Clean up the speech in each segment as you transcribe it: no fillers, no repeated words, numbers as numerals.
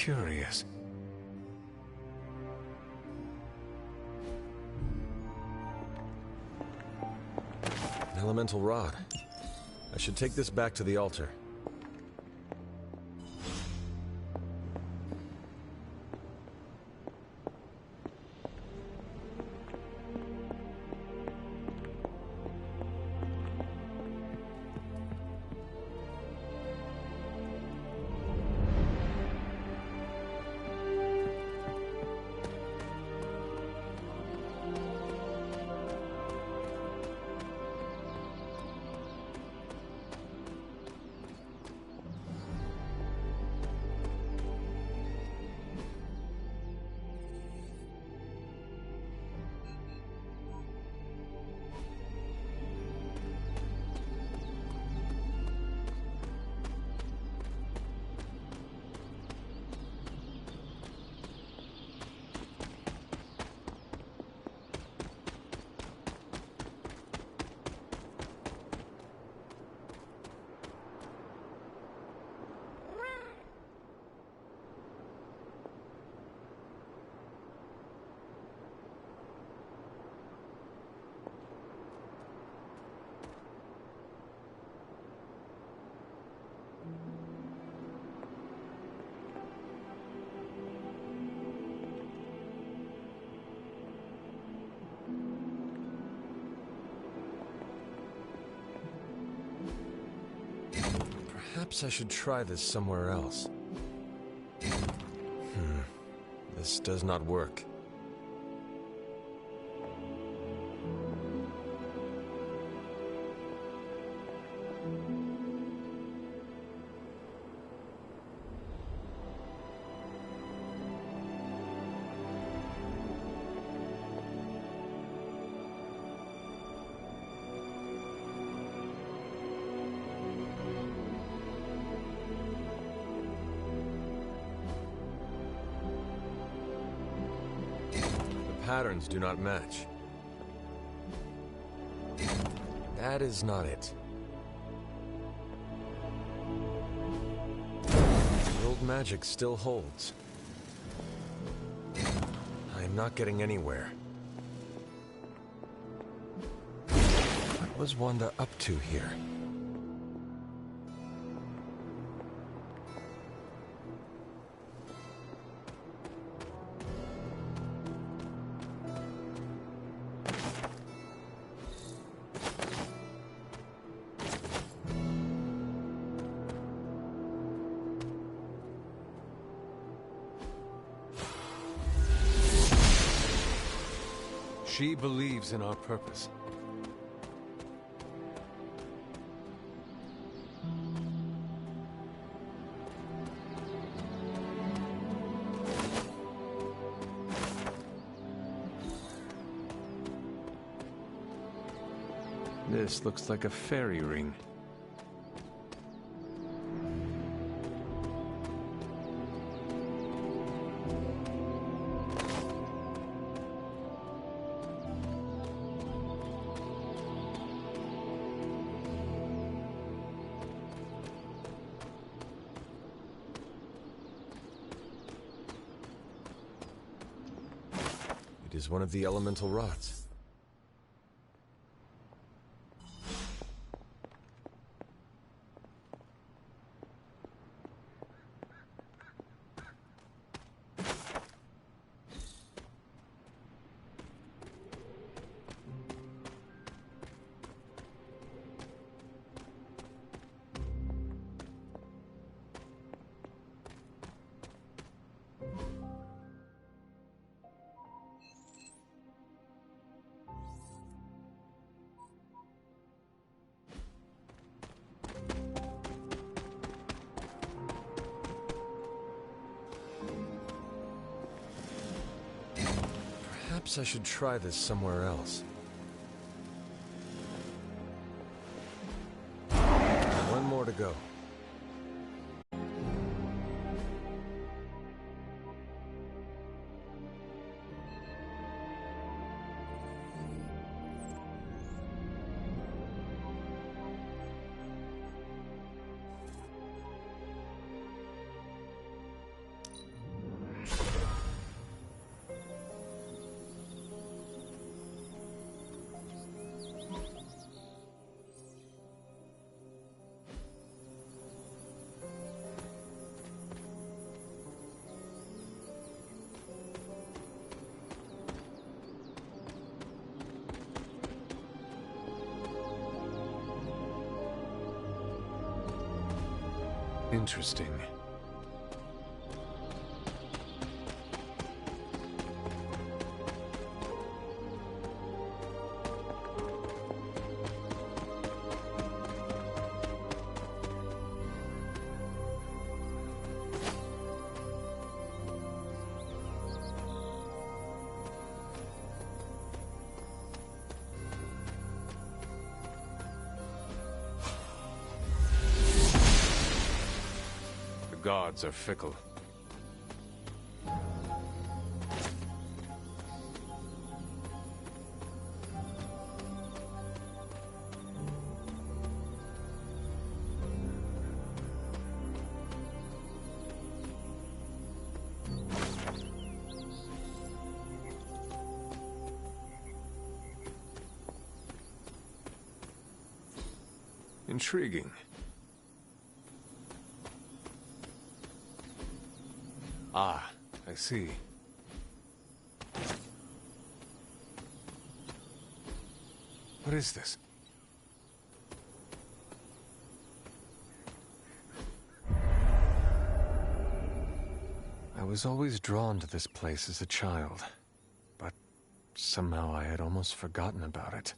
curious. An elemental rod. I should take this back to the altar. Perhaps I should try this somewhere else. This does not work. Patterns do not match. That is not it. The old magic still holds. I am not getting anywhere. What was Wanda up to here? She believes in our purpose. This looks like a fairy ring. It is one of the elemental rods. Perhaps I should try this somewhere else. One more to go. interesting. The gods are fickle. Intriguing. Ah, I see. What is this? I was always drawn to this place as a child, but somehow I had almost forgotten about it.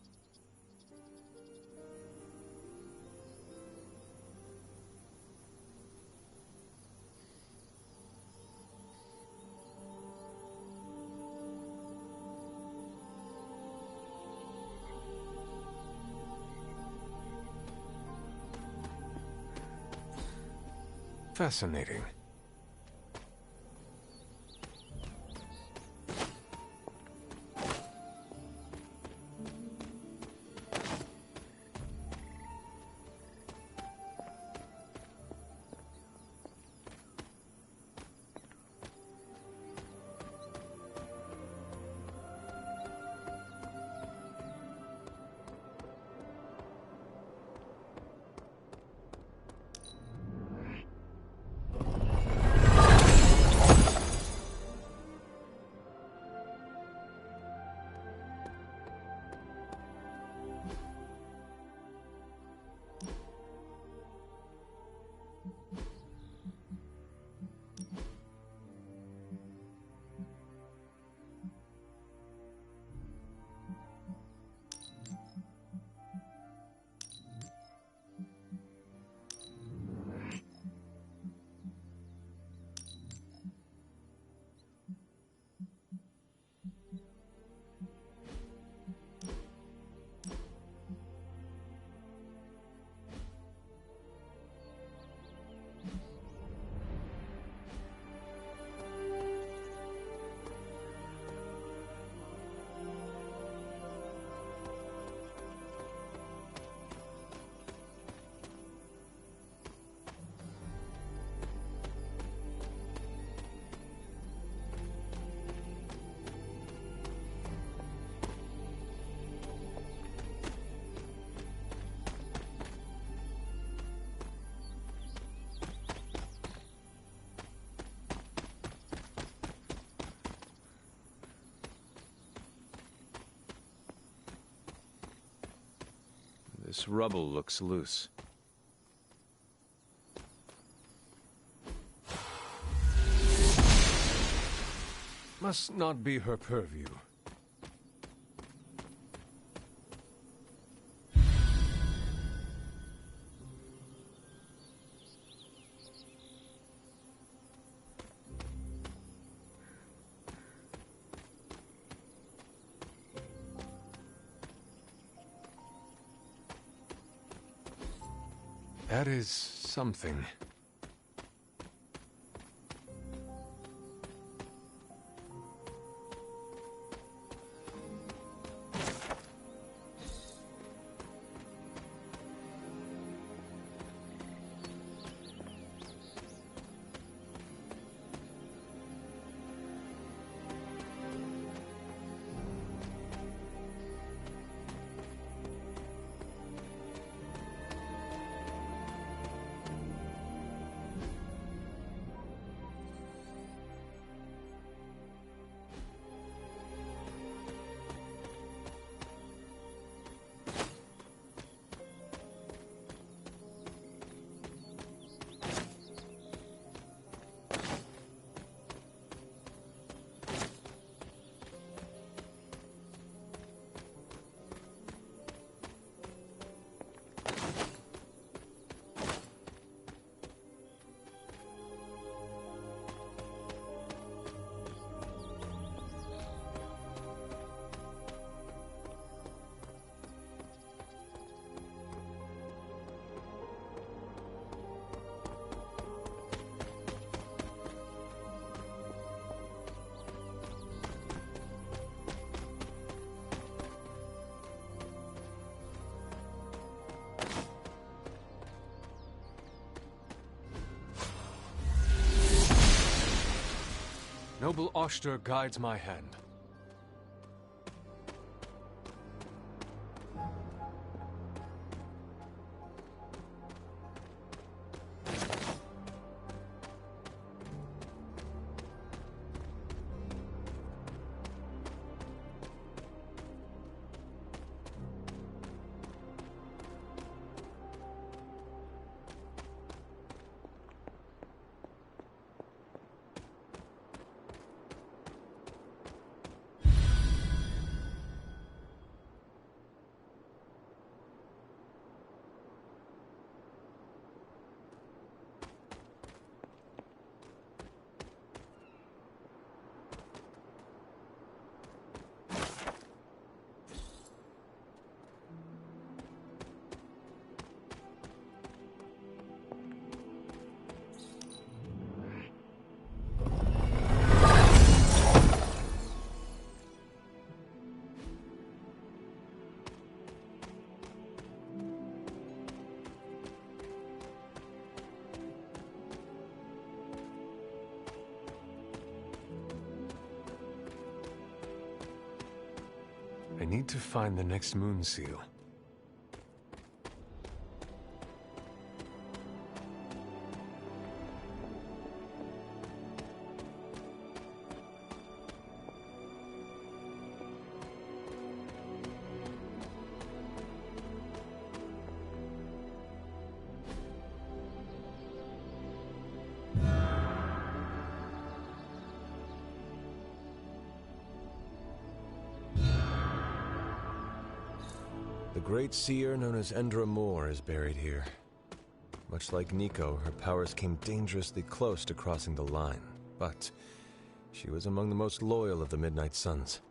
Fascinating. This rubble looks loose. Must not be her purview. That is something. Noble Oshter guides my hand. I need to find the next moon seal. The great seer known as Endra Moore is buried here. Much like Nico, her powers came dangerously close to crossing the line, but she was among the most loyal of the Midnight Suns.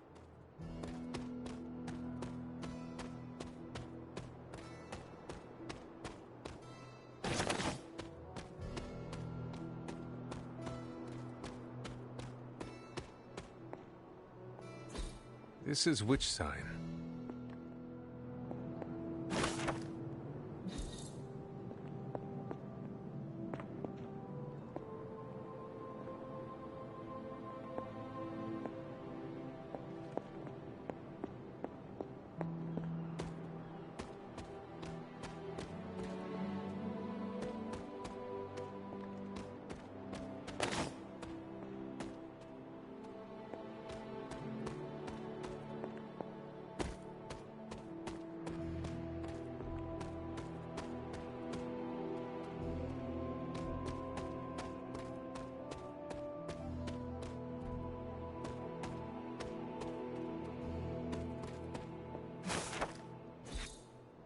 This is which sign?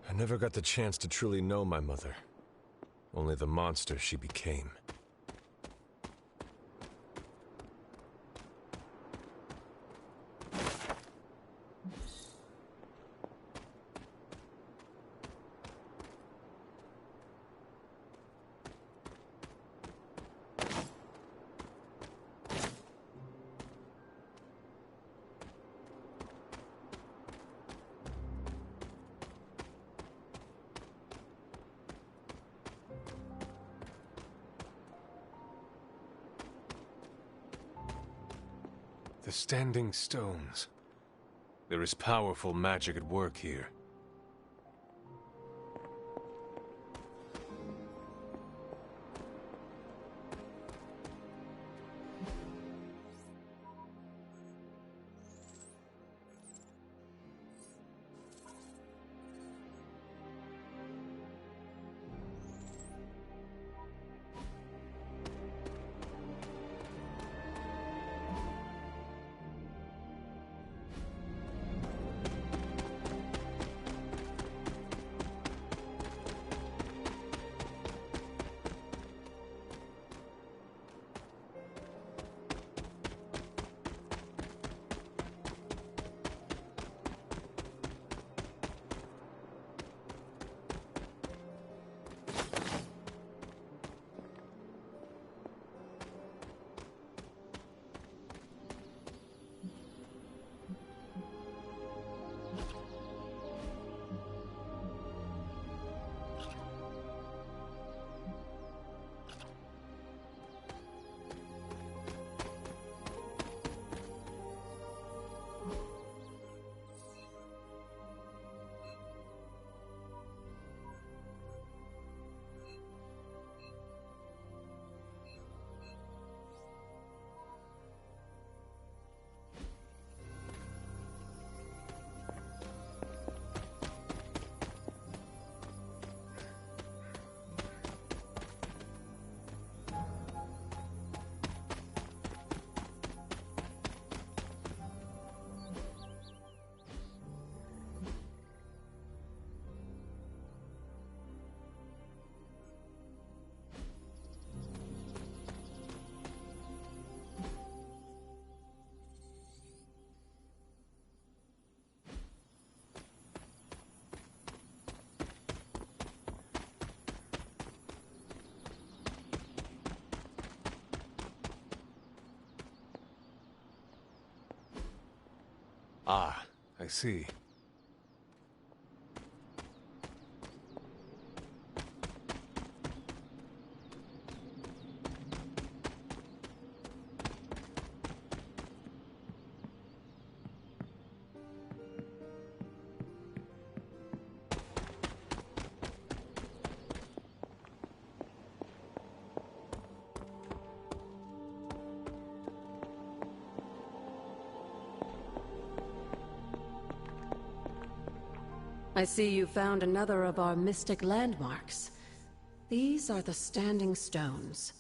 I never got the chance to truly know my mother. Only the monster she became. The standing stones. There is powerful magic at work here. Ah, I see. I see you found another of our mystic landmarks. These are the Standing Stones.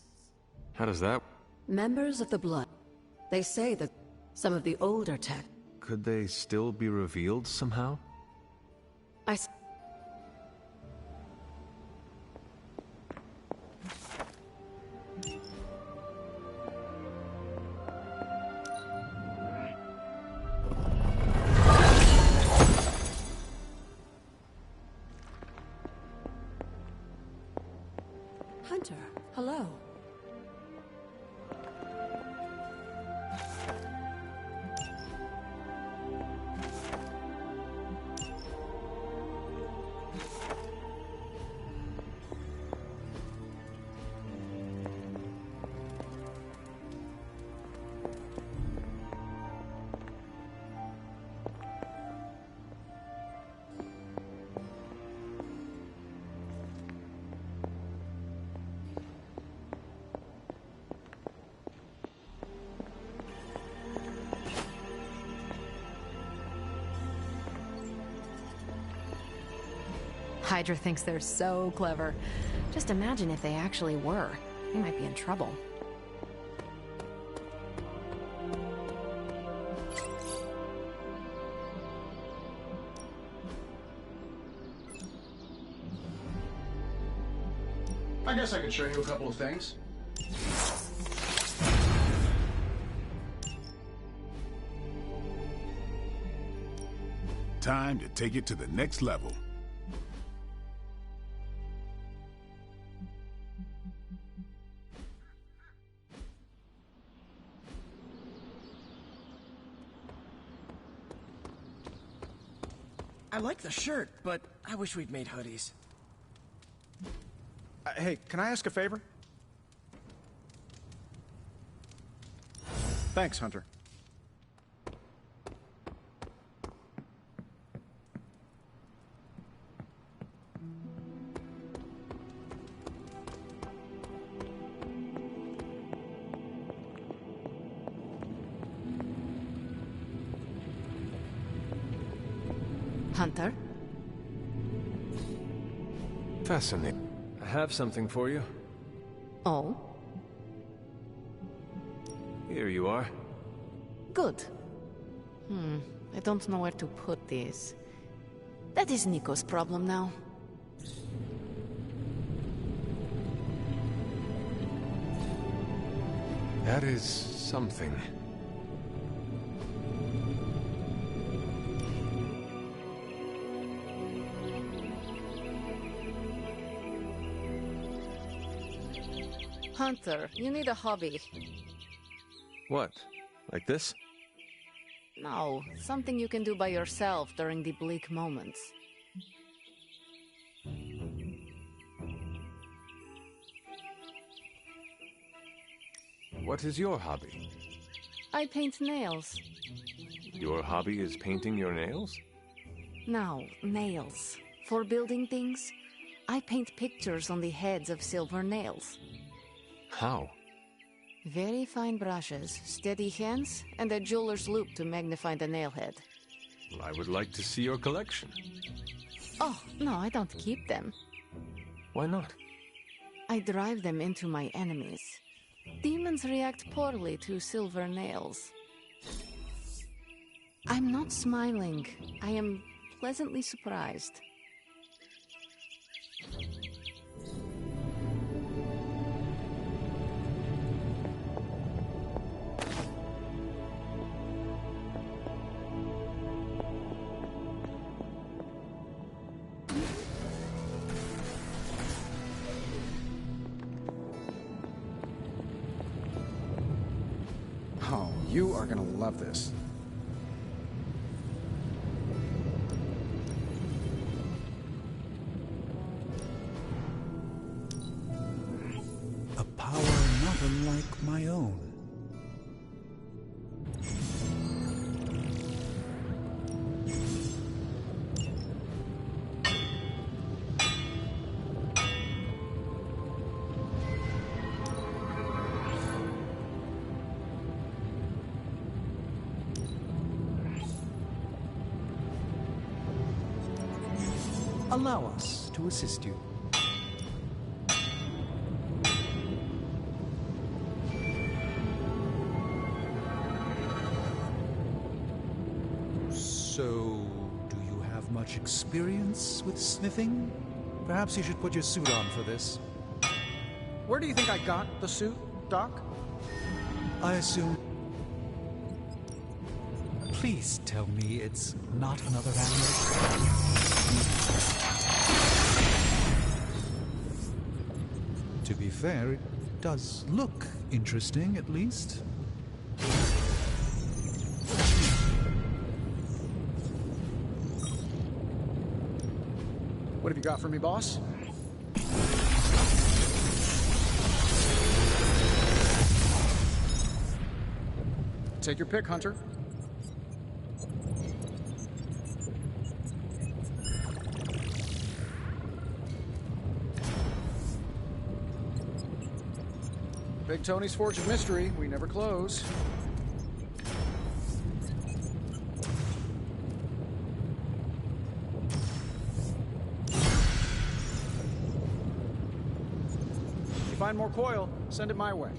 How does that... Members of the Blood. They say that some of the older tech... Could they still be revealed somehow? Hunter, hello. Hydra thinks they're so clever. Just imagine if they actually were. We might be in trouble. I guess I could show you a couple of things. Time to take it to the next level. I like the shirt, but I wish we'd made hoodies. Hey, can I ask a favor? Thanks, Hunter. Hunter? Fascinating. I have something for you. Oh? Here you are. Good. I don't know where to put these. That is Nico's problem now. That is something. Hunter, you need a hobby. What? Like this? No, something you can do by yourself during the bleak moments. What is your hobby? I paint nails. Your hobby is painting your nails? No, nails. For building things, I paint pictures on the heads of silver nails. How? Very fine brushes, steady hands, and a jeweler's loupe to magnify the nail head. Well, I would like to see your collection. Oh, no, I don't keep them. Why not? I drive them into my enemies. Demons react poorly to silver nails. I'm not smiling. I am pleasantly surprised. Oh, you are gonna love this. Allow us to assist you. So, do you have much experience with smithing? Perhaps you should put your suit on for this. Where do you think I got the suit, Doc? I assume... Please tell me it's not another animal. To be fair, it does look interesting, at least. What have you got for me, boss? Take your pick, Hunter. Big Tony's Forge of Mystery. We never close. If you find more coil, send it my way.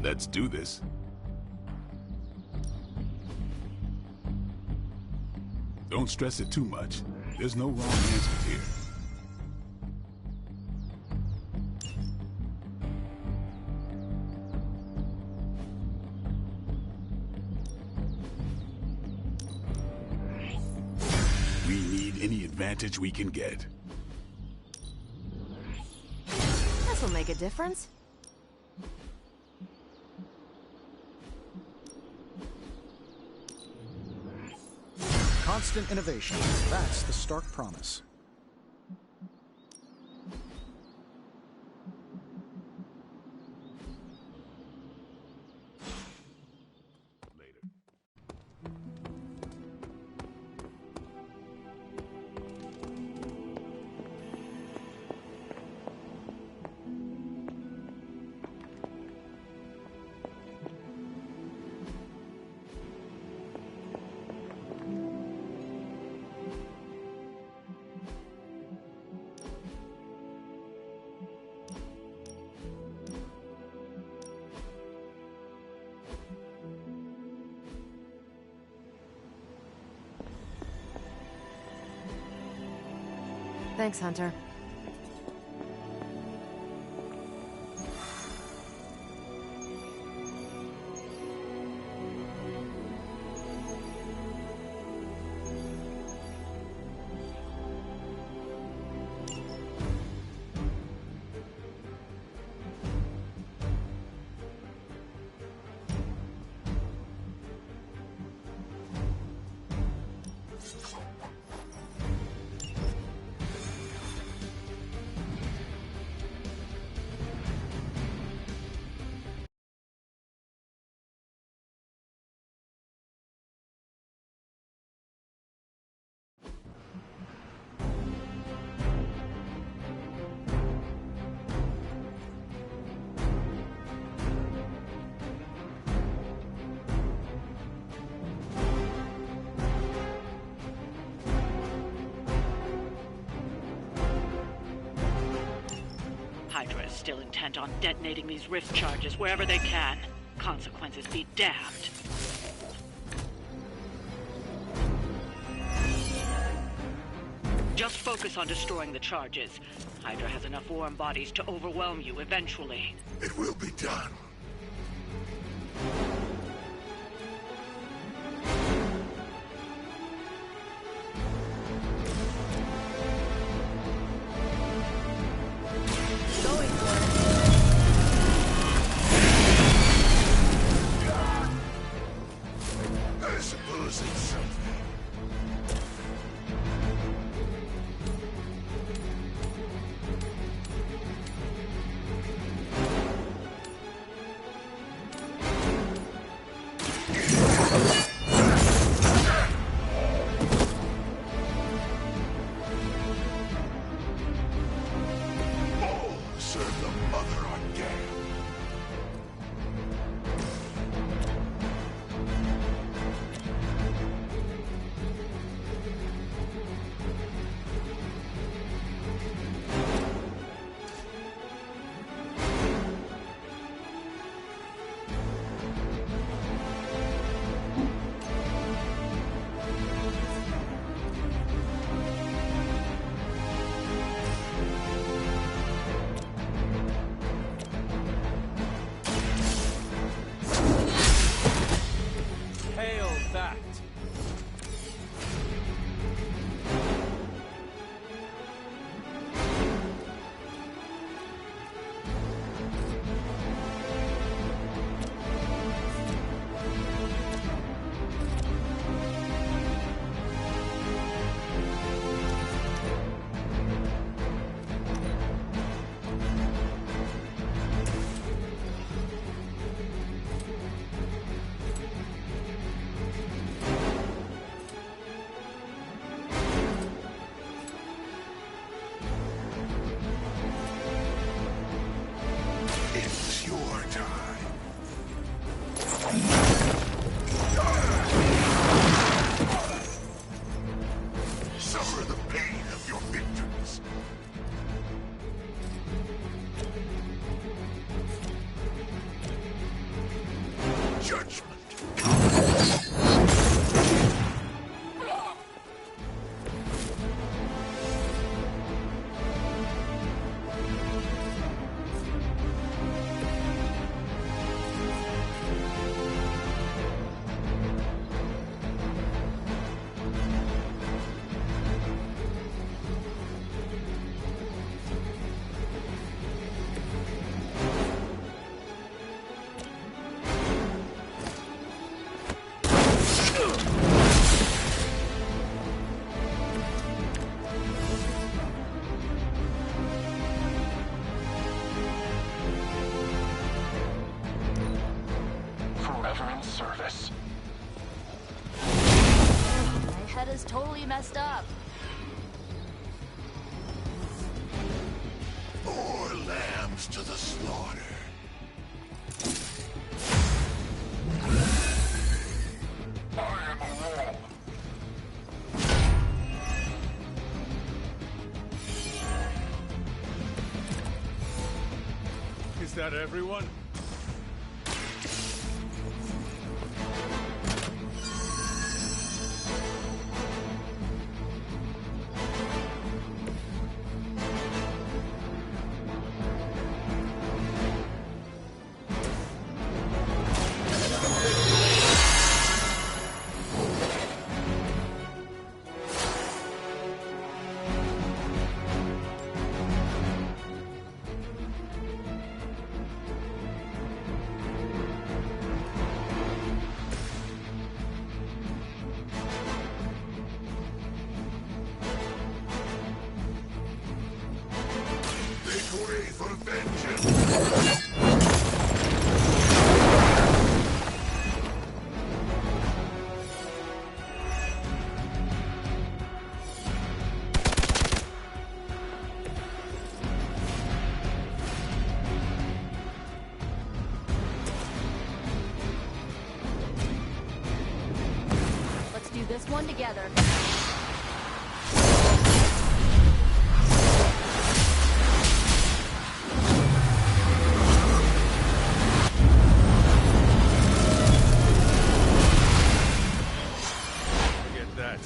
Let's do this. Don't stress it too much. There's no wrong answers here. We need any advantage we can get. This'll make a difference. Constant innovation. That's the stark promise. Thanks, Hunter. Hydra is still intent on detonating these rift charges wherever they can. Consequences be damned. Just focus on destroying the charges. Hydra has enough warm bodies to overwhelm you eventually. It will be done. I suppose it's something. Serve the mother on damn. My head is totally messed up. More lambs to the slaughter. I am a wall. Is that everyone? This one together. Get that.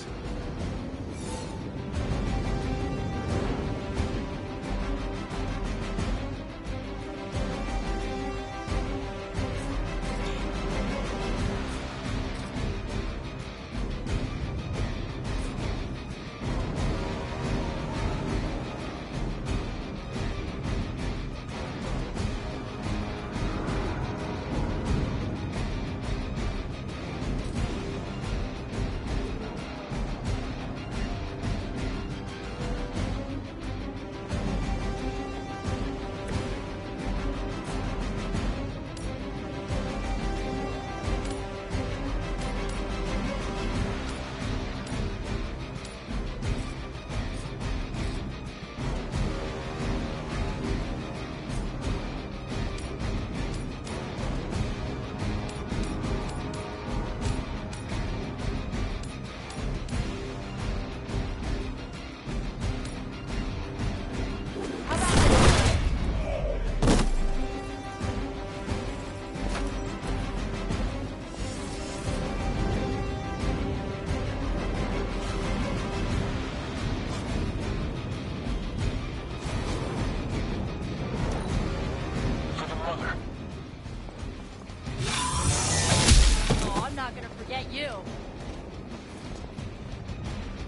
You.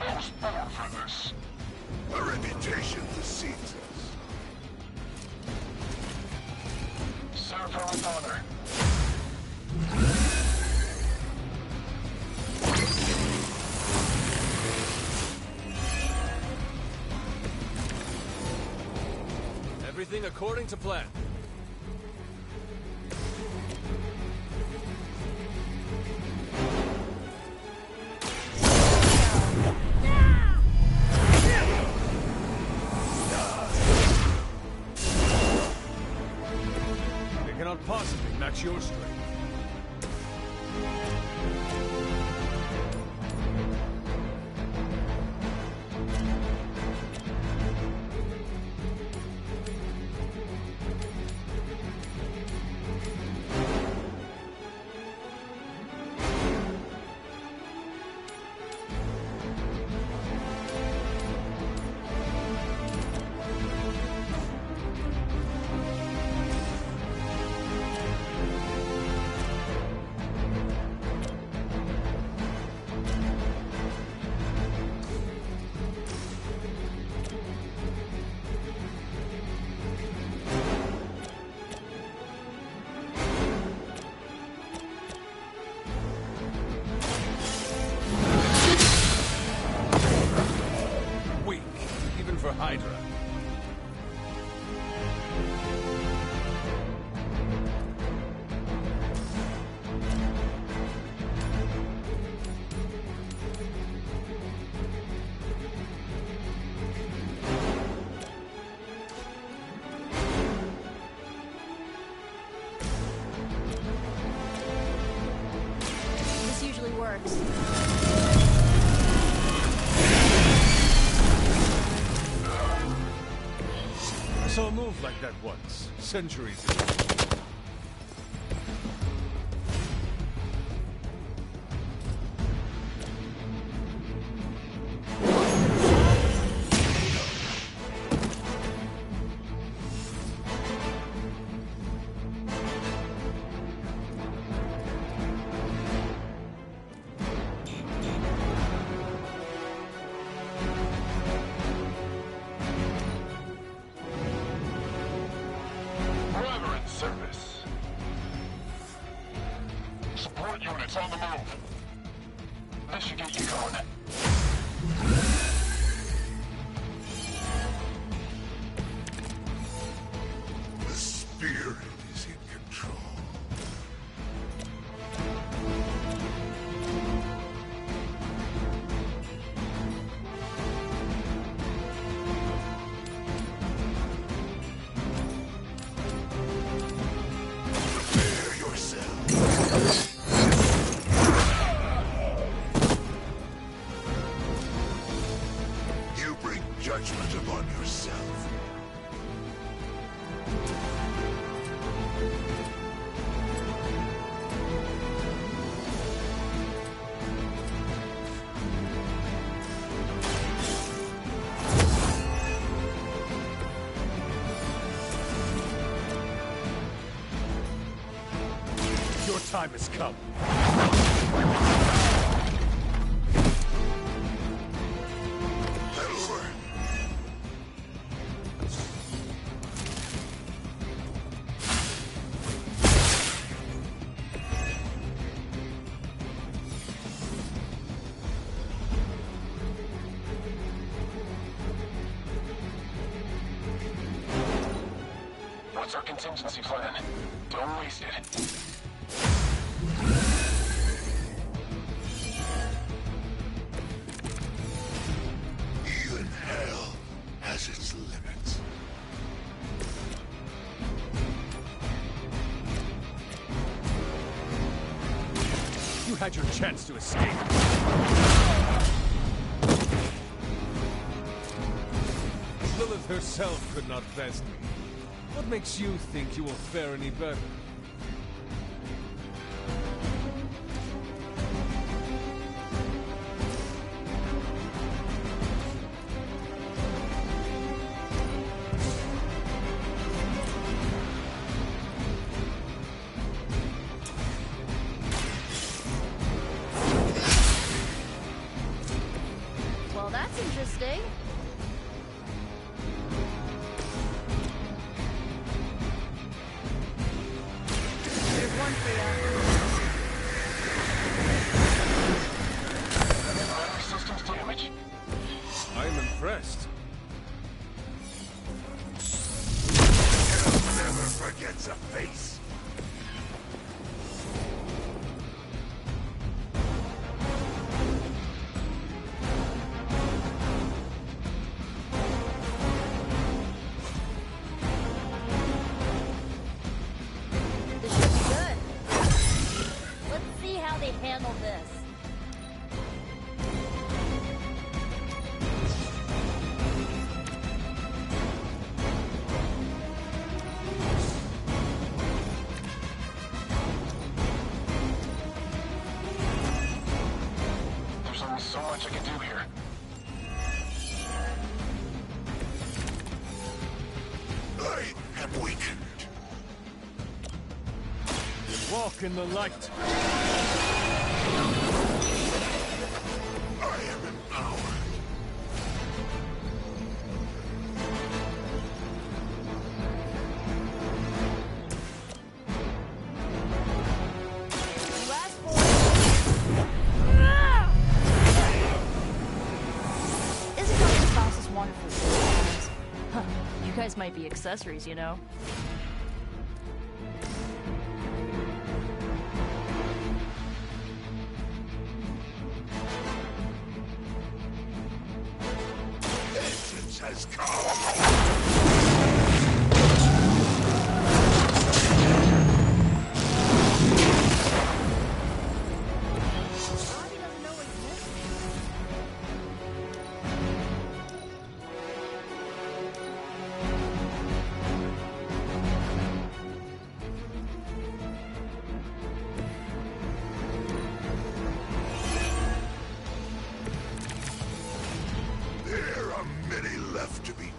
I was born for this. A reputation precedes us. Serve her with honor. Everything according to plan. Possibly match your strength. works. I saw a move like that once, centuries ago. Service. Support units on the move. This should get you going. The spirit is in control. Judgment upon yourself. Your time has come. What's our contingency plan? Don't waste it. Even hell has its limits. You had your chance to escape. Lilith herself could not best me. What makes you think you will fare any better? Well, that's interesting. Systems damage. I am impressed. Hell never forgets a face. This should be good. Let's see how they handle this. There's only so much I can do here. I am weakened. Walk in the light. I am empowered. You asked for it. Ah! Isn't that your spouse's wonderful sometimes? Huh. You guys might be accessories, you know. Vengeance has come.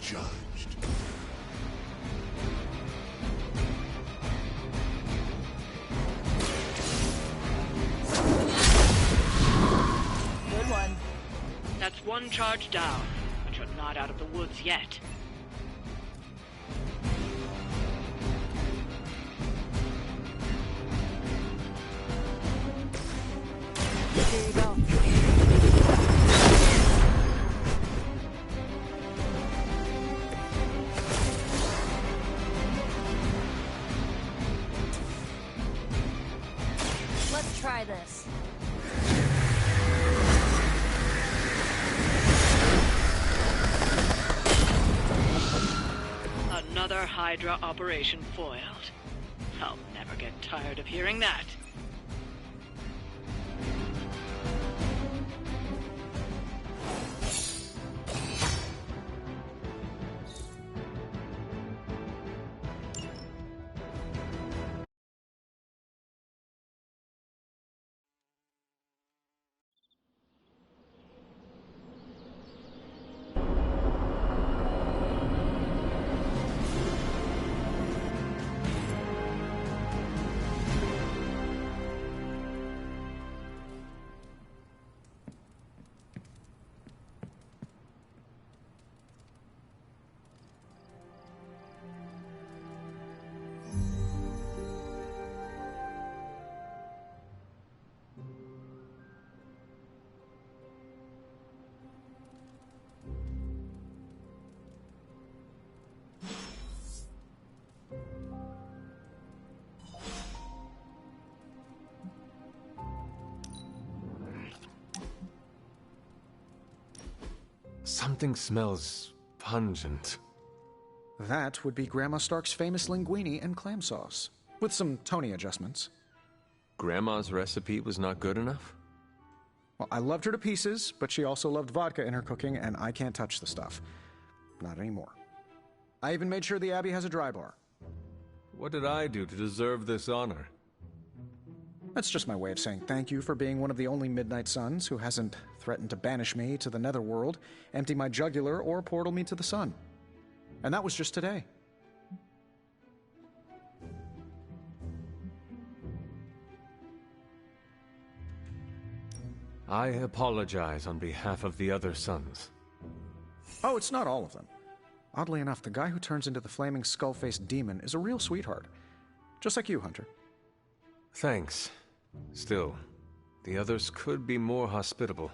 judged. Good one. That's one charge down, but you're not out of the woods yet. Here you go. Let's try this. Another Hydra operation foiled. I'll never get tired of hearing that. Something smells pungent. That would be Grandma Stark's famous linguine and clam sauce, with some Tony adjustments. Grandma's recipe was not good enough? Well, I loved her to pieces, but she also loved vodka in her cooking, and I can't touch the stuff. Not anymore. I even made sure the Abbey has a dry bar. What did I do to deserve this honor? That's just my way of saying thank you for being one of the only Midnight Suns who hasn't threatened to banish me to the Netherworld, empty my jugular, or portal me to the sun. And that was just today. I apologize on behalf of the other sons. Oh, it's not all of them. Oddly enough, the guy who turns into the flaming skull-faced demon is a real sweetheart. Just like you, Hunter. Thanks. Still, the others could be more hospitable.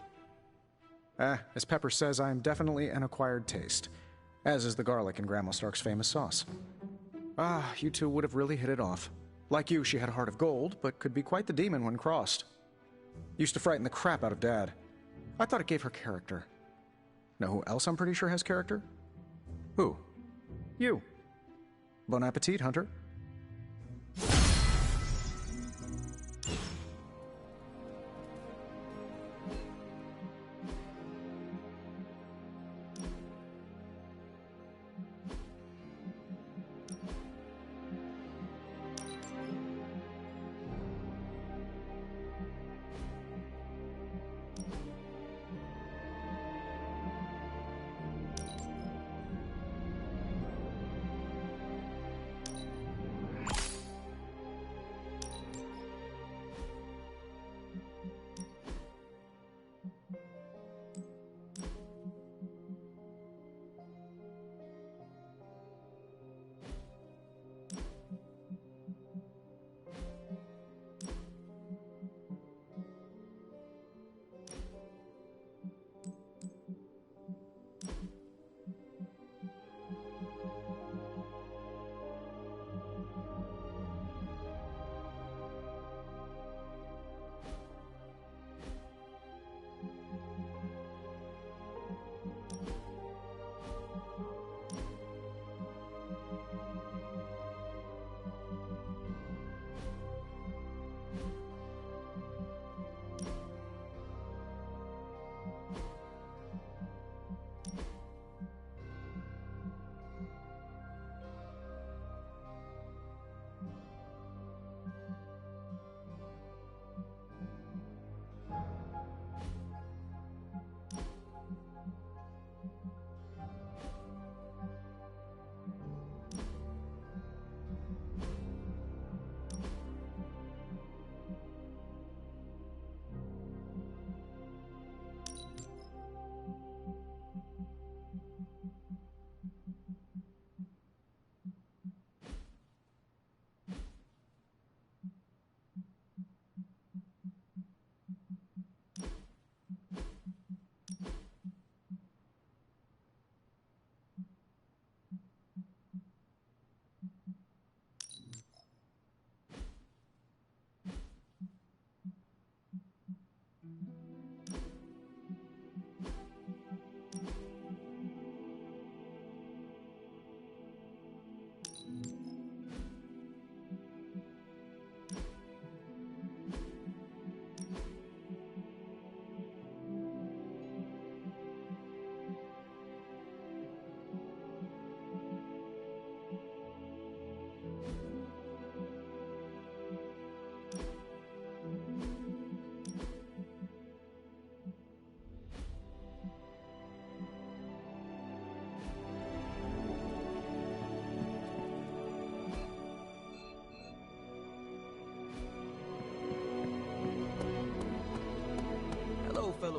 As Pepper says, I am definitely an acquired taste. As is the garlic in Grandma Stark's famous sauce. You two would have really hit it off. Like you, she had a heart of gold, but could be quite the demon when crossed. Used to frighten the crap out of Dad. I thought it gave her character. Know who else I'm pretty sure has character? Who? You. Bon appetit, Hunter.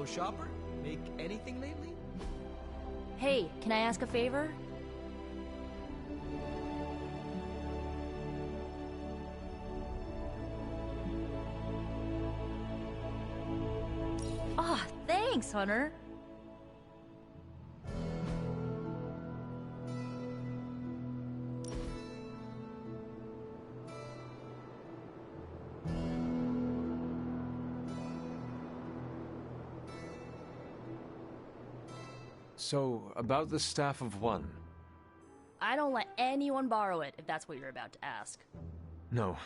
fellow shopper? Make anything lately? Hey, can I ask a favor? Ah, thanks, Hunter. So, about the Staff of One. I don't let anyone borrow it, if that's what you're about to ask. No.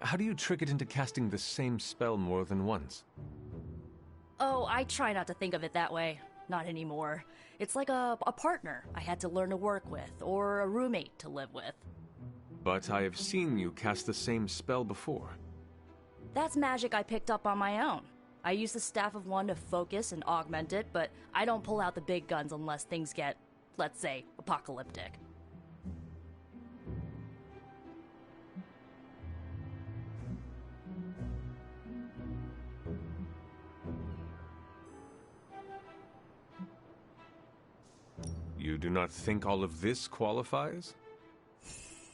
How do you trick it into casting the same spell more than once? Oh, I try not to think of it that way. Not anymore. It's like a partner I had to learn to work with, or a roommate to live with. But I have seen you cast the same spell before. That's magic I picked up on my own. I use the Staff of One to focus and augment it, but I don't pull out the big guns unless things get, let's say, apocalyptic. You do not think all of this qualifies?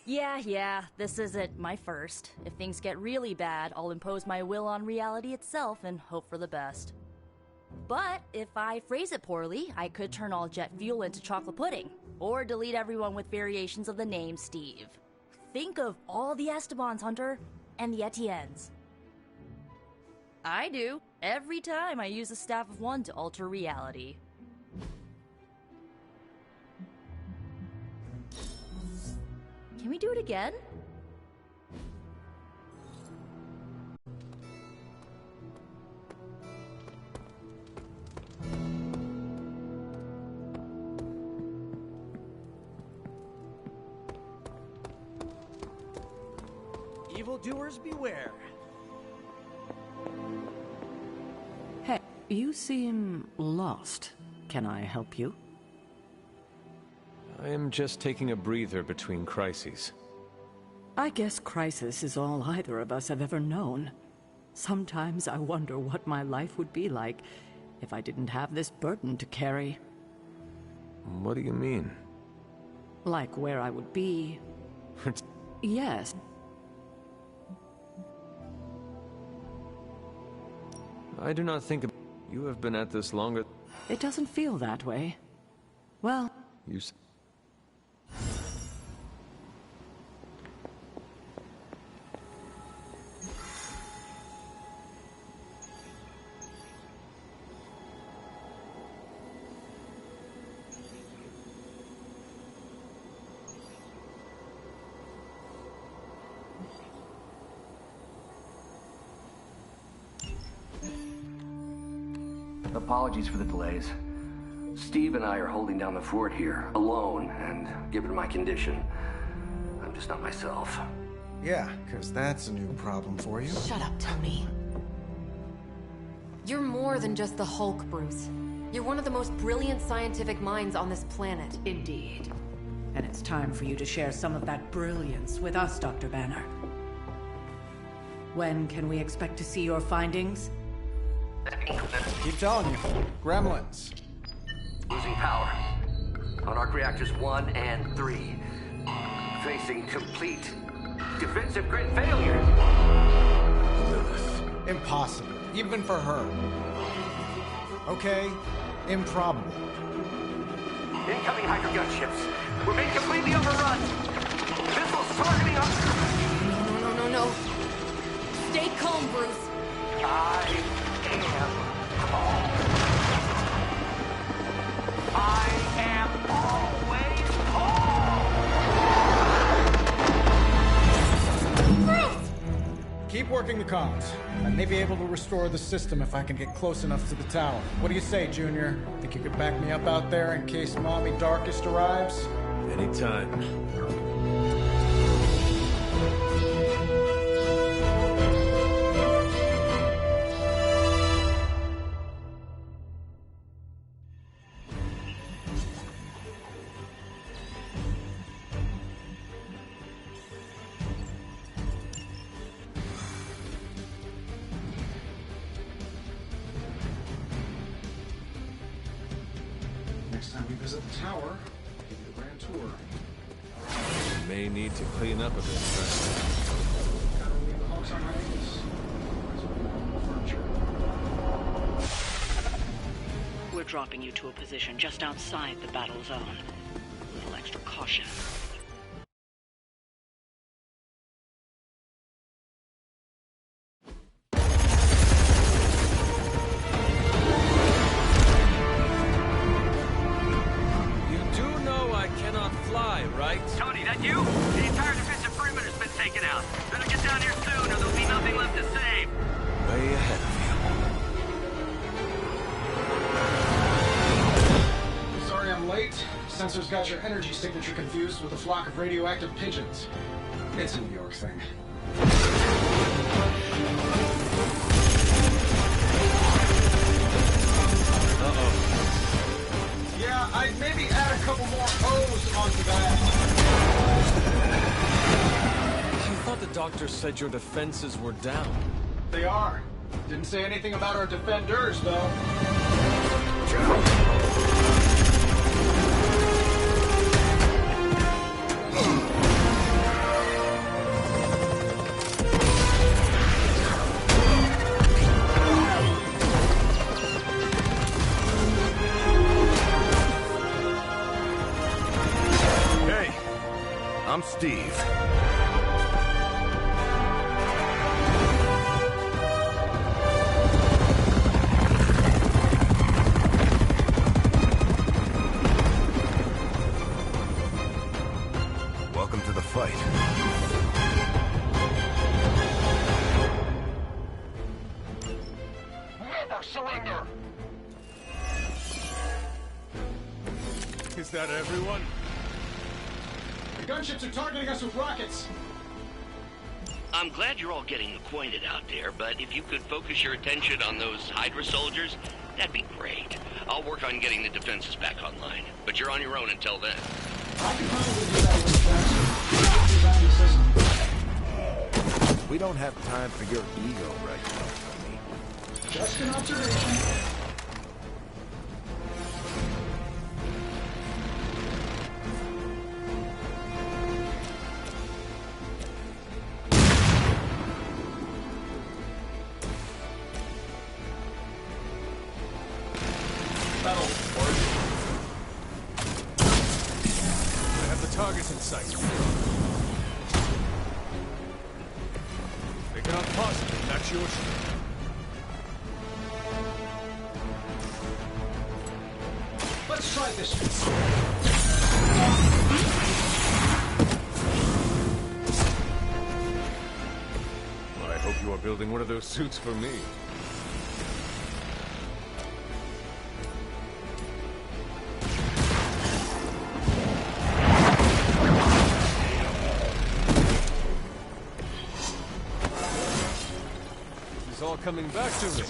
Yeah, this isn't my first. If things get really bad, I'll impose my will on reality itself and hope for the best. But if I phrase it poorly, I could turn all jet fuel into chocolate pudding, or delete everyone with variations of the name Steve. Think of all the Estebans, Hunter, and the Etiennes. I do, every time I use the Staff of One to alter reality. Can we do it again? Evildoers beware. Hey, you seem lost. Can I help you? I am just taking a breather between crises. I guess crisis is all either of us have ever known. Sometimes I wonder what my life would be like if I didn't have this burden to carry. What do you mean? Like where I would be. Yes. I do not think you have been at this longer. It doesn't feel that way. Well... You Apologies for the delays. Steve and I are holding down the fort here, alone, and given my condition, I'm just not myself. Yeah, because that's a new problem for you. Shut up, Tony. You're more than just the Hulk, Bruce. You're one of the most brilliant scientific minds on this planet. Indeed. And it's time for you to share some of that brilliance with us, Dr. Banner. When can we expect to see your findings? Keep telling you. Gremlins. Losing power. On arc reactors 1 and 3. Facing complete defensive grid failure. Impossible. Even for her. Okay. Improbable. Incoming Hydra gunships. We're being completely overrun. Missiles targeting us. No. Stay calm, Bruce. I am always home! Bruce! Keep working the comms. I may be able to restore the system if I can get close enough to the tower. What do you say, Junior? Think you could back me up out there in case Mommy Darkest arrives? Anytime. we visit the tower, give you a grand tour. We may need to clean up a bit first. Gotta leave the hulks on hiatus. Otherwise we'll be furniture. We're dropping you to a position just outside the battle zone. A little extra caution. Right? Tony, that you? The entire defensive perimeter's been taken out. Better get down here soon or there'll be nothing left to save. Way ahead of you. Sorry I'm late. Sensors got your energy signature confused with a flock of radioactive pigeons. It's a New York thing. Uh-oh. Yeah, I'd maybe add a couple more O's onto that. I thought the doctor said your defenses were down. They are. Didn't say anything about our defenders, though. I'm Steve. Welcome to the fight. Never surrender! Is that everyone? The gunships are targeting us with rockets. I'm glad you're all getting acquainted out there, but if you could focus your attention on those Hydra soldiers, that'd be great. I'll work on getting the defenses back online, but you're on your own until then. I can probably do that with faster. We don't have time for your ego right now, Tony. Just an observation. Targets in sight. They cannot possibly match your shield. Let's try this one. Well, I hope you are building one of those suits for me. All coming back to me.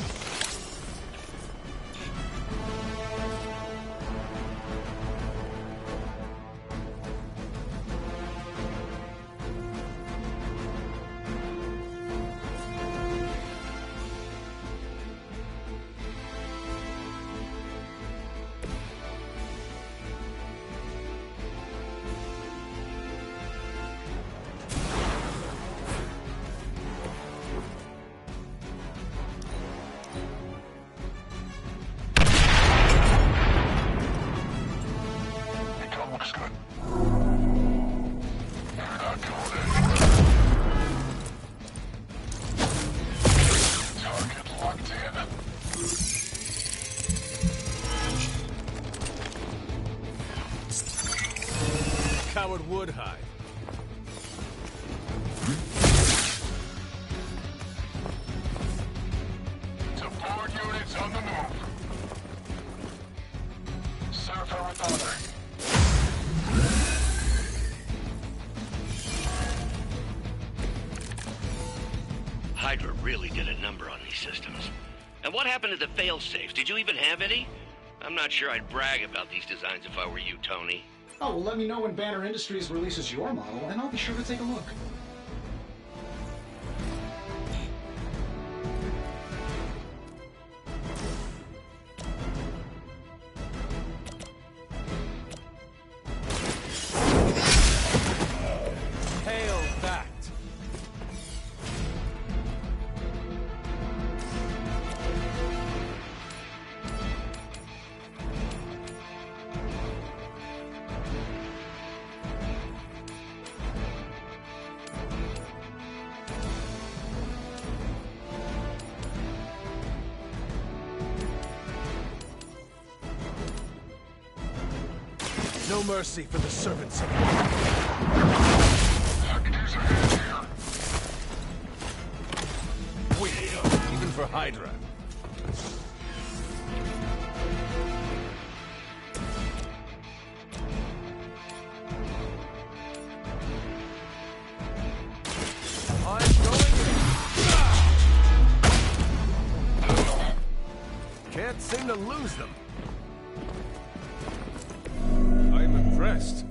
Coward would hide. Support units on the move. Serve her with honor. Hydra really did a number on these systems. And what happened to the fail-safes? Did you even have any? I'm not sure I'd brag about these designs if I were you, Tony. Oh, well, let me know when Banner Industries releases your model, and I'll be sure to take a look. No mercy for the servants of we, even for Hydra. I'm going in. Can't seem to lose them. I'm impressed.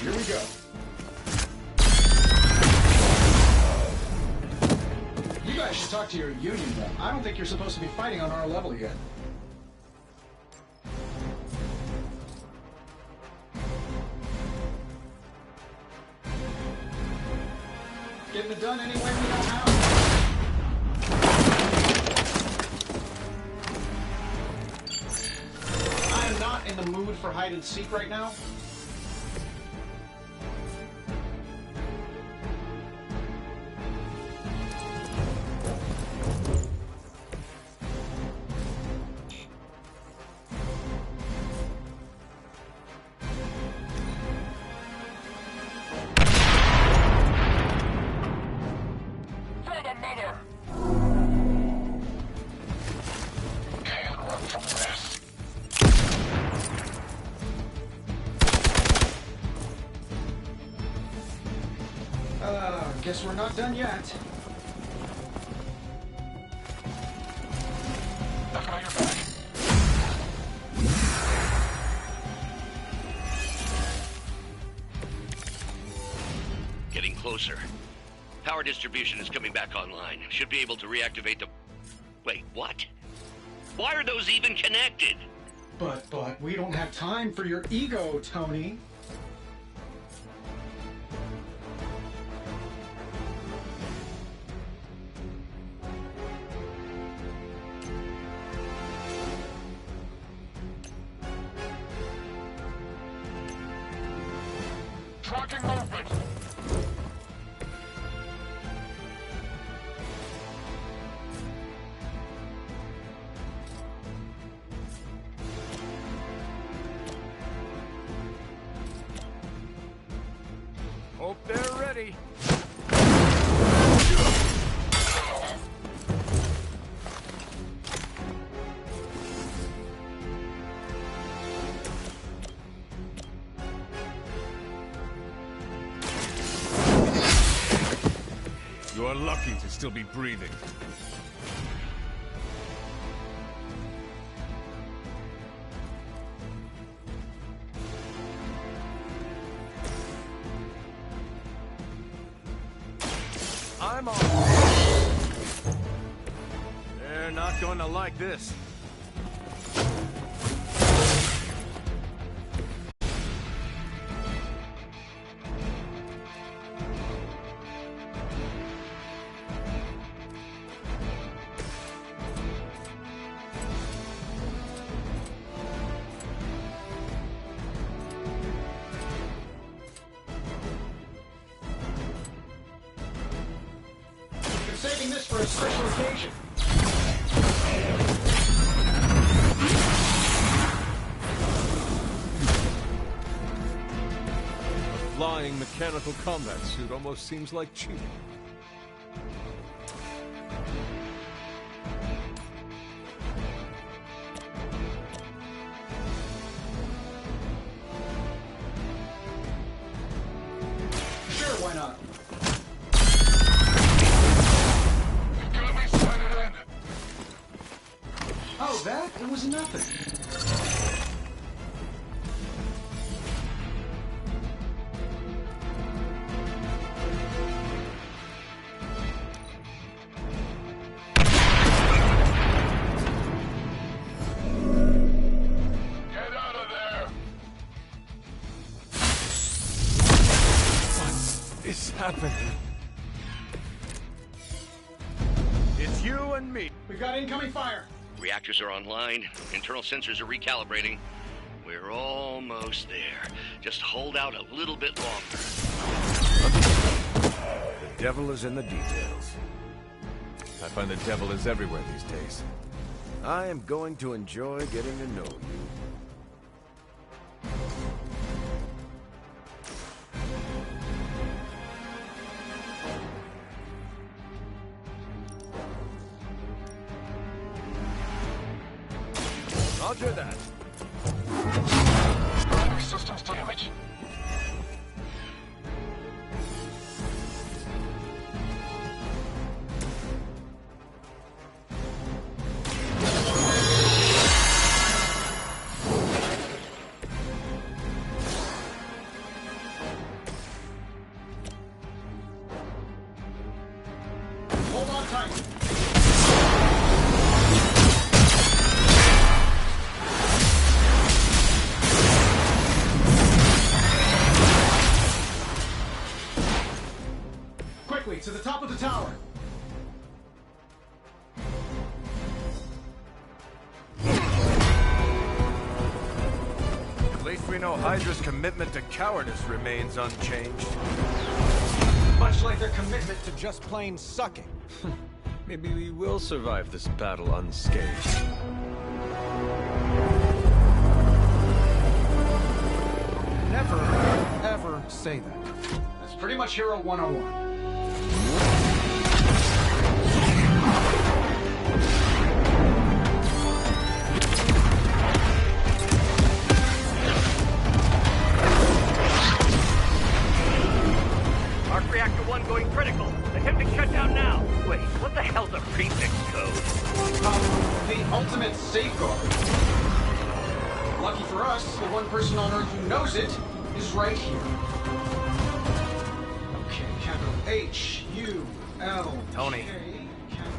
Here we go. You guys should talk to your union, though. I don't think you're supposed to be fighting on our level yet. Getting it done any way we know how. I am not in the mood for hide and seek right now. Guess we're not done yet. I've got your back. Getting closer. Power distribution is coming back online. Should be able to reactivate the... Wait, what? Why are those even connected? But we don't have time for your ego, Tony. Tracking movement. Hope they're ready. You're lucky to still be breathing. I'm on. They're not going to like this. Saving this for a special occasion. A flying mechanical combat suit almost seems like cheating. Sure, why not? Oh, that? It was nothing. happened? It's you and me. We've got incoming fire. Reactors are online. Internal sensors are recalibrating. We're almost there. Just hold out a little bit longer. The devil is in the details. I find the devil is everywhere these days. I am going to enjoy getting to know you. Roger that. Systems damage. Hold on tight. Quickly, to the top of the tower. At least we know Hydra's commitment to cowardice remains unchanged. Much like their commitment to just plain sucking. Maybe we will survive this battle unscathed. Never, ever say that. That's pretty much Hero 101. Arc Reactor 1 going critical. Attempting shutdown now. Wait, what the hell's a prefix code? The ultimate safeguard. Lucky for us, the one person on Earth who knows it is right here. Okay, capital H-U-L. Tony,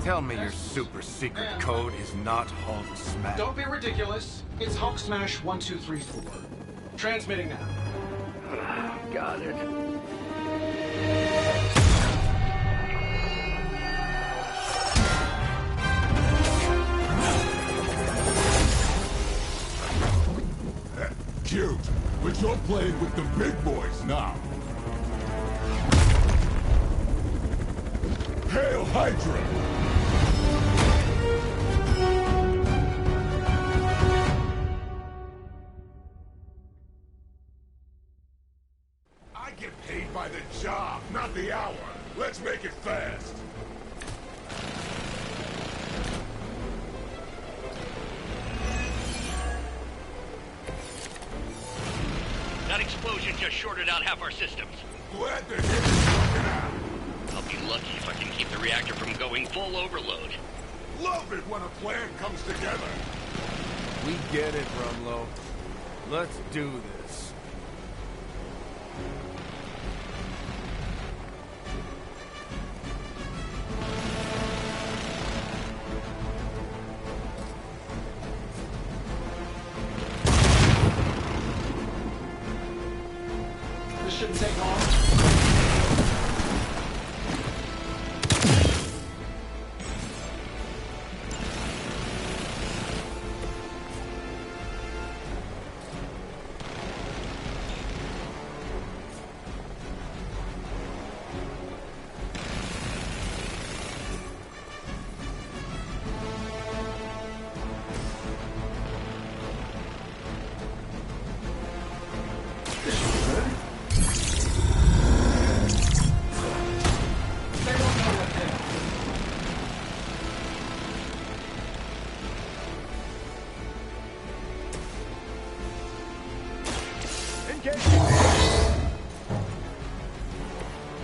tell me your super secret code is not Hulk Smash. Don't be ridiculous. It's Hulk Smash 1234. Transmitting now. Got it. Cute, but you're playing with the big boys now. Hail Hydra! I get paid by the job, not the hour. Let's make it fast. That explosion just shorted out half our systems. Glad to hear it out. I'll be lucky if I can keep the reactor from going full overload. Love it when a plan comes together. We get it, Rumlow. Let's do this. This shouldn't take long.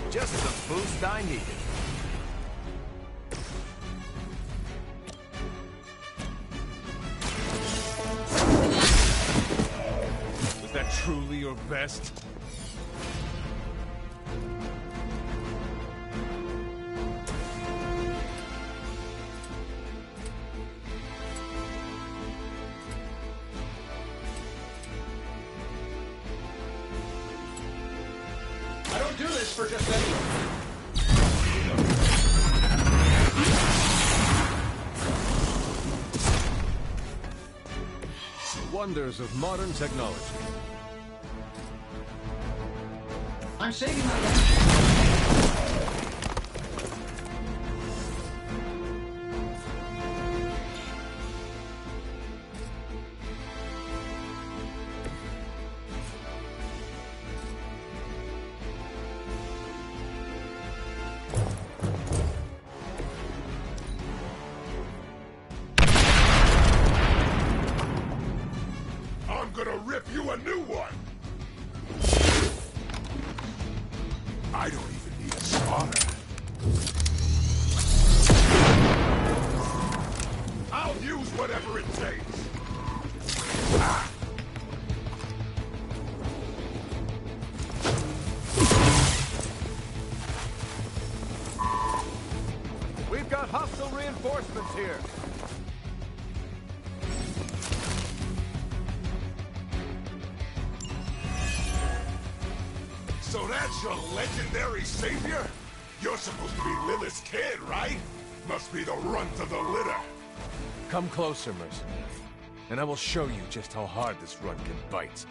Just the boost I needed. Was that truly your best? I don't do this for just anyone. Wonders of modern technology. I'm saving my life. I'm gonna rip you a new one! I don't even need a spotter. I'll use whatever it takes. Ah. We've got hostile reinforcements here. So that's your legendary savior? You're supposed to be Lilith's kid, right? Must be the runt of the litter. Come closer, mercenary, and I will show you just how hard this runt can bite.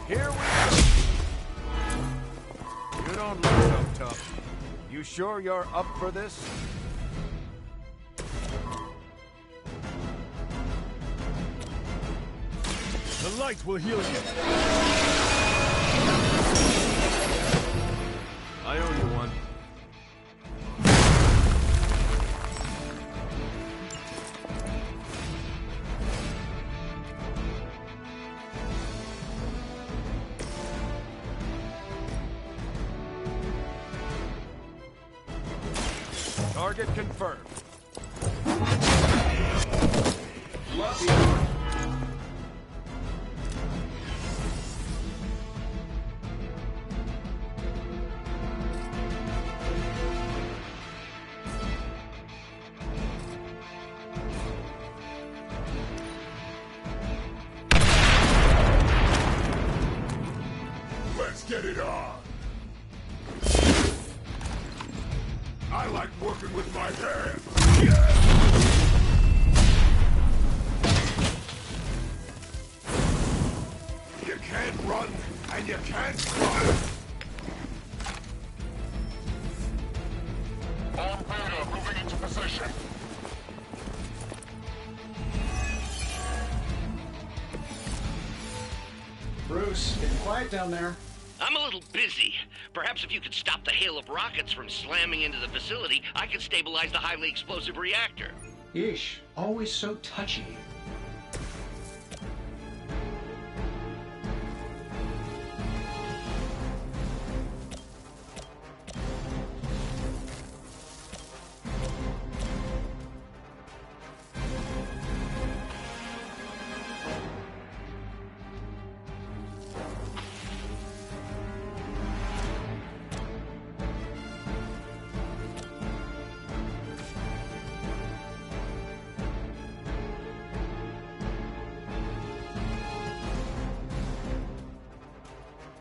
Here we go. You don't look so tough. You sure you're up for this? The light will heal you. I owe you one. Target confirmed. Love you. Let's get it on. I like working with my hands. Yeah. You can't run, and you can't run. On Beta, moving into position. Bruce, getting quiet down there. I'm a little busy. Perhaps if you could stop the hail of rockets from slamming into the facility, I could stabilize the highly explosive reactor. Ish, always so touchy.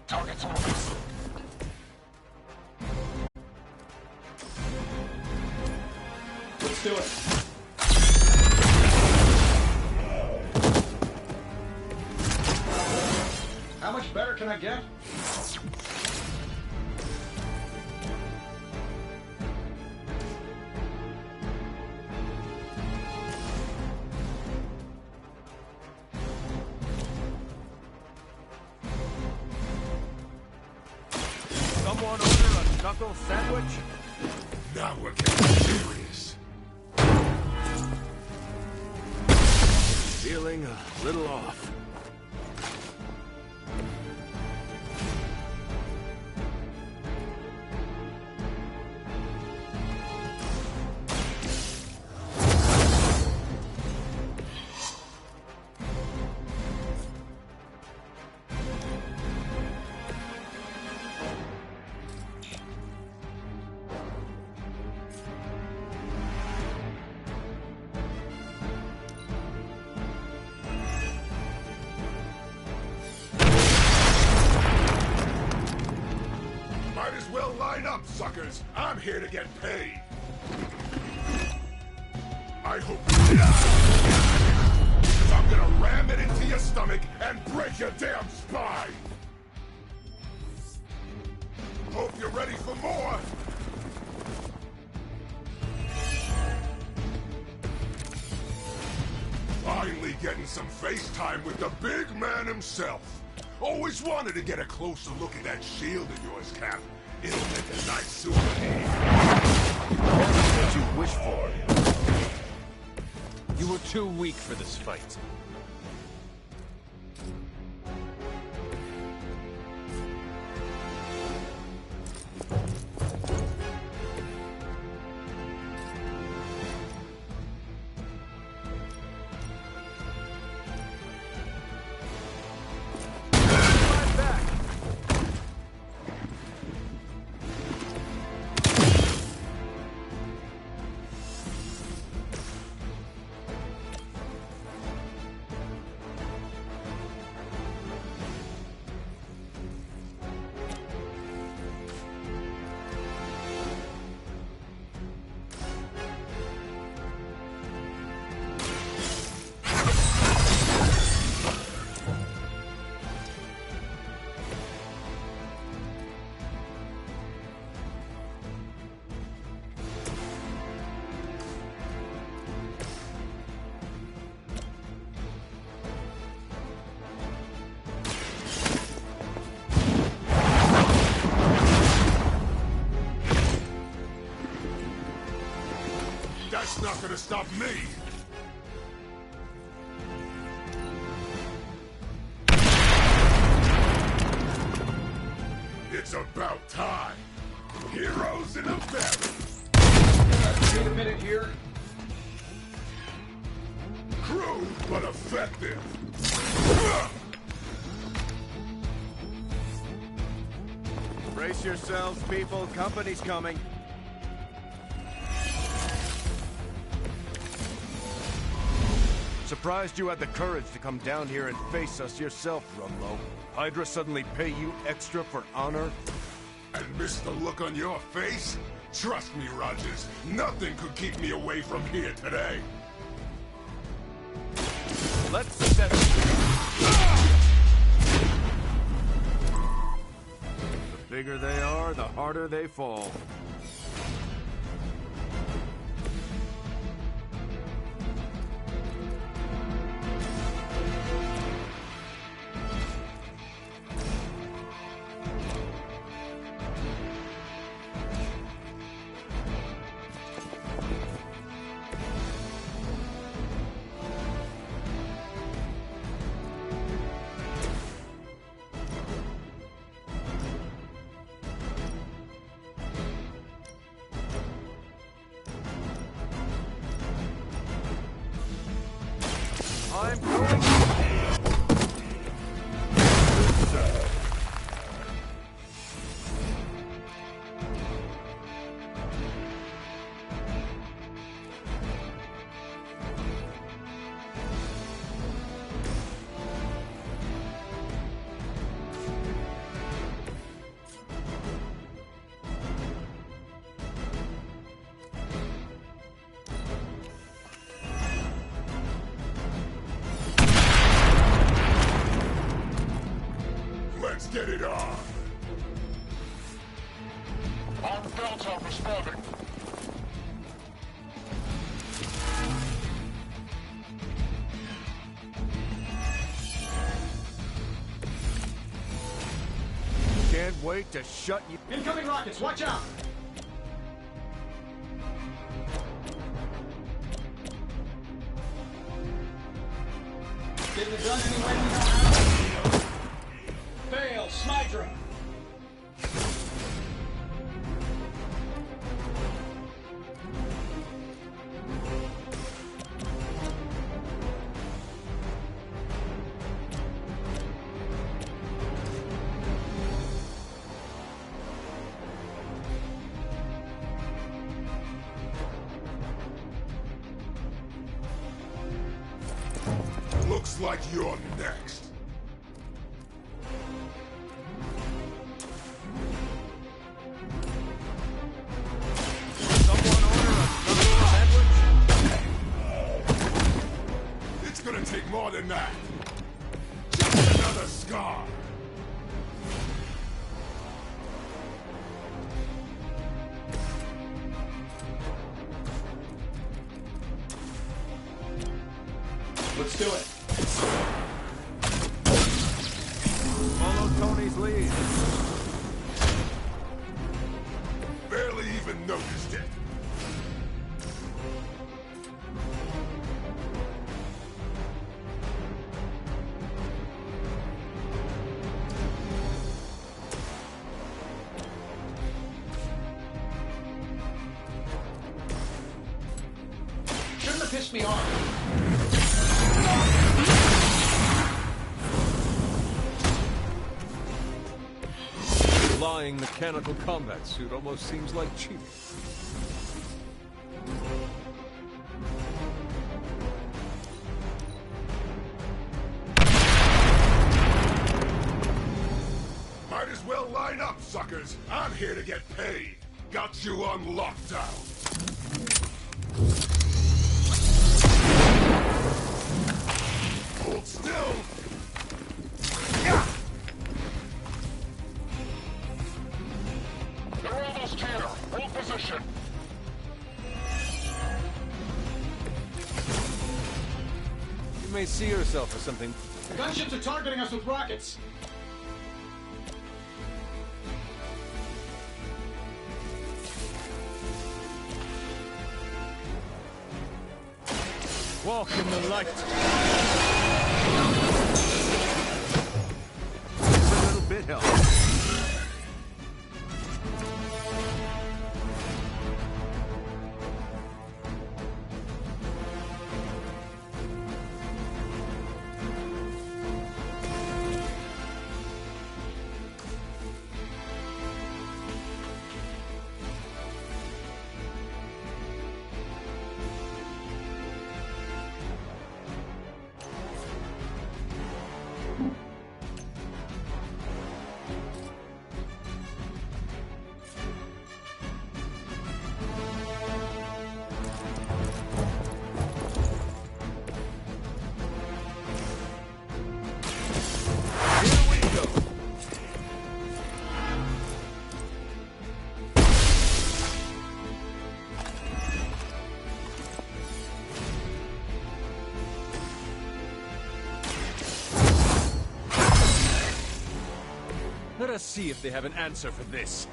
Target's on us. Let's do it. How much better can I get? Someone order a knuckle sandwich? Now we're getting serious. The Feeling a little off. Might as well line up, suckers. I'm here to get paid. I hope you die. Because I'm gonna ram it into your stomach and break your damn spine. Hope you're ready for more. Finally getting some FaceTime with the big man himself. Always wanted to get a closer look at that shield of yours, Cap. It'll make a nice souvenir. What you wish for? You were too weak for this fight. That's not gonna stop me! It's about time! Heroes in a barrel! Wait a minute here. Crude, but effective! Brace yourselves, people. Company's coming. Surprised you had the courage to come down here and face us yourself, Rumlow. Hydra suddenly pay you extra for honor? And miss the look on your face? Trust me, Rogers, nothing could keep me away from here today. Let's set the bigger they are, the harder they fall. I'm going. Let's get it on! On Delta responding. Can't wait to shut you. Incoming rockets, watch out! done any way we know how? Fail, Smydra. Looks like you're next. Someone order a sandwich? It's gonna take more than that. Just another scar. Let's do it. Follow Tony's lead. Barely even noticed it. Shouldn't have pissed me off. Flying mechanical combat suit almost seems like cheating. Might as well line up, suckers. I'm here to get paid. Got you on lockdown. Hold still. Yeah. They're almost here. Hold position. You may see yourself as something. The gunships are targeting us with rockets. Walk in the light. A little bit helps. Let us see if they have an answer for this.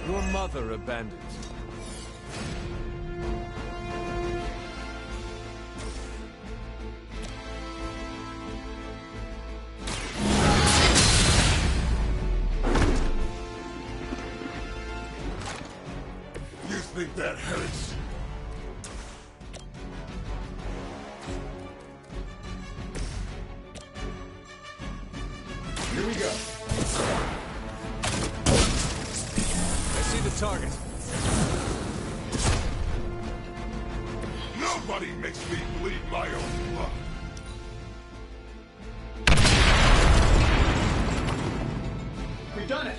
Your mother abandoned you. Think that hurts? Here we go. I see the target. Nobody makes me bleed my own blood. We've done it.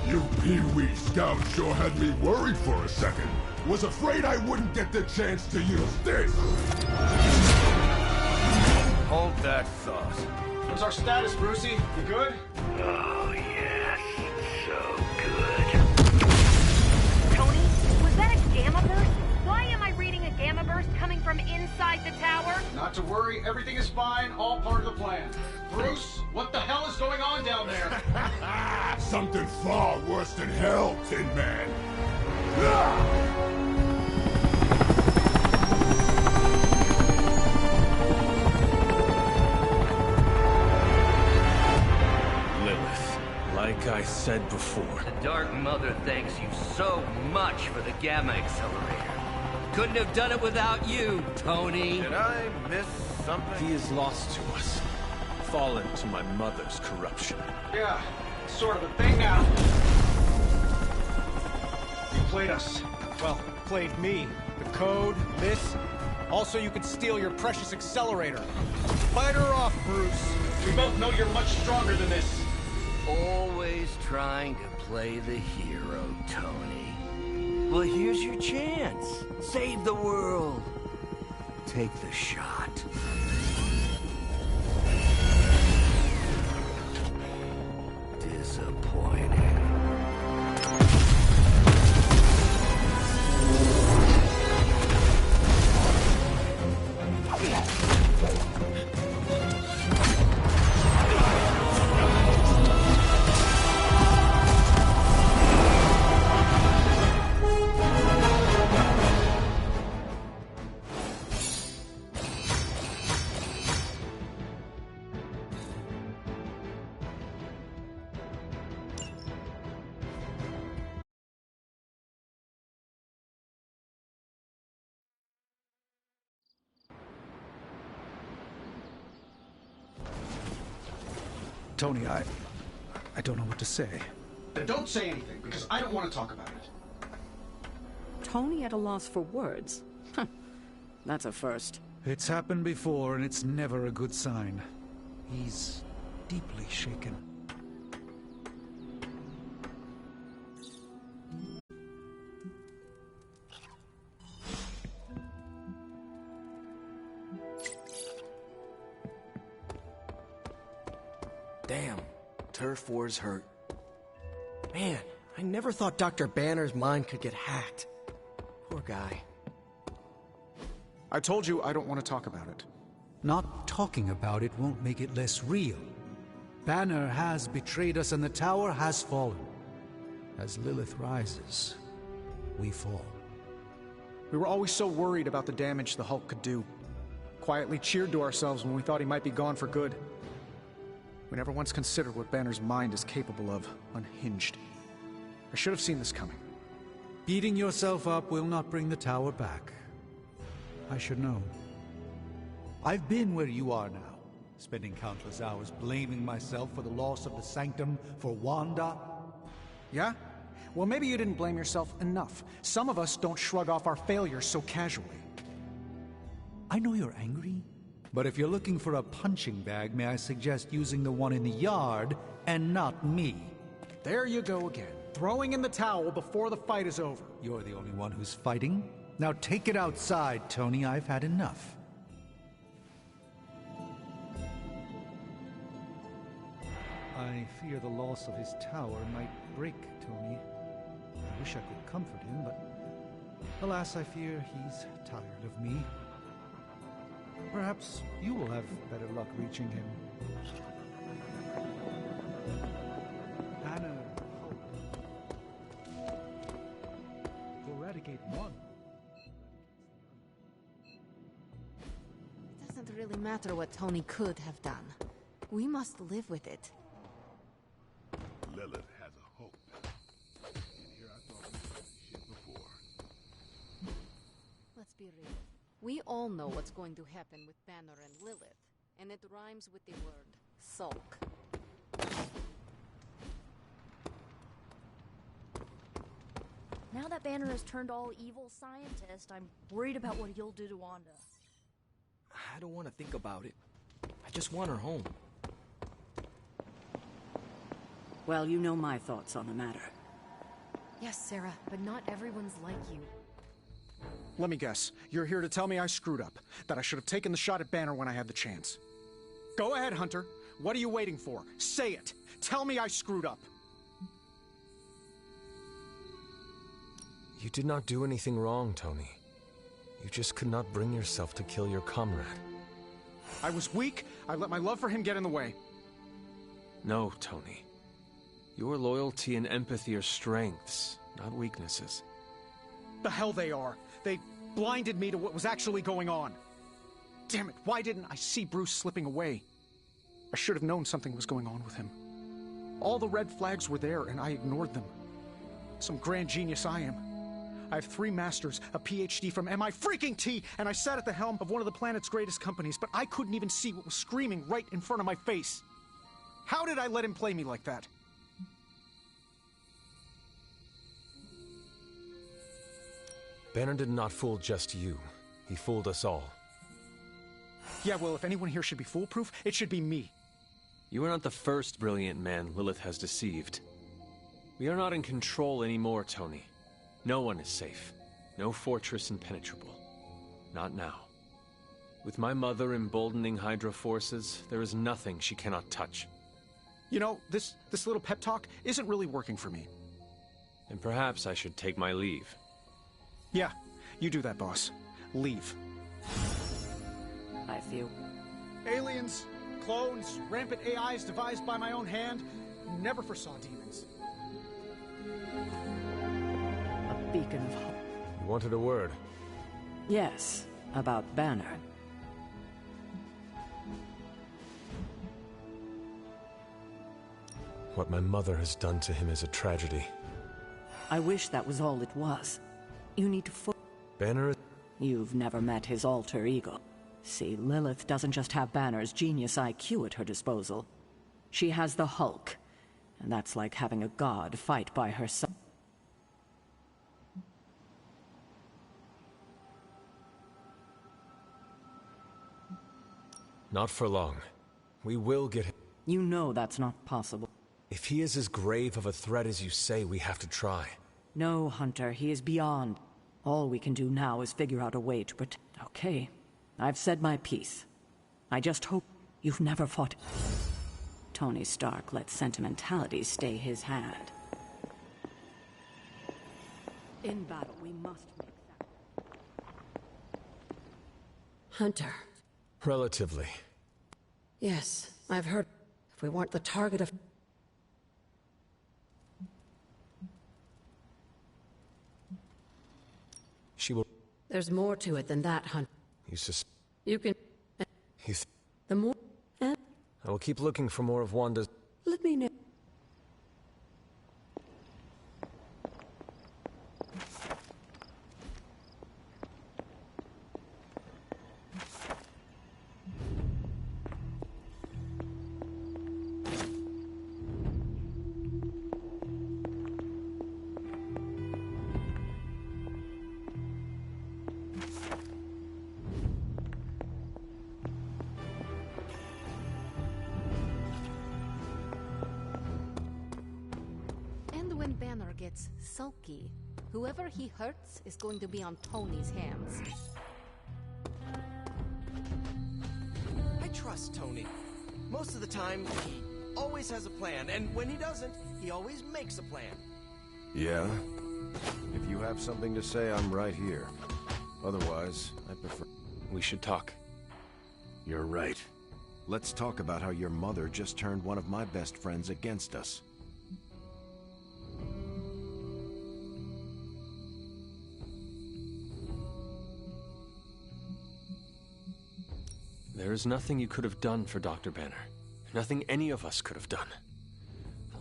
You Pee-wee Scout sure had me worried for a second. Was afraid I wouldn't get the chance to use this. Hold that thought. What's our status, Brucey? You good? Oh, yes. So good. Tony, was that a gamma burst? Why am I reading a gamma burst coming from inside the tower? Not to worry, everything is fine. something far worse than hell, Tin Man. Lilith, like I said before. The Dark Mother thanks you so much for the Gamma Accelerator. Couldn't have done it without you, Tony. Did I miss something? He is lost to us. Fallen to my mother's corruption. Yeah, sort of a thing now. You played us. Well, played me. The code, this. Also, you could steal your precious accelerator. Fight her off, Bruce. We both know you're much stronger than this. Always trying to play the hero, Tony. Well, here's your chance. Save the world. Take the shot. Disappointing. Tony, I don't know what to say. Then don't say anything, because I don't want to talk about it. Tony at a loss for words? That's a first. It's happened before, and it's never a good sign. He's deeply shaken. Damn, Turf War's hurt. Man, I never thought Dr. Banner's mind could get hacked. Poor guy. I told you I don't want to talk about it. Not talking about it won't make it less real. Banner has betrayed us and the tower has fallen. As Lilith rises, we fall. We were always so worried about the damage the Hulk could do. Quietly cheered to ourselves when we thought he might be gone for good. We never once considered what Banner's mind is capable of, unhinged. I should have seen this coming. Beating yourself up will not bring the tower back. I should know. I've been where you are now, spending countless hours blaming myself for the loss of the Sanctum for Wanda. Yeah? Well, maybe you didn't blame yourself enough. Some of us don't shrug off our failures so casually. I know you're angry, but if you're looking for a punching bag, may I suggest using the one in the yard and not me? There you go again. Throwing in the towel before the fight is over. You're the only one who's fighting. Now take it outside, Tony. I've had enough. I fear the loss of his tower might break Tony. I wish I could comfort him, but alas, I fear he's tired of me. Perhaps you will have better luck reaching him. Banner, hope. To eradicate one. It doesn't really matter what Tony could have done. We must live with it. Lilith has a hope. And here I thought we had shit before. Let's be real. We all know what's going to happen with Banner and Lilith, and it rhymes with the word sulk. Now that Banner has turned all evil scientist, I'm worried about what he'll do to Wanda. I don't want to think about it. I just want her home. Well, you know my thoughts on the matter. Yes, Sarah, but not everyone's like you. Let me guess. You're here to tell me I screwed up. That I should have taken the shot at Banner when I had the chance. Go ahead, Hunter. What are you waiting for? Say it. Tell me I screwed up. You did not do anything wrong, Tony. You just could not bring yourself to kill your comrade. I was weak. I let my love for him get in the way. No, Tony. Your loyalty and empathy are strengths, not weaknesses. The hell they are! They blinded me to what was actually going on! Damn it, why didn't I see Bruce slipping away? I should have known something was going on with him. All the red flags were there, and I ignored them. Some grand genius I am. I have 3 masters, a PhD from MI-freaking-T, and I sat at the helm of one of the planet's greatest companies, but I couldn't even see what was screaming right in front of my face. How did I let him play me like that? Banner did not fool just you. He fooled us all. Yeah, well, if anyone here should be foolproof, it should be me. You are not the first brilliant man Lilith has deceived. We are not in control anymore, Tony. No one is safe. No fortress impenetrable. Not now. With my mother emboldening Hydra forces, there is nothing she cannot touch. You know, this little pep talk isn't really working for me. And perhaps I should take my leave. Yeah, you do that, boss. Leave. I feel... Aliens, clones, rampant AIs devised by my own hand. Never foresaw demons. A beacon of hope. You wanted a word? Yes, about Banner. What my mother has done to him is a tragedy. I wish that was all it was. You need to Banner... You've never met his alter ego. See, Lilith doesn't just have Banner's genius IQ at her disposal. She has the Hulk, and that's like having a god fight by herself. Not for long. We will get him. You know that's not possible. If he is as grave of a threat as you say, we have to try. No, Hunter, he is beyond. All we can do now is figure out a way to protect... Okay, I've said my piece. I just hope you've never fought... Tony Stark let sentimentality stay his hand. In battle, we must make that... Hunter. Relatively. Yes, I've heard. If we weren't the target of... She will... There's more to it than that, Hunter. You can... The more... I will keep looking for more of Wanda's... Let me know. When Banner gets sulky, whoever he hurts is going to be on Tony's hands. I trust Tony. Most of the time, he always has a plan, and when he doesn't, he always makes a plan. Yeah? If you have something to say, I'm right here. Otherwise, I prefer... We should talk. You're right. Let's talk about how your mother just turned one of my best friends against us. There is nothing you could have done for Dr. Banner. Nothing any of us could have done.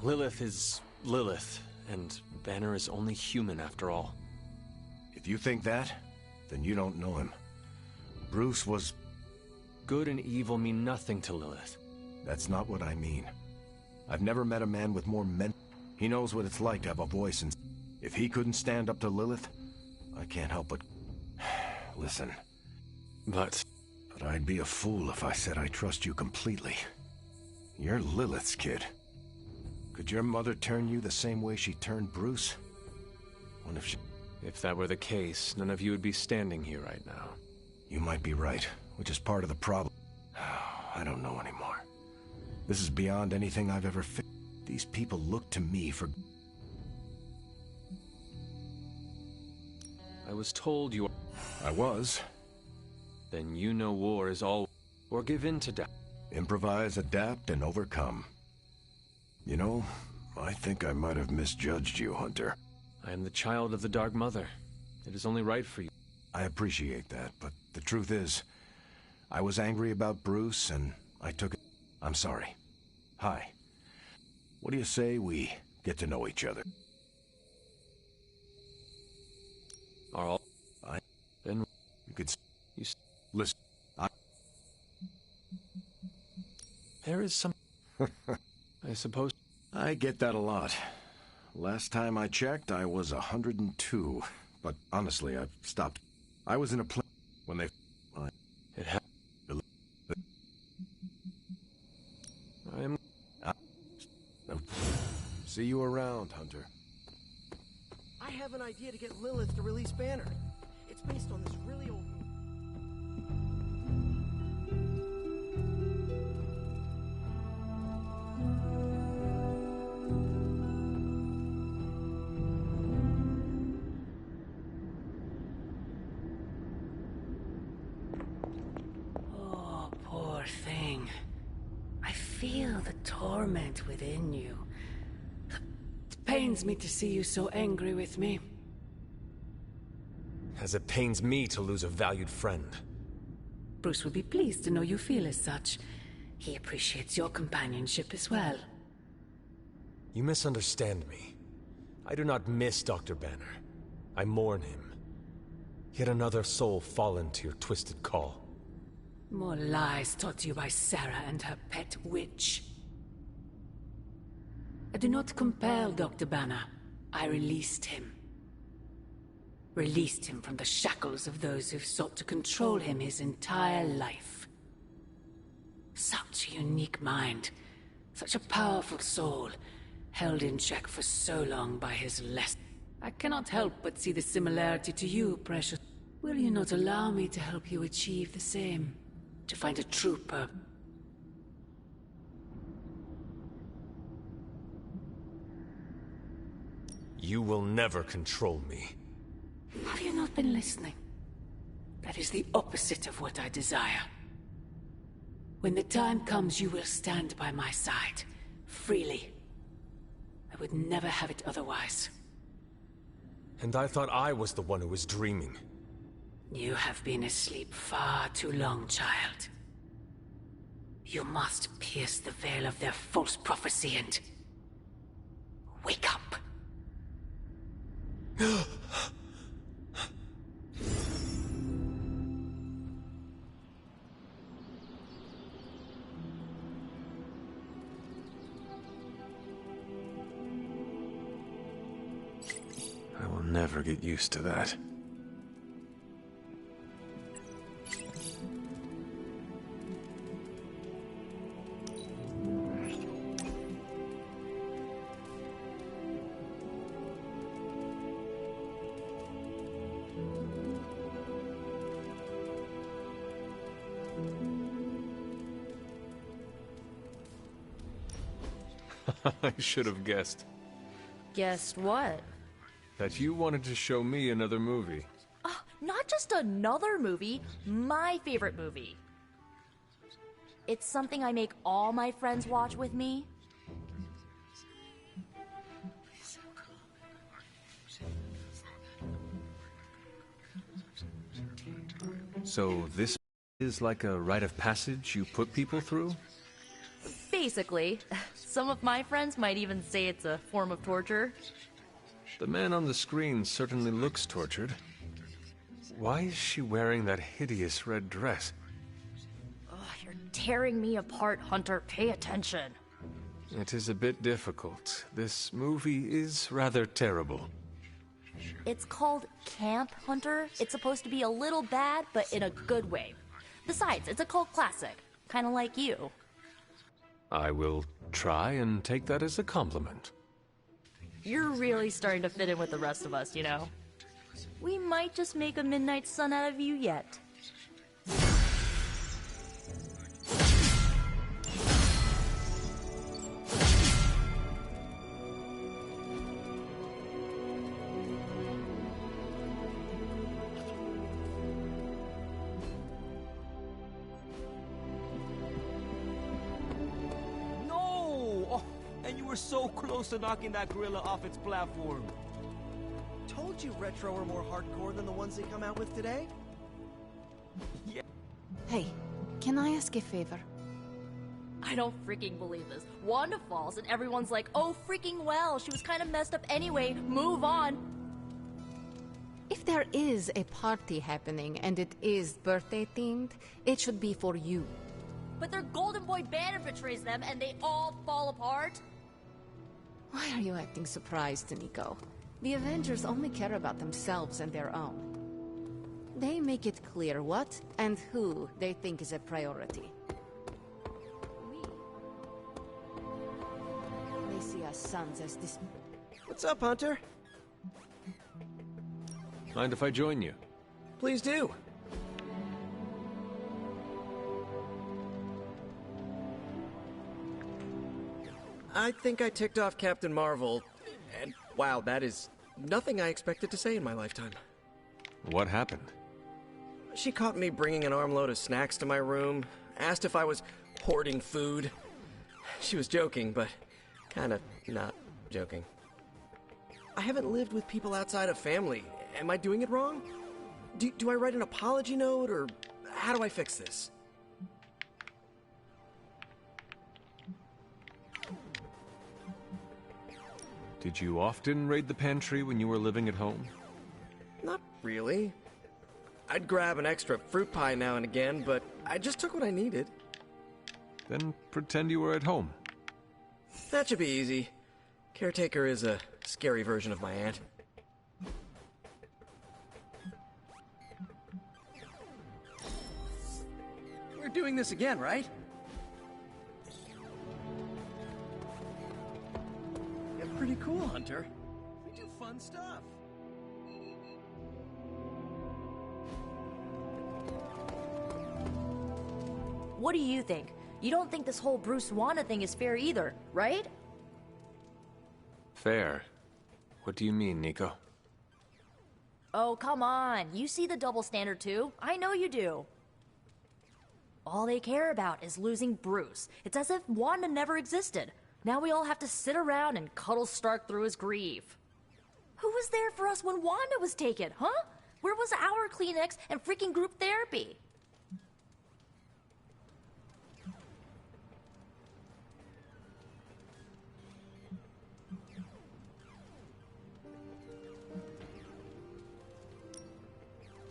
Lilith is Lilith, and Banner is only human after all. If you think that, then you don't know him. Bruce was... Good and evil mean nothing to Lilith. That's not what I mean. I've never met a man with more men... He knows what it's like to have a voice, and if he couldn't stand up to Lilith, I can't help but... Listen. But I'd be a fool if I said I trust you completely. You're Lilith's kid. Could your mother turn you the same way she turned Bruce? What if she... If that were the case, none of you would be standing here right now. You might be right, which is part of the problem. I don't know anymore. This is beyond anything I've ever These people look to me for... I was told you... I was. Then you know war is all... Or give in to death. Improvise, adapt, and overcome. You know, I think I might have misjudged you, Hunter. I am the child of the Dark Mother. It is only right for you. I appreciate that, but the truth is, I was angry about Bruce, and I took it. I'm sorry. Hi. What do you say we get to know each other? Are all... Then... You could... You... Listen. There is some... I suppose... I get that a lot. Last time I checked, I was 102. But honestly, I've stopped. I was in a plane when they... It happened. I am... See you around, Hunter. I have an idea to get Lilith to release Banner. It's based on this really old... Oh, poor thing. I feel the torment within you. It pains me to see you so angry with me. As it pains me to lose a valued friend. Bruce would be pleased to know you feel as such. He appreciates your companionship as well. You misunderstand me. I do not miss Dr. Banner. I mourn him. Yet another soul fallen to your twisted call. More lies taught to you by Sarah and her pet witch. I do not compel Dr. Banner. I released him. Released him from the shackles of those who've sought to control him his entire life. Such a unique mind. Such a powerful soul. Held in check for so long by his less... I cannot help but see the similarity to you, precious. Will you not allow me to help you achieve the same? To find a true purpose? You will never control me. Have you not been listening? That is the opposite of what I desire. When the time comes, you will stand by my side, freely. I would never have it otherwise. And I thought I was the one who was dreaming. You have been asleep far too long, child. You must pierce the veil of their false prophecy and... wake up. I will never get used to that. I should have guessed. Guessed what? That you wanted to show me another movie. Not just another movie, my favorite movie. It's something I make all my friends watch with me. So this is like a rite of passage you put people through? Basically. Some of my friends might even say it's a form of torture. The man on the screen certainly looks tortured. Why is she wearing that hideous red dress? You're tearing me apart, Hunter. Pay attention. It is a bit difficult. This movie is rather terrible. It's called Camp, Hunter. It's supposed to be a little bad, but in a good way. Besides, it's a cult classic. Kind of like you. I will try and take that as a compliment. You're really starting to fit in with the rest of us, you know? We might just make a midnight sun out of you yet. were so close to knocking that gorilla off its platform. Told you Retro are more hardcore than the ones they come out with today. Yeah. Hey, can I ask a favor? I don't freaking believe this. Wanda falls and everyone's like, oh freaking well, she was kind of messed up anyway, move on. If there is a party happening and it is birthday themed, it should be for you. But their Golden Boy banner betrays them and they all fall apart? Why are you acting surprised, Nico? The Avengers only care about themselves and their own. They make it clear what and who they think is a priority. They see us sons as this... What's up, Hunter? Mind if I join you? Please do. I think I ticked off Captain Marvel, and wow, that is nothing I expected to say in my lifetime. What happened? She caught me bringing an armload of snacks to my room, asked if I was hoarding food. She was joking, but kind of not joking. I haven't lived with people outside of family. Am I doing it wrong? Do I write an apology note, or how do I fix this? Did you often raid the pantry when you were living at home? Not really. I'd grab an extra fruit pie now and again, but I just took what I needed. Then pretend you were at home. That should be easy. Caretaker is a scary version of my aunt. We're doing this again, right? You're pretty cool, Hunter. We do fun stuff. What do you think? You don't think this whole Bruce Wanda thing is fair either, right? Fair? What do you mean, Nico? Oh, come on. You see the double standard too. I know you do. All they care about is losing Bruce. It's as if Wanda never existed. Now we all have to sit around and cuddle Stark through his grief. Who was there for us when Wanda was taken, huh? Where was our Kleenex and freaking group therapy?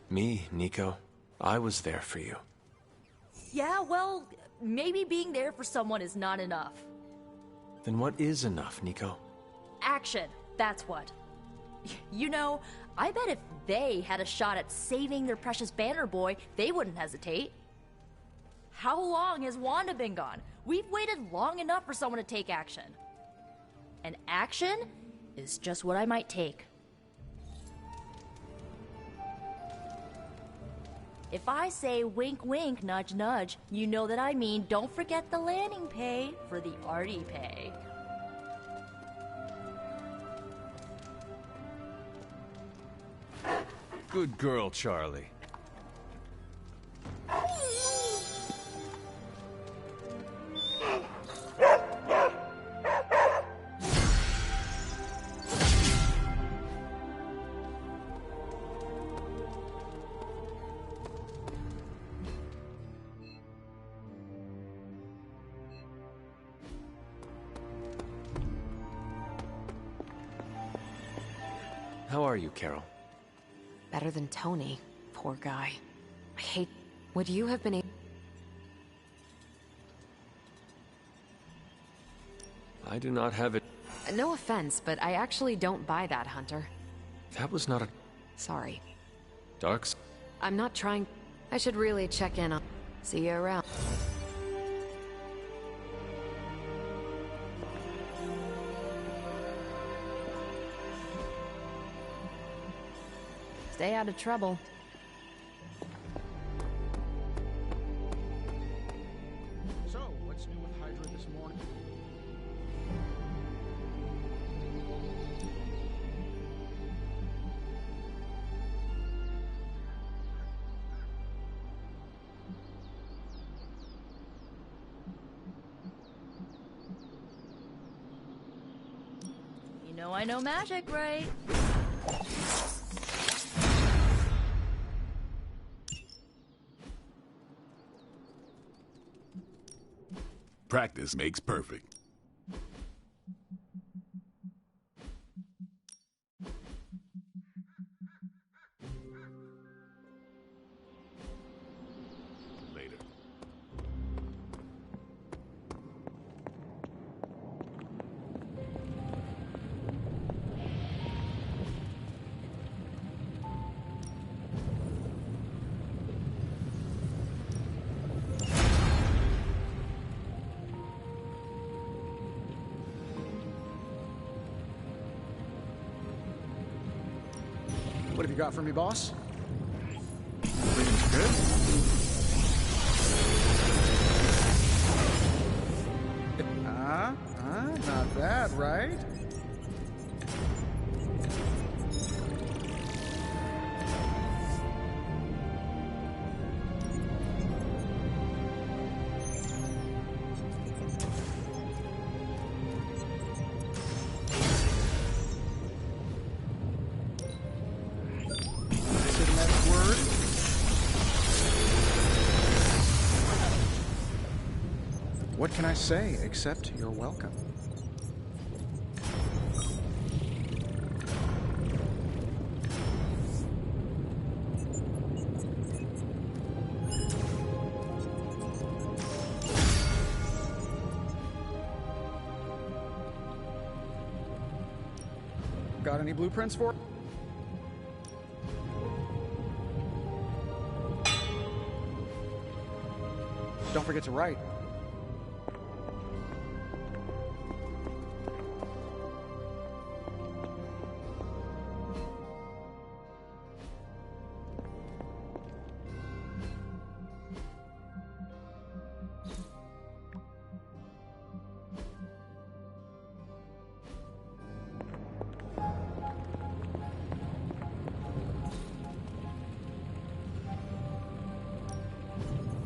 Me, Nico. I was there for you. Yeah, well, maybe being there for someone is not enough. Then what is enough, Nico? Action, that's what. You know, I bet if they had a shot at saving their precious Banner Boy, they wouldn't hesitate. How long has Wanda been gone? We've waited long enough for someone to take action. And action is just what I might take. If I say wink wink, nudge nudge, you know that I mean don't forget the landing pay for the arty pay. Good girl, Charlie. How are you, Carol? Better than Tony. Poor guy. I hate... Would you have been able... I do not have it. No offense, but I actually don't buy that, Hunter. That was not a... Sorry. Darks? I'm not trying... I should really check in on... See you around. Stay out of trouble. So, what's new with Hydra this morning? know I know magic, right? Practice makes perfect. Later. What have you got for me, boss? Good? Not bad, right? What can I say except you're welcome? Got any blueprints for? Don't forget to write.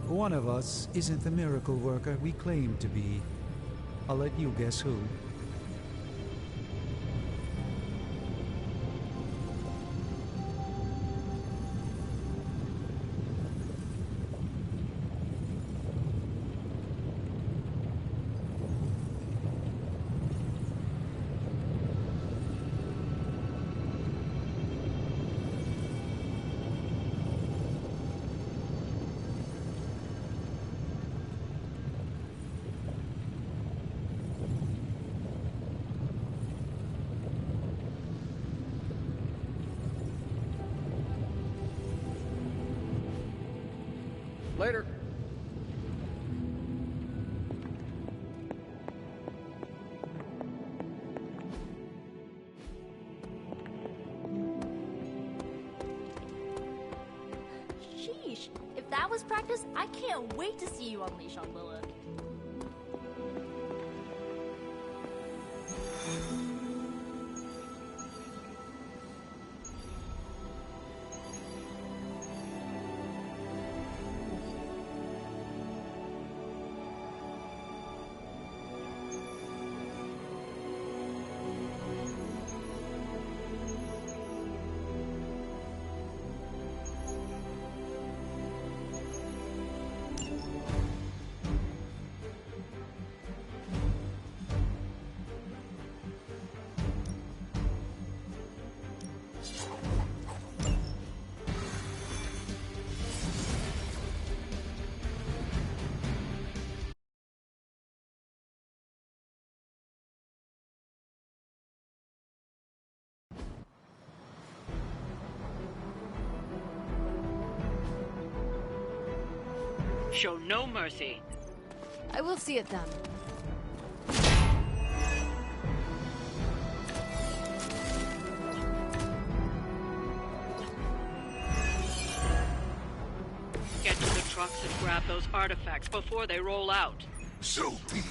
One of us isn't the miracle worker we claim to be. I'll let you guess who. Later. Sheesh. If that was practice, I can't wait to see you unleash on Lilith. Show no mercy. I will see it done. Get to the trucks and grab those artifacts before they roll out. So be it.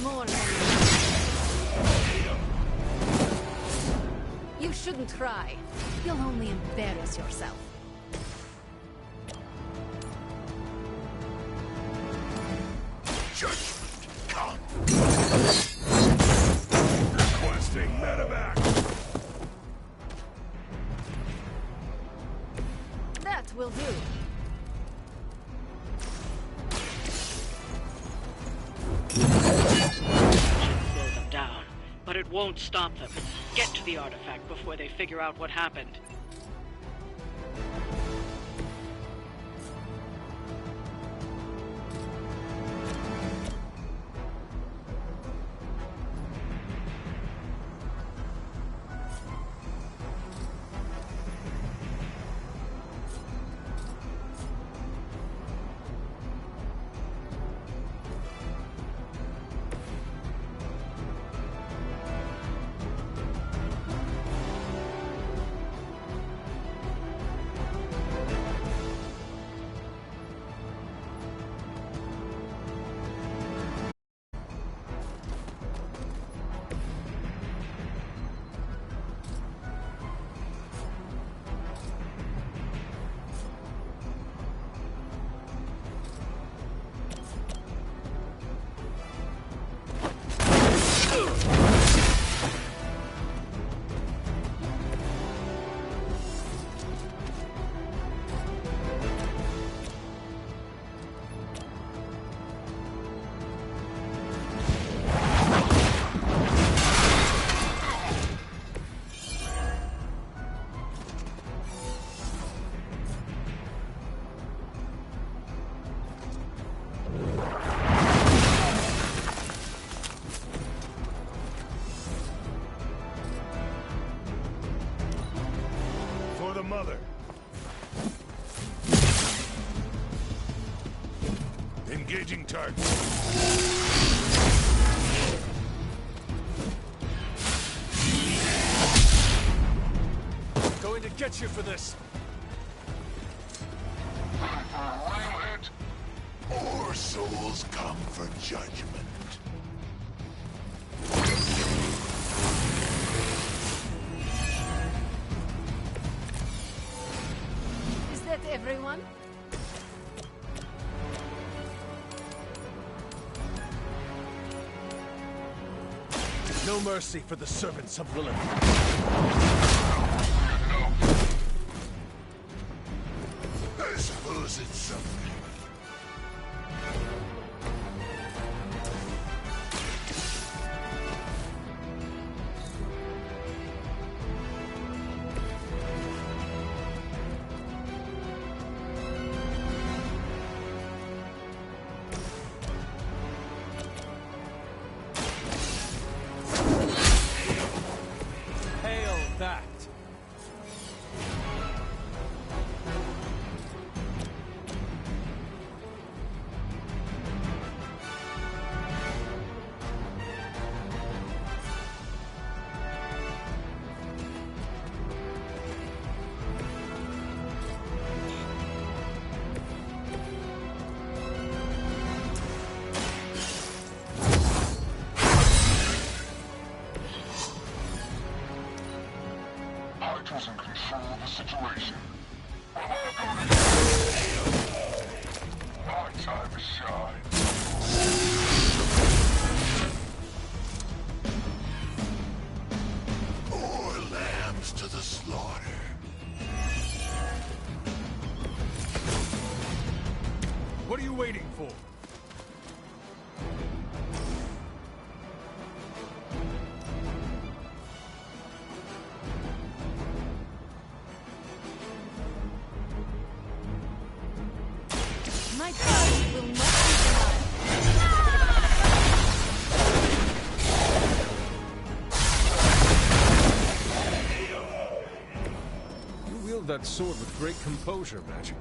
More. You shouldn't try. You'll only embarrass yourself. Judgment, come. Requesting medevac. That will do. Slow them down, but it won't stop them. Get to the artifact before they figure out what happened. Mother. Engaging target. Going to get you for this. More souls come for judgment. Is that everyone? No mercy for the servants of Lilith. I suppose it's something. Hail that. Hydra's in control of the situation. Our time to shine. More lambs to the slaughter. What are you waiting for? My touch will not be denied. You wield that sword with great composure, Magic.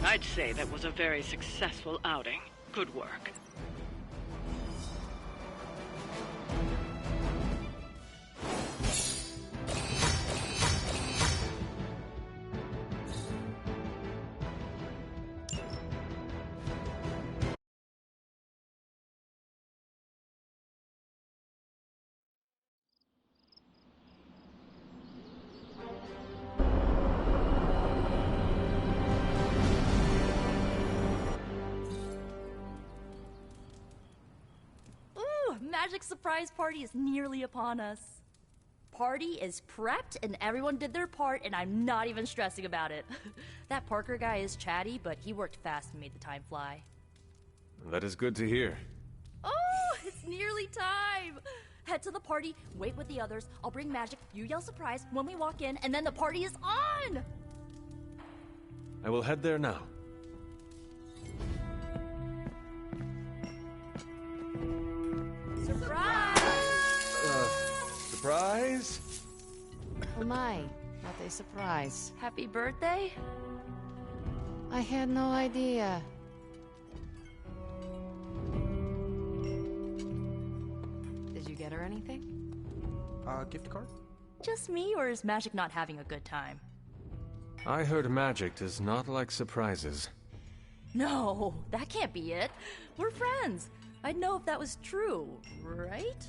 I'd say that was a very successful outing. Good work. Magic's surprise party is nearly upon us. Party is prepped and everyone did their part and I'm not even stressing about it. That Parker guy is chatty, but he worked fast and made the time fly. That is good to hear. Oh, it's nearly time! Head to the party, wait with the others, I'll bring Magic, you yell surprise when we walk in, and then the party is on! I will head there now. Surprise! Surprise? Oh my, what a surprise. Happy birthday? I had no idea. Did you get her anything? Gift card? Just me, or is Magic not having a good time? I heard Magic does not like surprises. No, that can't be it. We're friends. I'd know if that was true, right?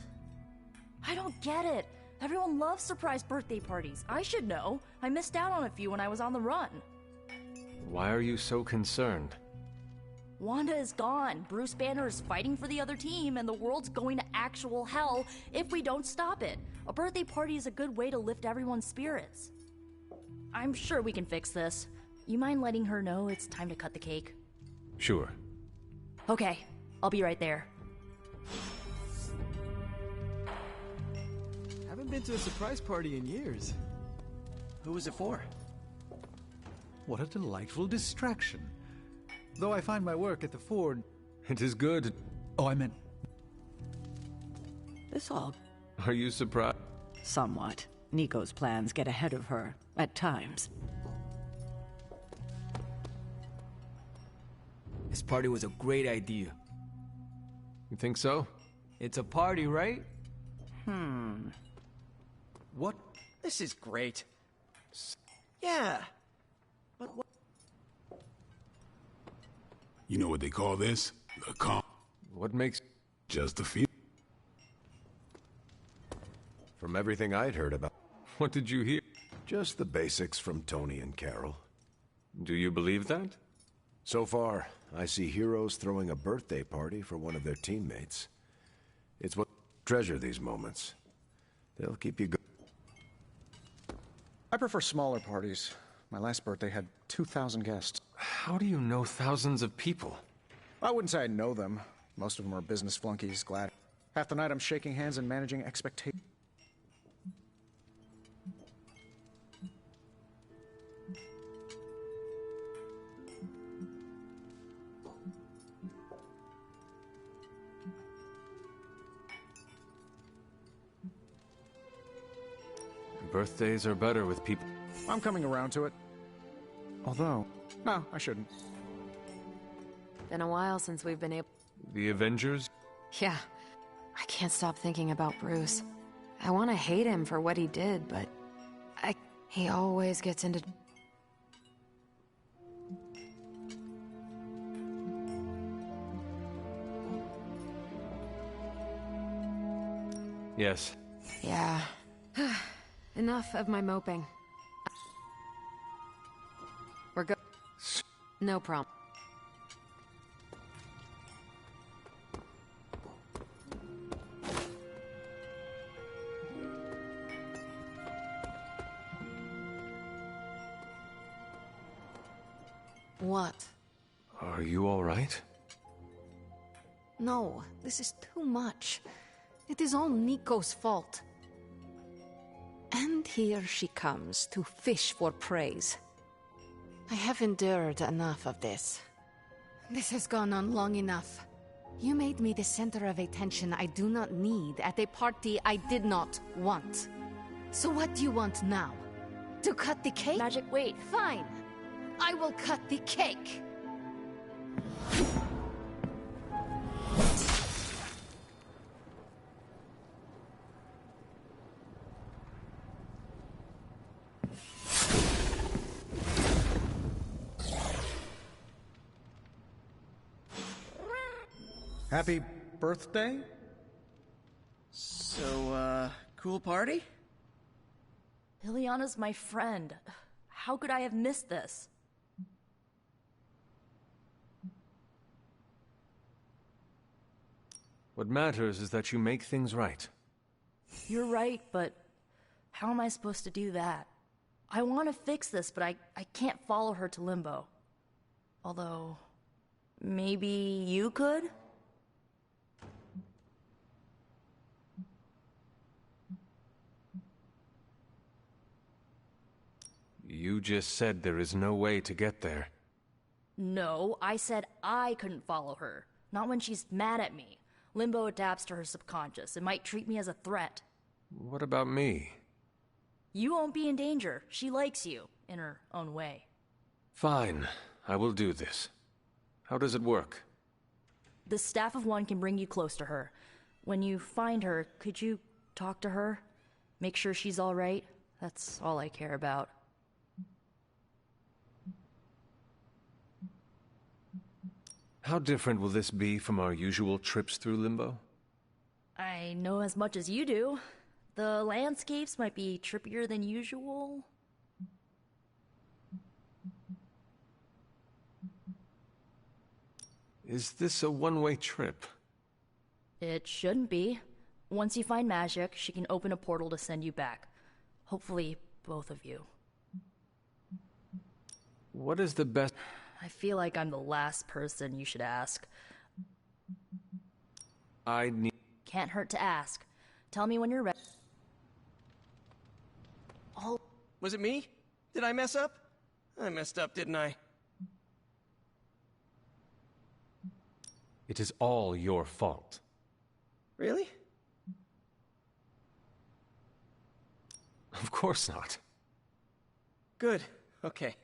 I don't get it. Everyone loves surprise birthday parties. I should know. I missed out on a few when I was on the run. Why are you so concerned? Wanda is gone. Bruce Banner is fighting for the other team, and the world's going to actual hell if we don't stop it. A birthday party is a good way to lift everyone's spirits. I'm sure we can fix this. You mind letting her know it's time to cut the cake? Sure. Okay, I'll be right there. Haven't been to a surprise party in years. Who was it for? What a delightful distraction. Though I find my work at the Ford... It is good. Oh, I meant... This all... Are you surprised? Somewhat. Nico's plans get ahead of her, at times. This party was a great idea. You think so? It's a party, right? What? This is great. Yeah. But what? You know what they call this? The calm. What makes... Just the feel. From everything I'd heard about... What did you hear? Just the basics from Tony and Carol. Do you believe that? So far, I see heroes throwing a birthday party for one of their teammates. It's what... Treasure these moments. They'll keep you going. I prefer smaller parties. My last birthday had 2,000 guests. How do you know thousands of people? I wouldn't say I know them. Most of them are business flunkies, glad. Half the night I'm shaking hands and managing expectations. Birthdays are better with people. I'm coming around to it. Although, no, I shouldn't. Been a while since we've been able... The Avengers? Yeah. I can't stop thinking about Bruce. I want to hate him for what he did, but... He always gets into... Yes. Yeah. Enough of my moping. We're good. No problem. What? Are you all right? No, this is too much. It is all Nico's fault. And here she comes to fish for praise. I have endured enough of this. This has gone on long enough. You made me the center of attention I do not need at a party I did not want. So what do you want now? To cut the cake? Magic, wait. Fine. I will cut the cake. Happy birthday? So, cool party? Liliana's my friend. How could I have missed this? What matters is that you make things right. You're right, but how am I supposed to do that? I want to fix this, but I can't follow her to Limbo. Although, maybe you could? You just said there is no way to get there. No, I said I couldn't follow her. Not when she's mad at me. Limbo adapts to her subconscious. It might treat me as a threat. What about me? You won't be in danger. She likes you, in her own way. Fine, I will do this. How does it work? The Staff of One can bring you close to her. When you find her, could you talk to her? Make sure she's all right? That's all I care about. How different will this be from our usual trips through Limbo? I know as much as you do. The landscapes might be trippier than usual. Is this a one-way trip? It shouldn't be. Once you find magic, she can open a portal to send you back. Hopefully, both of you. What is the best... I feel like I'm the last person you should ask. I need... Can't hurt to ask. Tell me when you're ready. Oh, was it me? Did I mess up? I messed up, didn't I? It is all your fault. Really? Of course not. Good. Okay.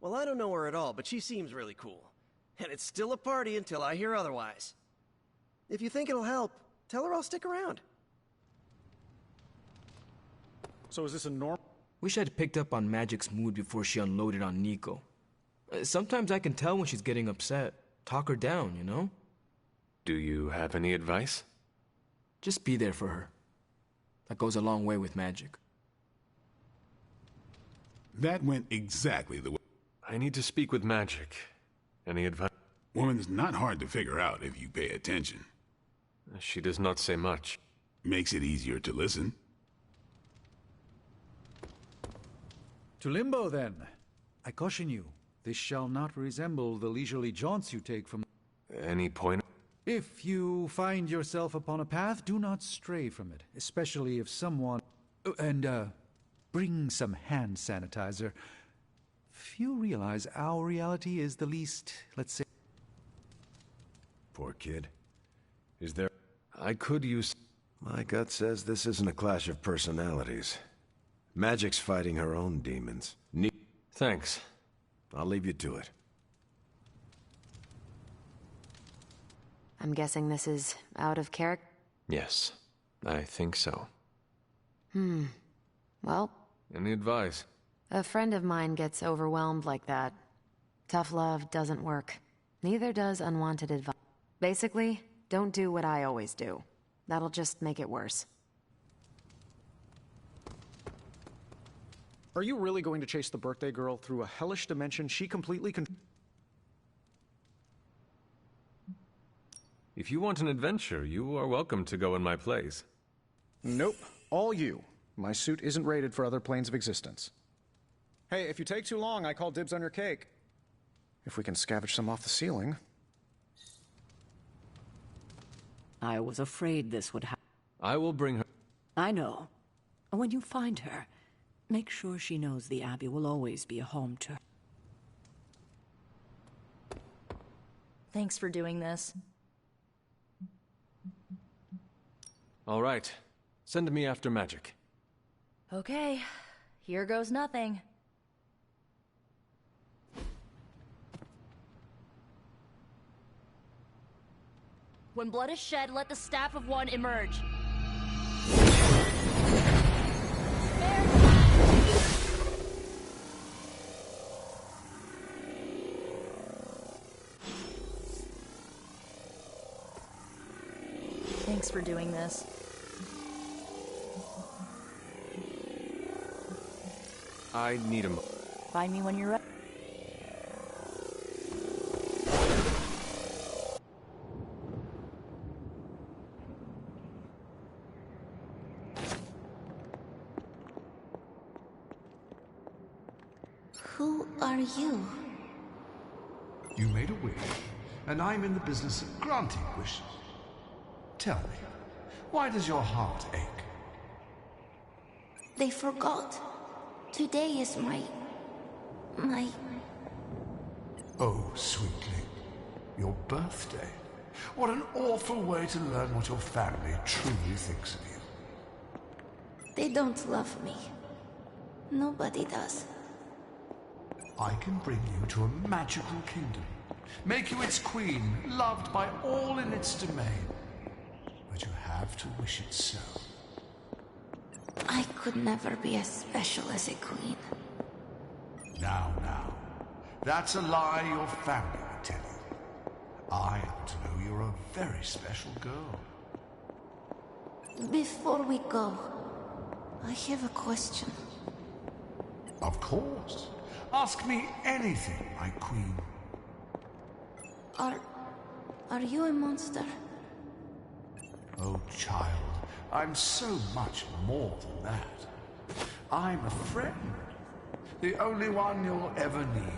Well, I don't know her at all, but she seems really cool. And it's still a party until I hear otherwise. If you think it'll help, tell her I'll stick around. So is this a norm? Wish I'd picked up on Magic's mood before she unloaded on Nico. Sometimes I can tell when she's getting upset. Talk her down, you know? Do you have any advice? Just be there for her. That goes a long way with Magic. That went exactly the way... I need to speak with Magic. Any advice? Woman's not hard to figure out if you pay attention. She does not say much. Makes it easier to listen. To Limbo, then. I caution you, this shall not resemble the leisurely jaunts you take from... Any point? If you find yourself upon a path, do not stray from it, especially if someone... bring some hand sanitizer. Few realize our reality is the least, let's say... Poor kid. Is there... I could use... My gut says this isn't a clash of personalities. Magic's fighting her own demons. Thanks. I'll leave you to it. I'm guessing this is out of character? Yes, I think so. Well... Any advice? A friend of mine gets overwhelmed like that. Tough love doesn't work. Neither does unwanted advice. Basically, don't do what I always do. That'll just make it worse. Are you really going to chase the birthday girl through a hellish dimension she completely If you want an adventure, you are welcome to go in my place. Nope. All you. My suit isn't rated for other planes of existence. Hey, if you take too long, I call dibs on your cake. If we can scavenge some off the ceiling. I was afraid this would happen. I will bring her... I know. When you find her, make sure she knows the Abbey will always be a home to her. Thanks for doing this. All right. Send me after Magic. Okay. Here goes nothing. When blood is shed, let the Staff of One emerge. Thanks for doing this. I need him. Find me when you're ready. Who are you? You made a wish, and I'm in the business of granting wishes. Tell me, why does your heart ache? They forgot. Today is my... Oh, sweetling, your birthday. What an awful way to learn what your family truly thinks of you. They don't love me. Nobody does. I can bring you to a magical kingdom, make you its queen, loved by all in its domain. But you have to wish it so. I could never be as special as a queen. Now. That's a lie your family would tell you. I happen to know you're a very special girl. Before we go, I have a question. Of course. Ask me anything, my queen. Are you a monster? Oh, child, I'm so much more than that. I'm a friend. The only one you'll ever need.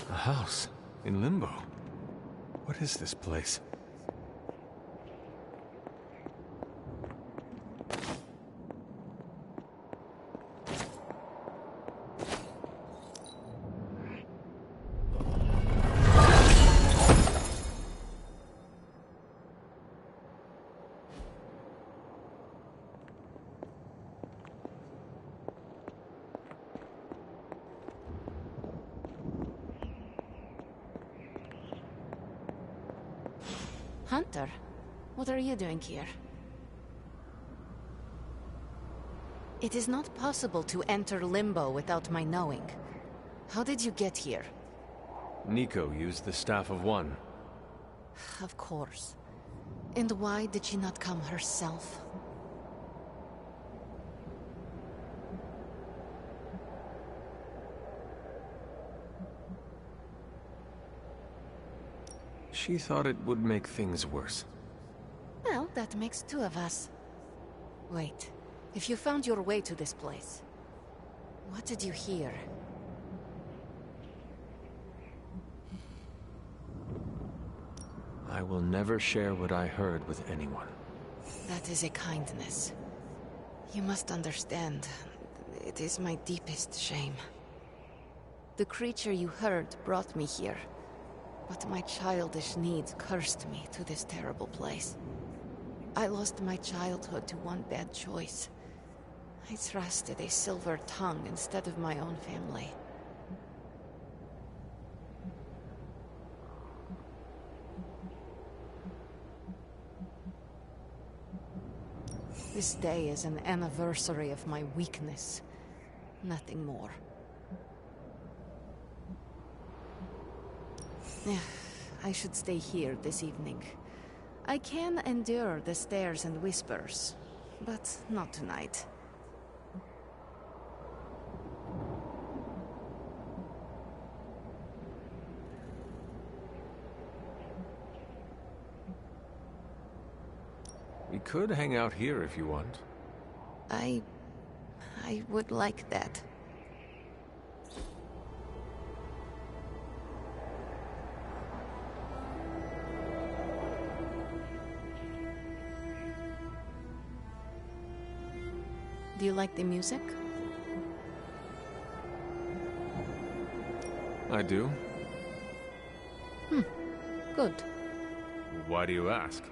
A house in Limbo. What is this place? Hunter, what are you doing here? It is not possible to enter Limbo without my knowing. How did you get here? Nico used the Staff of One. Of course. And why did she not come herself? She thought it would make things worse. Well, that makes two of us. Wait, if you found your way to this place, what did you hear? I will never share what I heard with anyone. That is a kindness. You must understand, it is my deepest shame. The creature you heard brought me here, but my childish needs cursed me to this terrible place. I lost my childhood to one bad choice. I trusted a silver tongue instead of my own family. This day is an anniversary of my weakness. Nothing more. I should stay here this evening. I can endure the stares and whispers, but not tonight. could hang out here if you want. I would like that. Do you like the music? I do. Good. Why do you ask?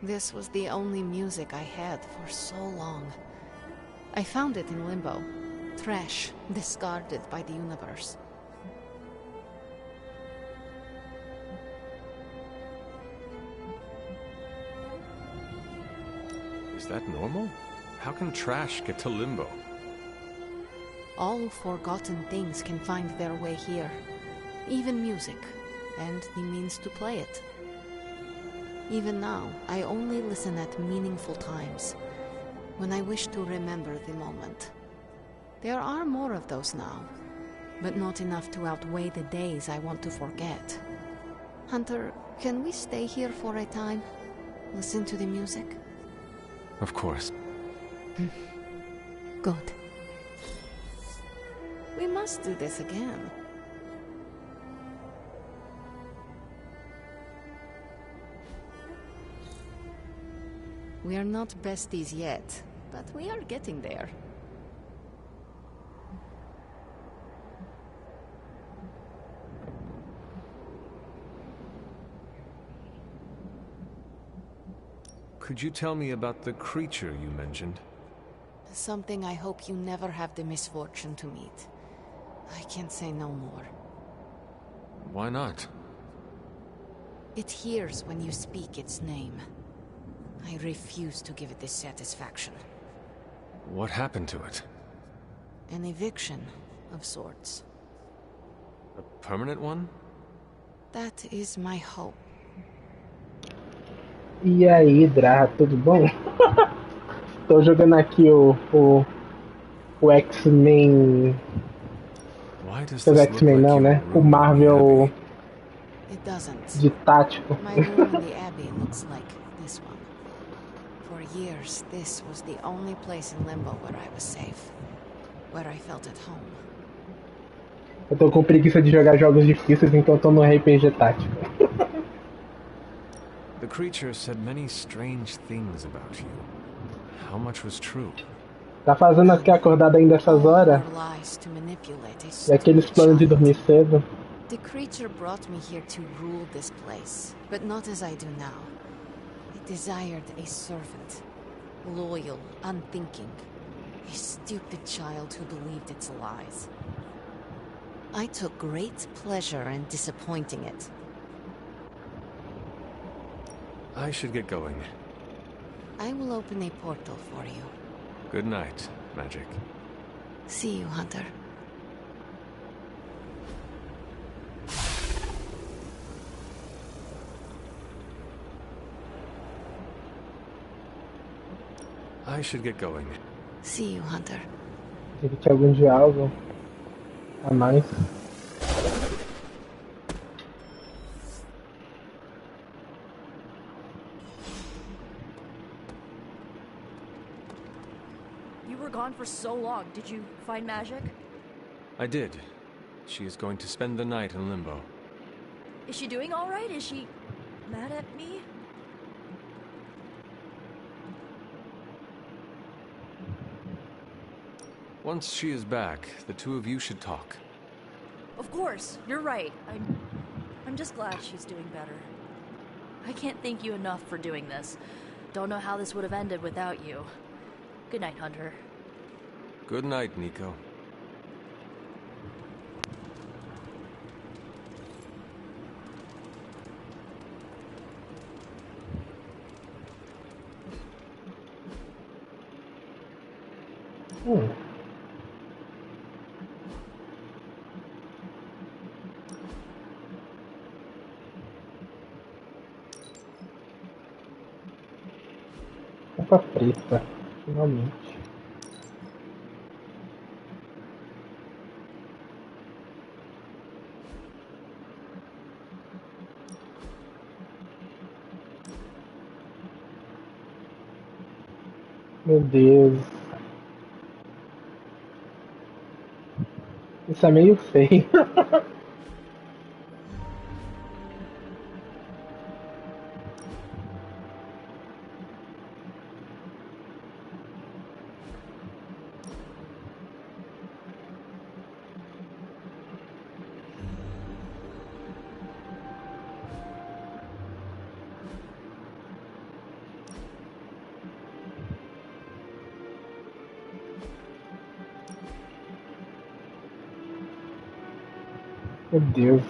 This was the only music I had for so long. I found it in limbo. Trash, discarded by the universe. Is that normal? How can trash get to limbo? All forgotten things can find their way here. Even music, and the means to play it. Even now, I only listen at meaningful times, when I wish to remember the moment. There are more of those now, but not enough to outweigh the days I want to forget. Hunter, can we stay here for a time? Listen to the music? Of course. Good. We must do this again. We are not besties yet, but we are getting there. Could you tell me about the creature you mentioned? Something I hope you never have the misfortune to meet. I can't say no more. Why not? It hears when you speak its name. I refuse to give it this satisfaction. What happened to it? An eviction of sorts. A permanent one? That is my hope. E aí, Dra, tudo bom? Tô jogando aqui o X-Men. O X-Men não, né? O Marvel de tático. My room in the Abbey looks like this one. For years, this was the only place in Limbo where I was safe. Where I felt at home. Eu tô com preguiça de jogar jogos difíceis, então tô no RPG tático. The creature said many strange things about you. How much was true? Tá fazendo aqui acordado ainda essas horas? E aqueles planos de dormir cedo? The creature brought me here to rule this place, but not as I do now. It desired a servant, loyal, unthinking, a stupid child who believed its lies. I took great pleasure in disappointing it. I should get going. I will open a portal for you. Good night, Magic. See you, Hunter. I should get going. See you, Hunter. Ele tinha algum diálogo a mais? Gone for so long. Did you find Magic? I did. She is going to spend the night in Limbo. Is she doing all right? Is she mad at me? Once she is back, the two of you should talk. Of course, you're right. I'm just glad she's doing better. I can't thank you enough for doing this. Don't know how this would have ended without you. Good night, Hunter. Good night, Nico. Capa preta, finalmente. Meu Deus. Isso é meio feio. Meu Deus.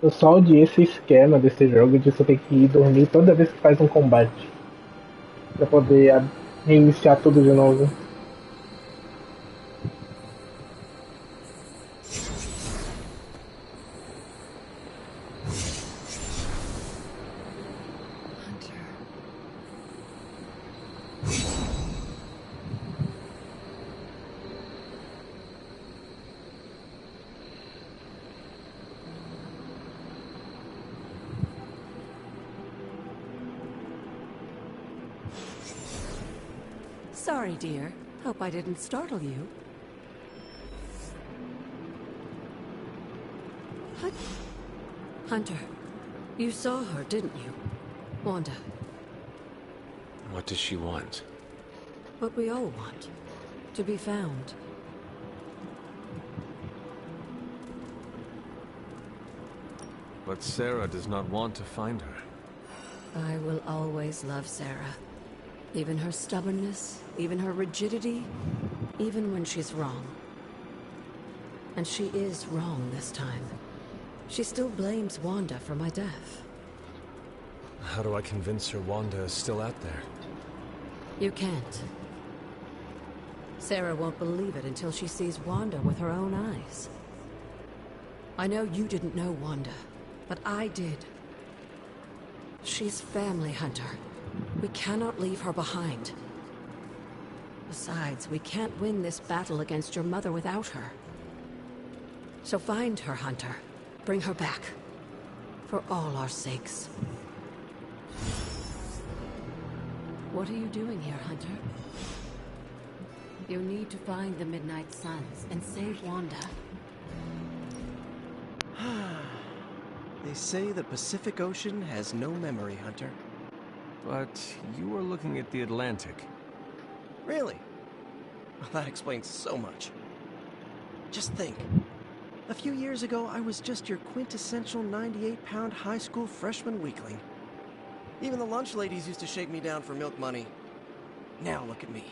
Eu só odiei esse esquema desse jogo de você ter que ir dormir toda vez que faz um combate. Pra poder reiniciar tudo de novo. Sorry, dear. Hope I didn't startle you. Hunter, you saw her, didn't you? Wanda. What does she want? What we all want. To be found. But Sarah does not want to find her. I will always love Sarah. Even her stubbornness, even her rigidity, even when she's wrong. And she is wrong this time. She still blames Wanda for my death. How do I convince her Wanda is still out there? You can't. Sarah won't believe it until she sees Wanda with her own eyes. I know you didn't know Wanda, but I did. She's family, Hunter. We cannot leave her behind. Besides, we can't win this battle against your mother without her. So find her, Hunter. Bring her back. For all our sakes. What are you doing here, Hunter? You need to find the Midnight Suns and save Wanda. They say the Pacific Ocean has no memory, Hunter. But you were looking at the Atlantic. Really? Well, that explains so much. Just think. A few years ago, I was just your quintessential 98-pound high school freshman weakling. Even the lunch ladies used to shake me down for milk money. Now look at me.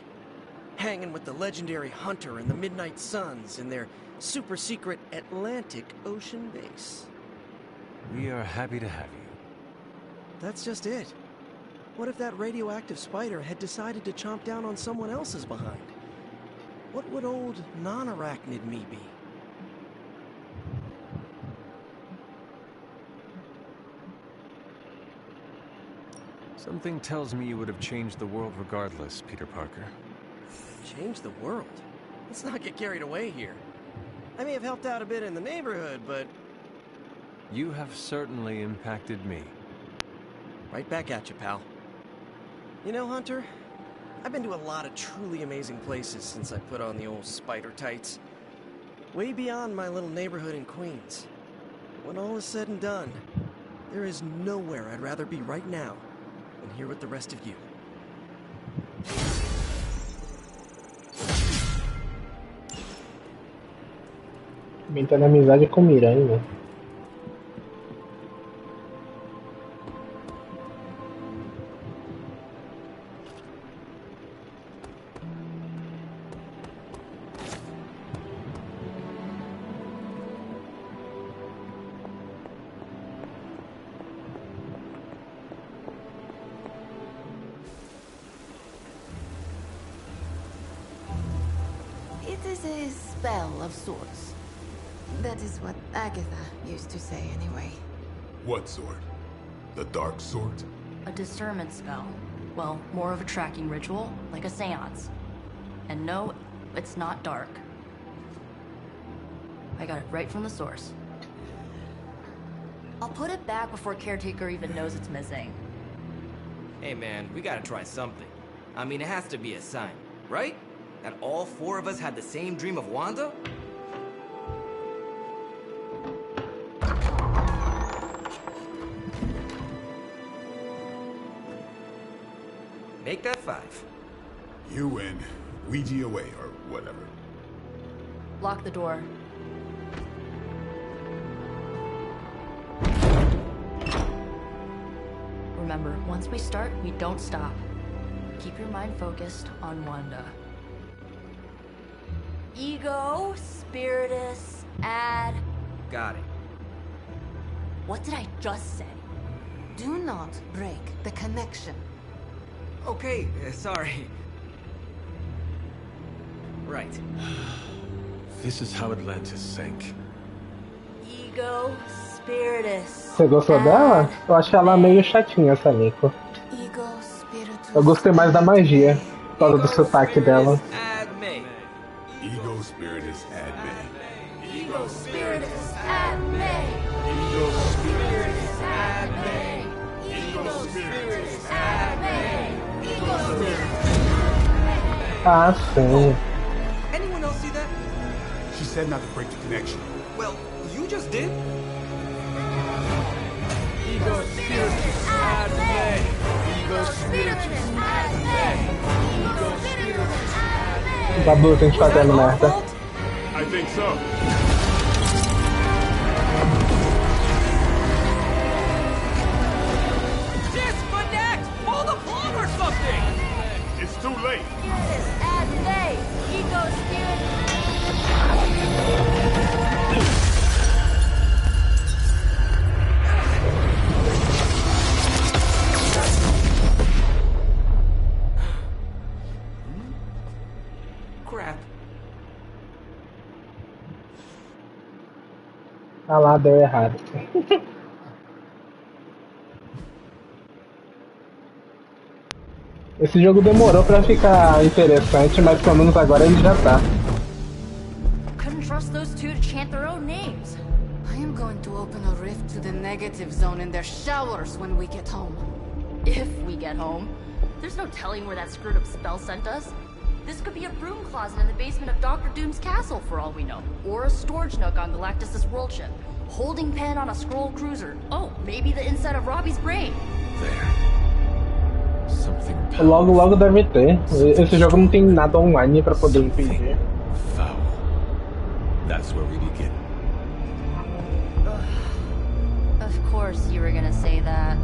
Hanging with the legendary Hunter and the Midnight Suns in their super-secret Atlantic Ocean base. We are happy to have you. That's just it. What if that radioactive spider had decided to chomp down on someone else's behind? What would old non-arachnid me be? Something tells me you would have changed the world regardless, Peter Parker. Change the world? Let's not get carried away here. I may have helped out a bit in the neighborhood, but... You have certainly impacted me. Right back at you, pal. You know, Hunter, I've been to a lot of truly amazing places since I put on the old spider tights. Way beyond my little neighborhood in Queens. When all is said and done, there is nowhere I'd rather be right now than here with the rest of you. Também tá na amizade com Miranha. It is a spell of sorts. That is what Agatha used to say anyway. What sort? The dark sort? A discernment spell. Well, more of a tracking ritual, like a seance. And no, it's not dark. I got it right from the source. I'll put it back before Caretaker even knows it's missing. Hey man, we gotta try something. I mean, it has to be a sign, right? That all four of us had the same dream of Wanda? Make that 5. You win. Ouija away, or whatever. Lock the door. Remember, once we start, we don't stop. Keep your mind focused on Wanda. Ego, Spiritus, add... Got it. What did I just say? Do not break the connection. Okay, sorry. Right. This is how Atlantis sank. Ego, Spiritus. Você gostou dela? Eu achei ela meio chatinha, essa Nico. Ego, Spiritus. Eu gostei mais da magia, por causa do sotaque dela. Ego Spiritus ad me. Ego, Spiritus, add me. Ego Spiritus Add me. Ego, Spiritus, add me. Ego, Spiritus. Ah, sim. Anyone else see that? She said not to break the connection. Well, you just did. Ego Spiritus ad me. Ego Spiritus ad me. Ego Spiritus ad me. Babu, tem que fazendo merda. I think so. Disconnect! Pull the plug or something! It's too late. Spiritus, add me. Ego, Spiritus. Crap. Ah lá, deu errado. Esse jogo demorou pra ficar interessante, mas pelo menos agora ele já tá. Couldn't trust those two to chant their own names. I am going to open a rift to the negative zone in their showers when we get home. If we get home. There's no telling where that screwed up spell sent us. This could be a broom closet in the basement of Dr. Doom's castle for all we know. Or a storage nook on Galactus' world ship. Holding pen on a scroll cruiser. Oh, maybe the inside of Robbie's brain. Something Logo deve ter. Esse jogo não tem nada online pra poder impedir. foul. That's where we begin. Of course you were gonna say that.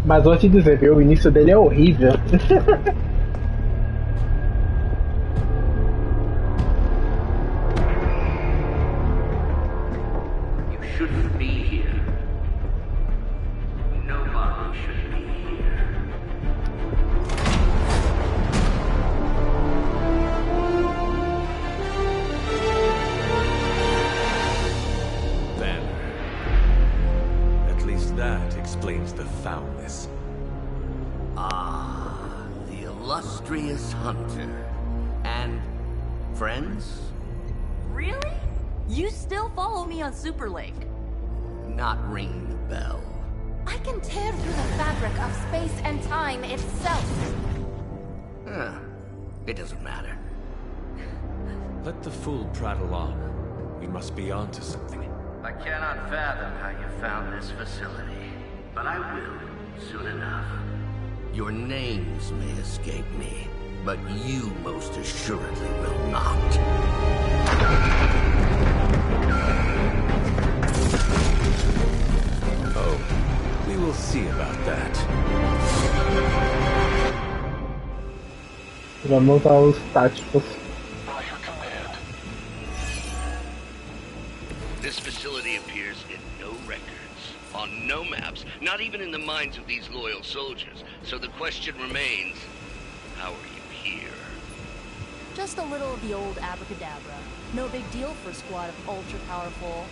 Mas vou te dizer, viu? O início dele é horrível. You shouldn't be here. Nobody should be here. Then, at least that explains the foulness. Ah, the illustrious hunter. And friends? Really? You still follow me on Superlink? Not ring the bell. I can tear through the fabric of space and time itself. Huh. It doesn't matter. Let the fool prattle on. We must be on to something. I cannot fathom how you found this facility, but I will, soon enough. Your names may escape me, but you most assuredly will not. Oh, we will see about that. Vamos aos táticos. This facility appears in no records, on no maps, not even in the minds of these loyal soldiers. So the question remains, how are you here? Just a little of the old abracadabra. No big deal for a squad of ultra-powerful...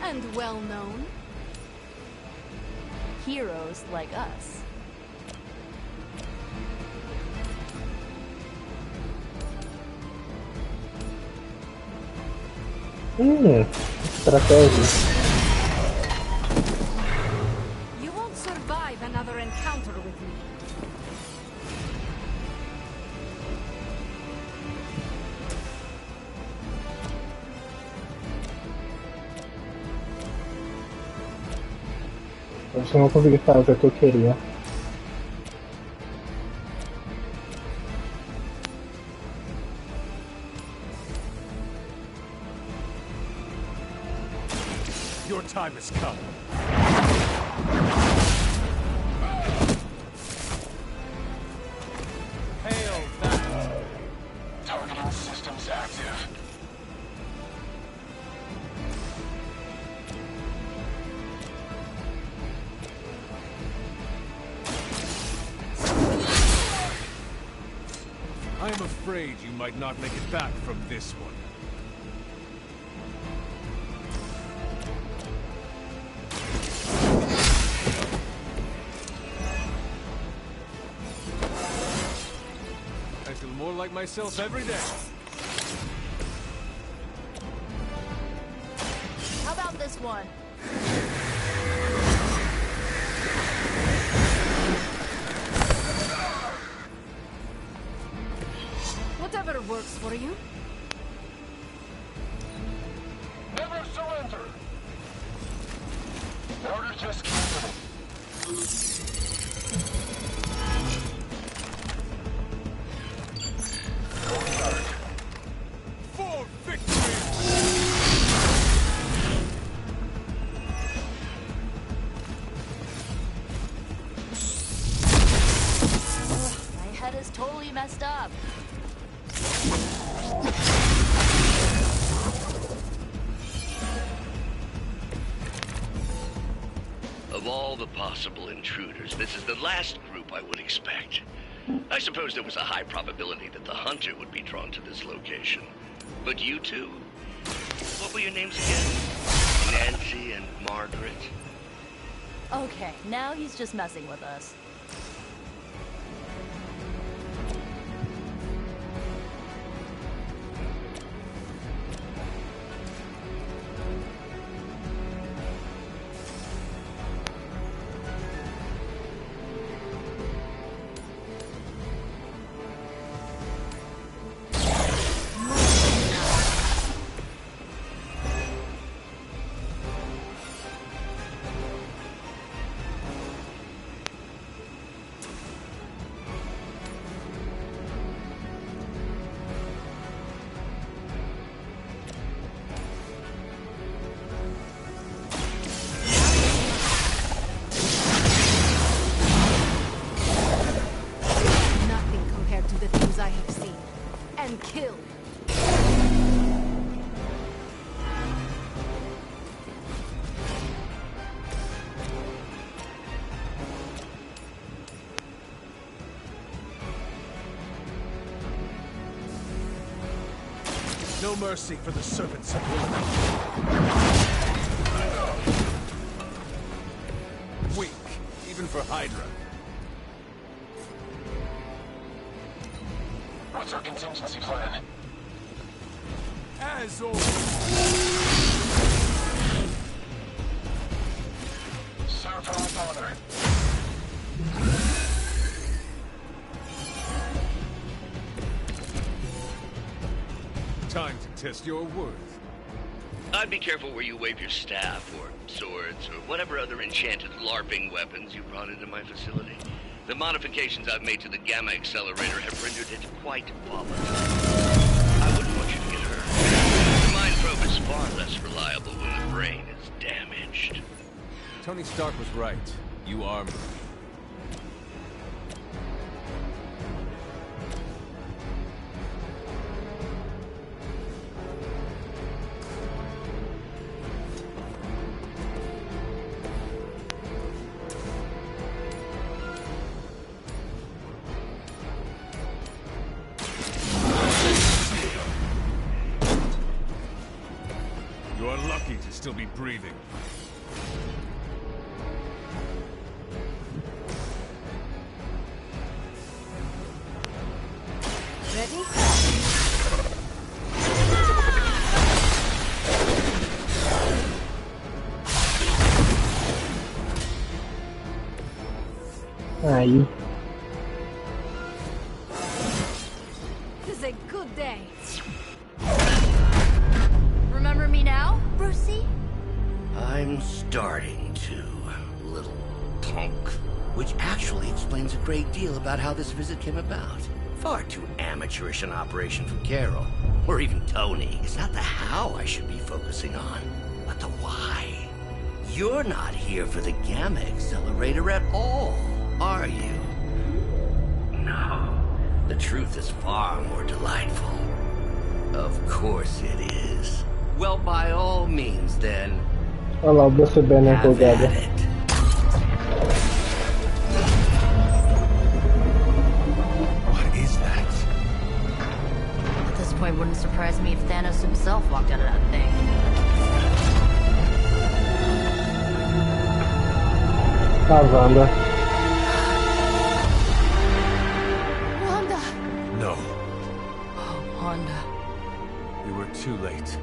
And well-known. heroes like us. Estratégia. You won't survive another encounter with me. Acho que eu não consegui fazer o que eu queria. Your time has come. Hail that. Targeting systems active. I am afraid you might not make it back from this one. I feel more like myself every day. How about this one? Whatever works for you. Never surrender. Order just keep moving. For victory! My head is totally messed up. Of all the possible intruders, this is the last group I would expect. I suppose there was a high probability that the hunter would be drawn to this location. But you two? What were your names again? Nancy and Margaret? Okay, now he's just messing with us. Nothing compared to the things I have seen and killed. No mercy for the servants of Lilith. Weak, even for Hydra. What's our contingency plan? As always. Serve her with honor. test your worth. I'd be careful where you wave your staff, or swords, or whatever other enchanted LARPing weapons you brought into my facility. The modifications I've made to the Gamma Accelerator have rendered it quite volatile. I wouldn't want you to get hurt. The mind probe is far less reliable when the brain is damaged. Tony Stark was right. You are me. You're lucky to still be breathing. Ready? Aí. This is a good day. Remember me now, Brucey? I'm starting to, little punk. Which actually explains a great deal about how this visit came about. Far too amateurish an operation from Carol, or even Tony. It's not the how I should be focusing on, but the why. You're not here for the Gamma Accelerator at all, are you? No. The truth is far more delightful. Of course it is. Well, by all means, then. Olha lá, o Bruce Banner empolgado. What is that? At this point, wouldn't surprise me if Thanos himself walked out of that thing. A Wanda. Wanda! No. Oh, Wanda. We were too late.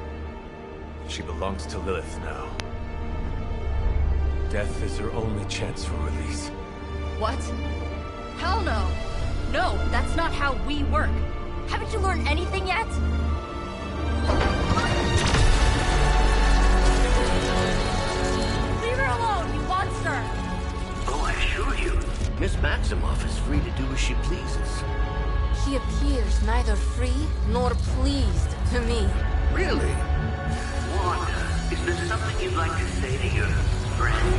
She belongs to Lilith now. Death is her only chance for release. What? Hell no! No, that's not how we work. Haven't you learned anything yet? Leave her alone, you monster! Oh, I assure you, Miss Maximoff is free to do as she pleases. She appears neither free nor pleased to me. Really? Wanda, is there something you'd like to say to your friends?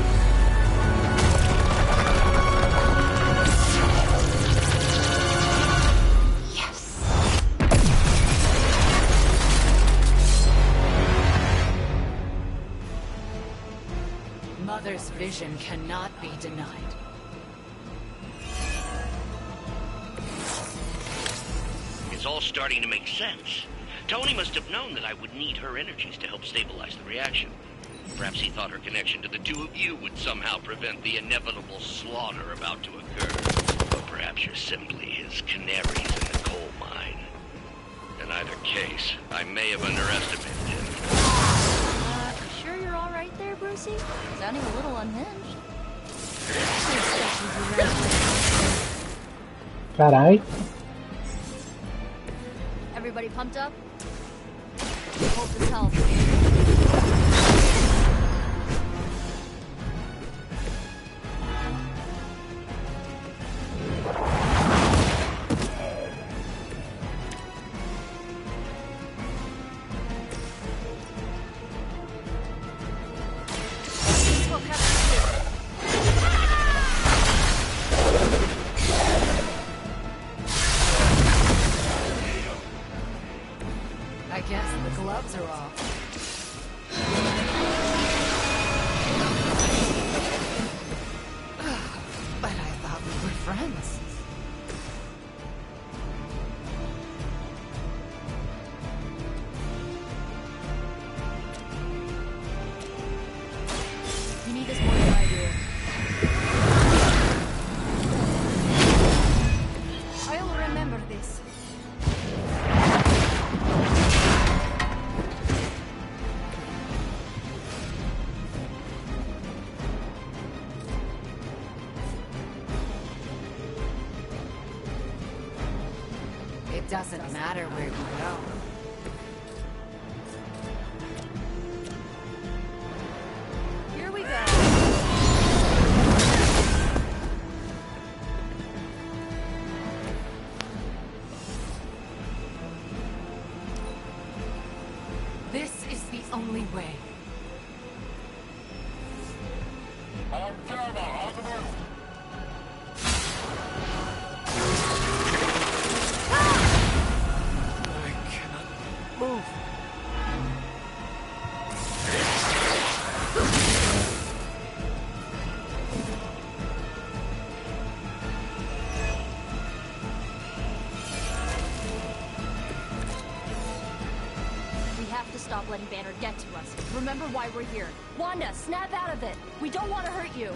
Mother's vision cannot be denied. It's all starting to make sense. Tony must have known that I would need her energies to help stabilize the reaction. Perhaps he thought her connection to the two of you would somehow prevent the inevitable slaughter about to occur. Or perhaps you're simply his canaries in the coal mine. In either case, I may have underestimated him. You sure you're all right there, Brucey? Sounding a little unhinged. Carai. Everybody pumped up? Hope this helps. I guess the gloves are off. But I thought we were friends. You need this more than I do. I'll remember this. It doesn't matter where we go. only way. On camera, on the move. I cannot move. We have to stop letting Banner get to us. Remember why we're here. Wanda, snap out of it. We don't want to hurt you.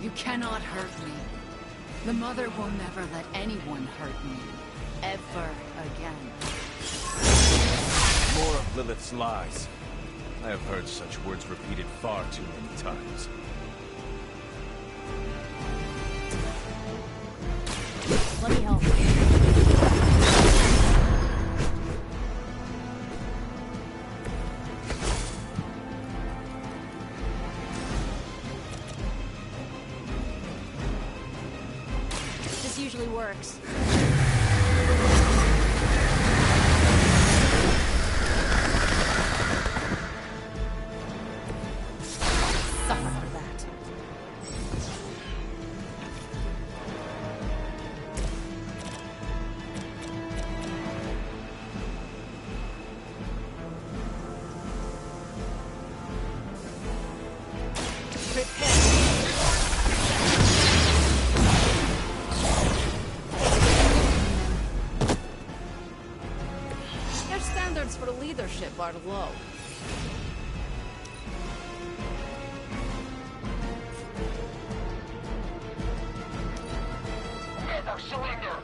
You cannot hurt me. The Mother will never let anyone hurt me. Ever again. More of Lilith's lies. I have heard such words repeated far too many times. Let me help. This usually works. Suffer for that. Their standards for leadership are low. Never surrender.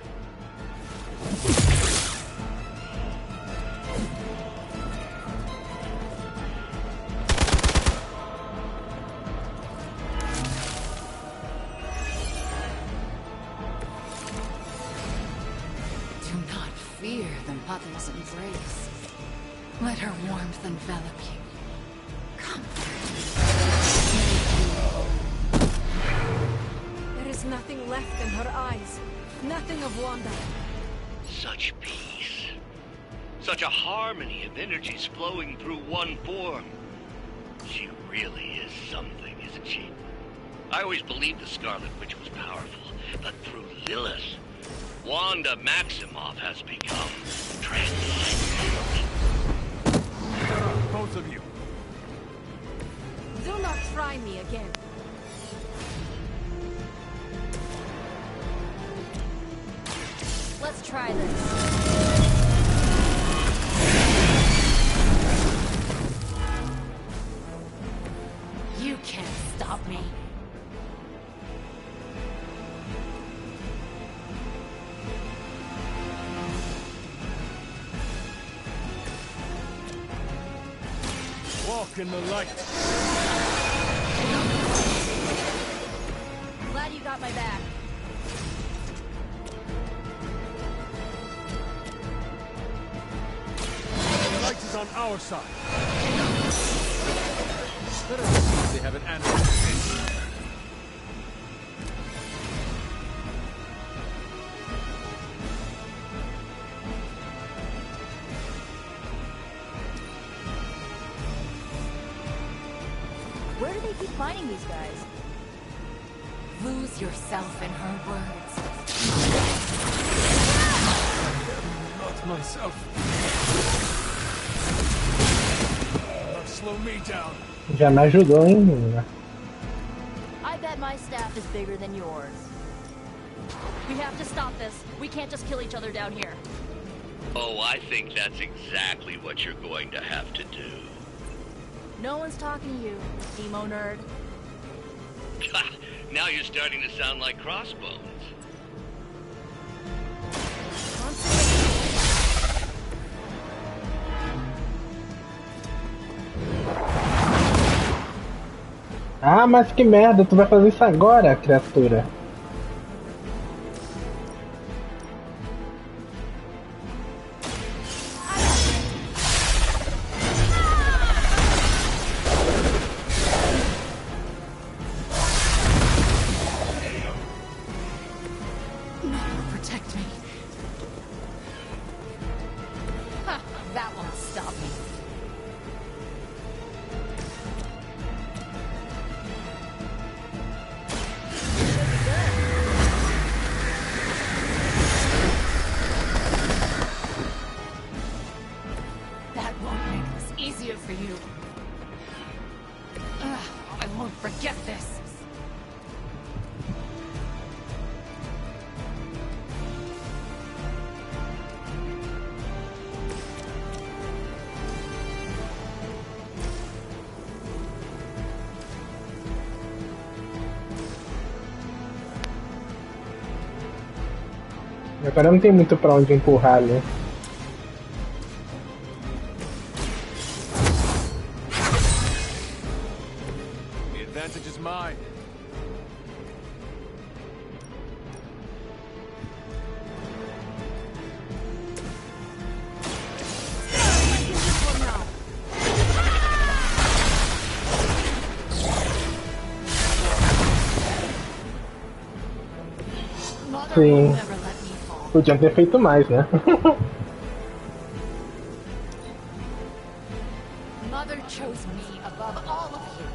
Do not fear the Mother's embrace. Let her warmth envelop you. There is nothing left in her eyes. Nothing of Wanda. Such peace. Such a harmony of energies flowing through one form. She really is something, isn't she? I always believed the Scarlet Witch was powerful, but through Lilith, Wanda Maximoff has become transcendent. Both of you. Do not try me again. Let's try this. You can't stop me. Walk in the light. Glad you got my back. The light is on our side. Let us see if they have an answer. Where do they keep finding these guys? Lose yourself in her words. Not myself. Not slow me down. Já me ajudou, hein, menina? I bet my staff is bigger than yours. We have to stop this. We can't just kill each other down here. Oh, I think that's exactly what you're going to have to do. No one's talking to you, emo nerd. Now you're starting to sound like Crossbones. Ah, mas que merda, tu vai fazer isso agora, criatura. Protect me. Ha, that won't stop me. it for you. Ugh, I won't forget this. Agora não tem muito pra onde empurrar ali. The advantage is mine. Sim. Podiam ter feito mais, né? Mother chose me above all of you.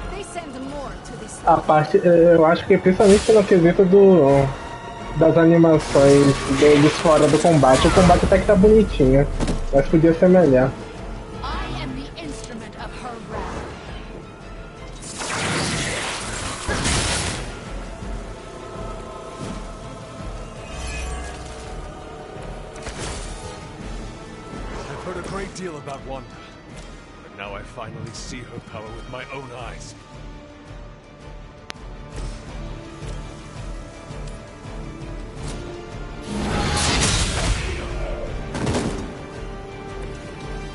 They send more to this. A parte, eu acho que principalmente no quesito das animações deles fora do combate. O combate até que tá bonitinho, mas podia ser melhor. I am the instrument of her wrath. I've heard a great deal about Wanda, but now I finally see her power with my own eyes.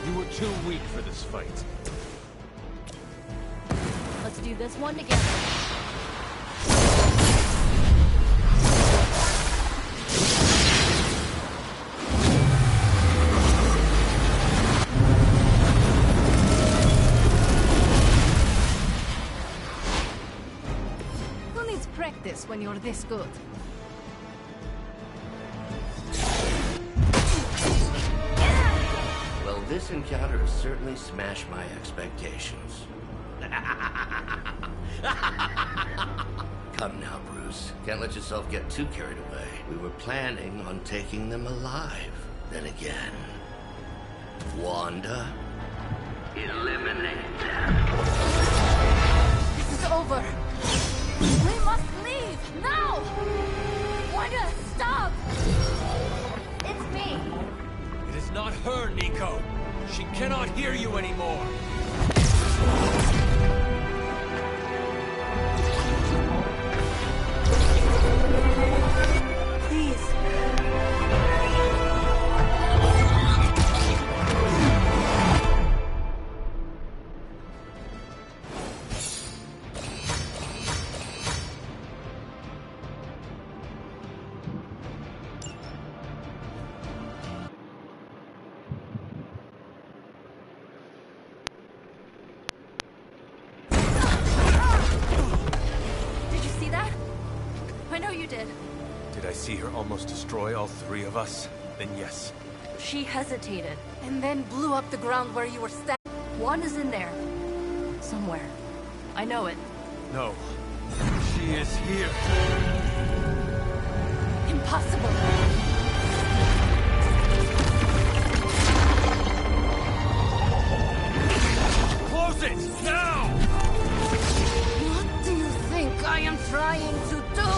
You were too weak for this fight. Let's do this one together. Who needs practice when you're this good? Well, this encounter has certainly smashed my expectations. Come now, Bruce. Can't let yourself get too carried away. We were planning on taking them alive. Then again, Wanda? Eliminate them. This is over. We must leave now. Wanda, stop! It's me. It is not her, Nico. She cannot hear you anymore. Please. Did you see that? I know you did. Did I see her almost destroy all three of us? Then yes. She hesitated. And then blew up the ground where you were standing. Wanda's in there. Somewhere. I know it. No. She is here. Impossible. Close it! Now! What do you think I am trying to do?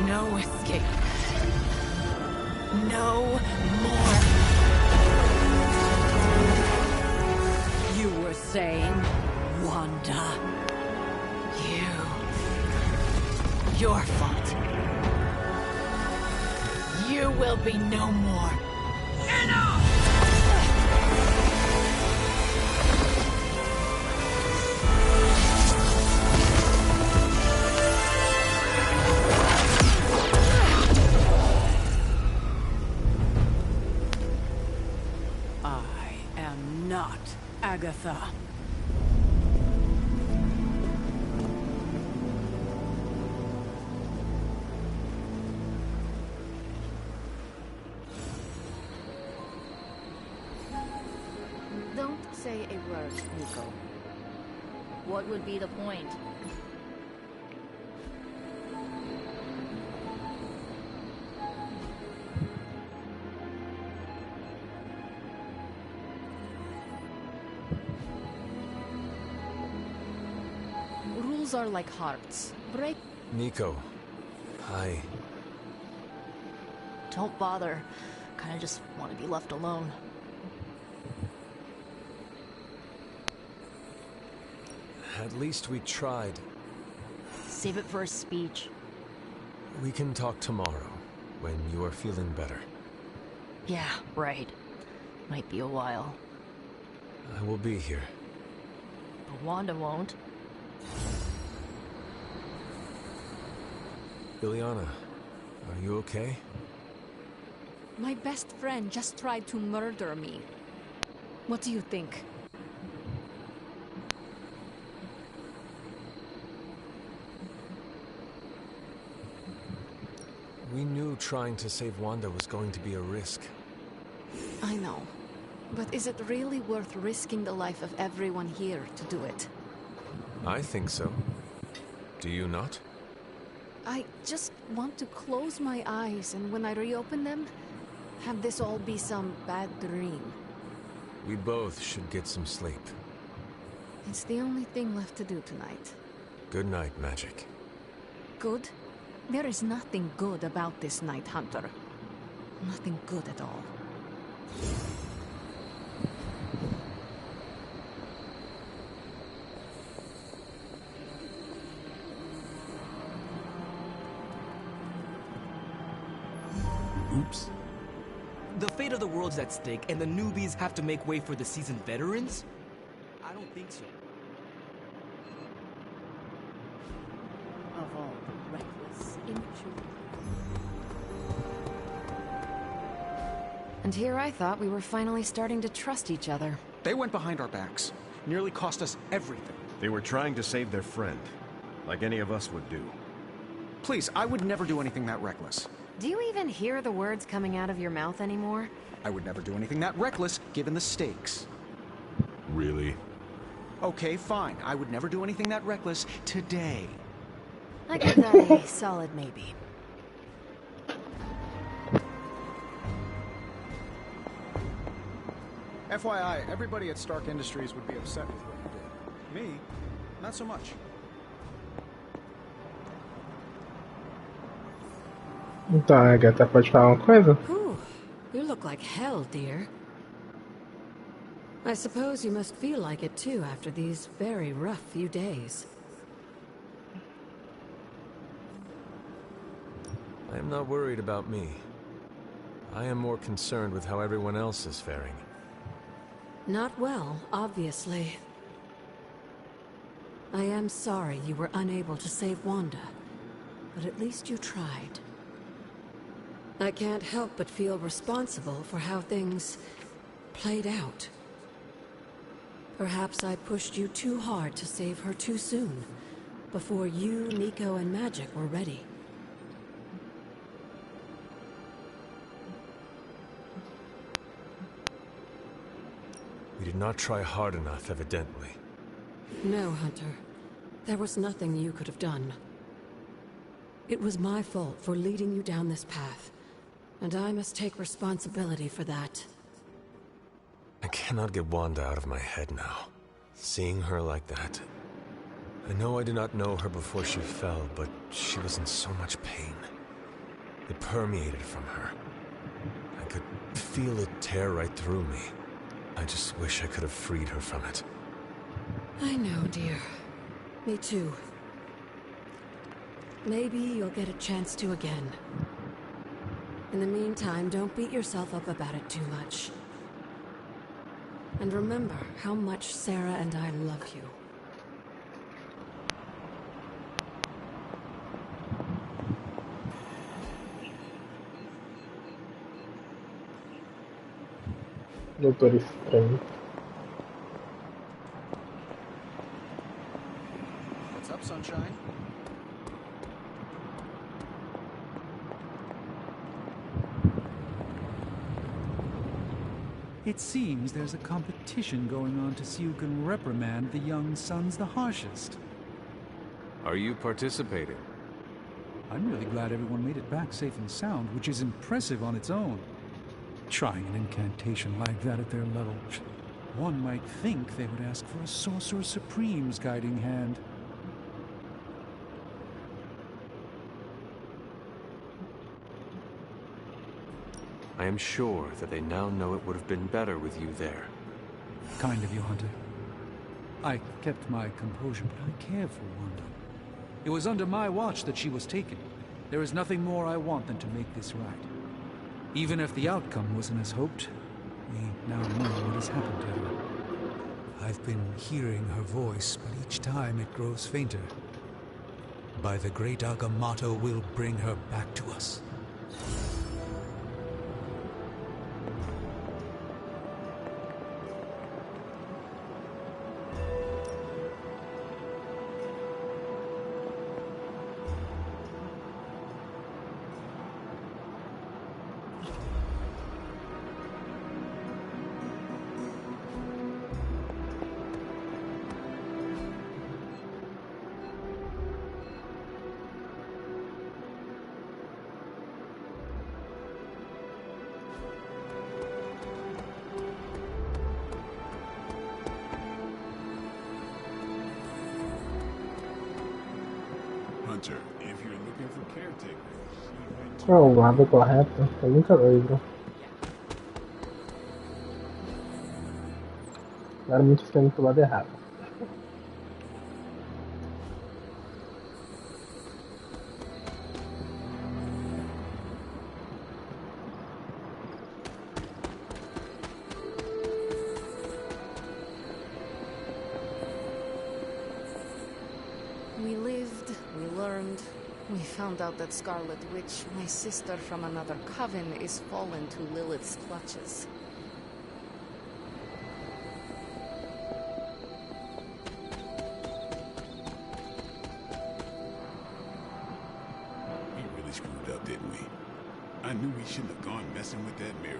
No escape. No more. You were saying, Wanda. Your fault. You will be no more. I am not Agatha. Don't say a word, Nico. What would be the point? souls are like hearts. Break. Nico, I... Don't bother. Kinda just want to be left alone. At least we tried. Save it for a speech. We can talk tomorrow, when you are feeling better. Yeah, right. Might be a while. I will be here. But Wanda won't. Ileana, are you okay? My best friend just tried to murder me. What do you think? We knew trying to save Wanda was going to be a risk. I know. But is it really worth risking the life of everyone here to do it? I think so. Do you not? I just want to close my eyes, and when I reopen them, have this all be some bad dream. We both should get some sleep. It's the only thing left to do tonight. Good night, Magic. Good? There is nothing good about this night, Hunter. Nothing good at all. Oops. The fate of the world's at stake, and the newbies have to make way for the seasoned veterans? I don't think so. Of all the reckless, immature... And here I thought we were finally starting to trust each other. They went behind our backs. Nearly cost us everything. They were trying to save their friend, like any of us would do. Please, I would never do anything that reckless. Do you even hear the words coming out of your mouth anymore? I would never do anything that reckless, given the stakes. Really? Okay, fine. I would never do anything that reckless today. I give that a solid maybe. FYI, everybody at Stark Industries would be upset with what you did. Me, not so much. Então, Agatha, pode falar uma coisa? Whew, you look like hell, dear. I suppose you must feel like it too after these very rough few days. I am not worried about me. I am more concerned with how everyone else is faring. Not well, obviously. I am sorry you were unable to save Wanda, but at least you tried. I can't help but feel responsible for how things played out. Perhaps I pushed you too hard to save her too soon, before you, Nico, and Magic were ready. We did not try hard enough, evidently. No, Hunter. There was nothing you could have done. It was my fault for leading you down this path, and I must take responsibility for that. I cannot get Wanda out of my head now. Seeing her like that... I know I did not know her before she fell, but she was in so much pain. It permeated from her. I could feel it tear right through me. I just wish I could have freed her from it. I know, dear. Me too. Maybe you'll get a chance to again. In the meantime, don't beat yourself up about it too much. And remember how much Sarah and I love you. Doutor Estranho. What's up, Sunshine? It seems there's a competition going on to see who can reprimand the young sons the harshest. Are you participating? I'm really glad everyone made it back safe and sound, which is impressive on its own. Trying an incantation like that at their level, one might think they would ask for a Sorcerer Supreme's guiding hand. I am sure that they now know it would have been better with you there. Kind of you, Hunter. I kept my composure, but I care for Wanda. It was under my watch that she was taken. There is nothing more I want than to make this right. Even if the outcome wasn't as hoped, we now know what has happened to her. I've been hearing her voice, but each time it grows fainter. By the great Agamotto, we'll bring her back to us. Hunter, if you're looking for caretakers, É o lado correto, eu nunca lembro. Claramente estou indo pro lado errado. We lived, we learned, we found out that Scarlet Witch, my sister from another coven, is fallen to Lilith's clutches. we really screwed up, didn't we? I knew we shouldn't have gone messing with that mirror.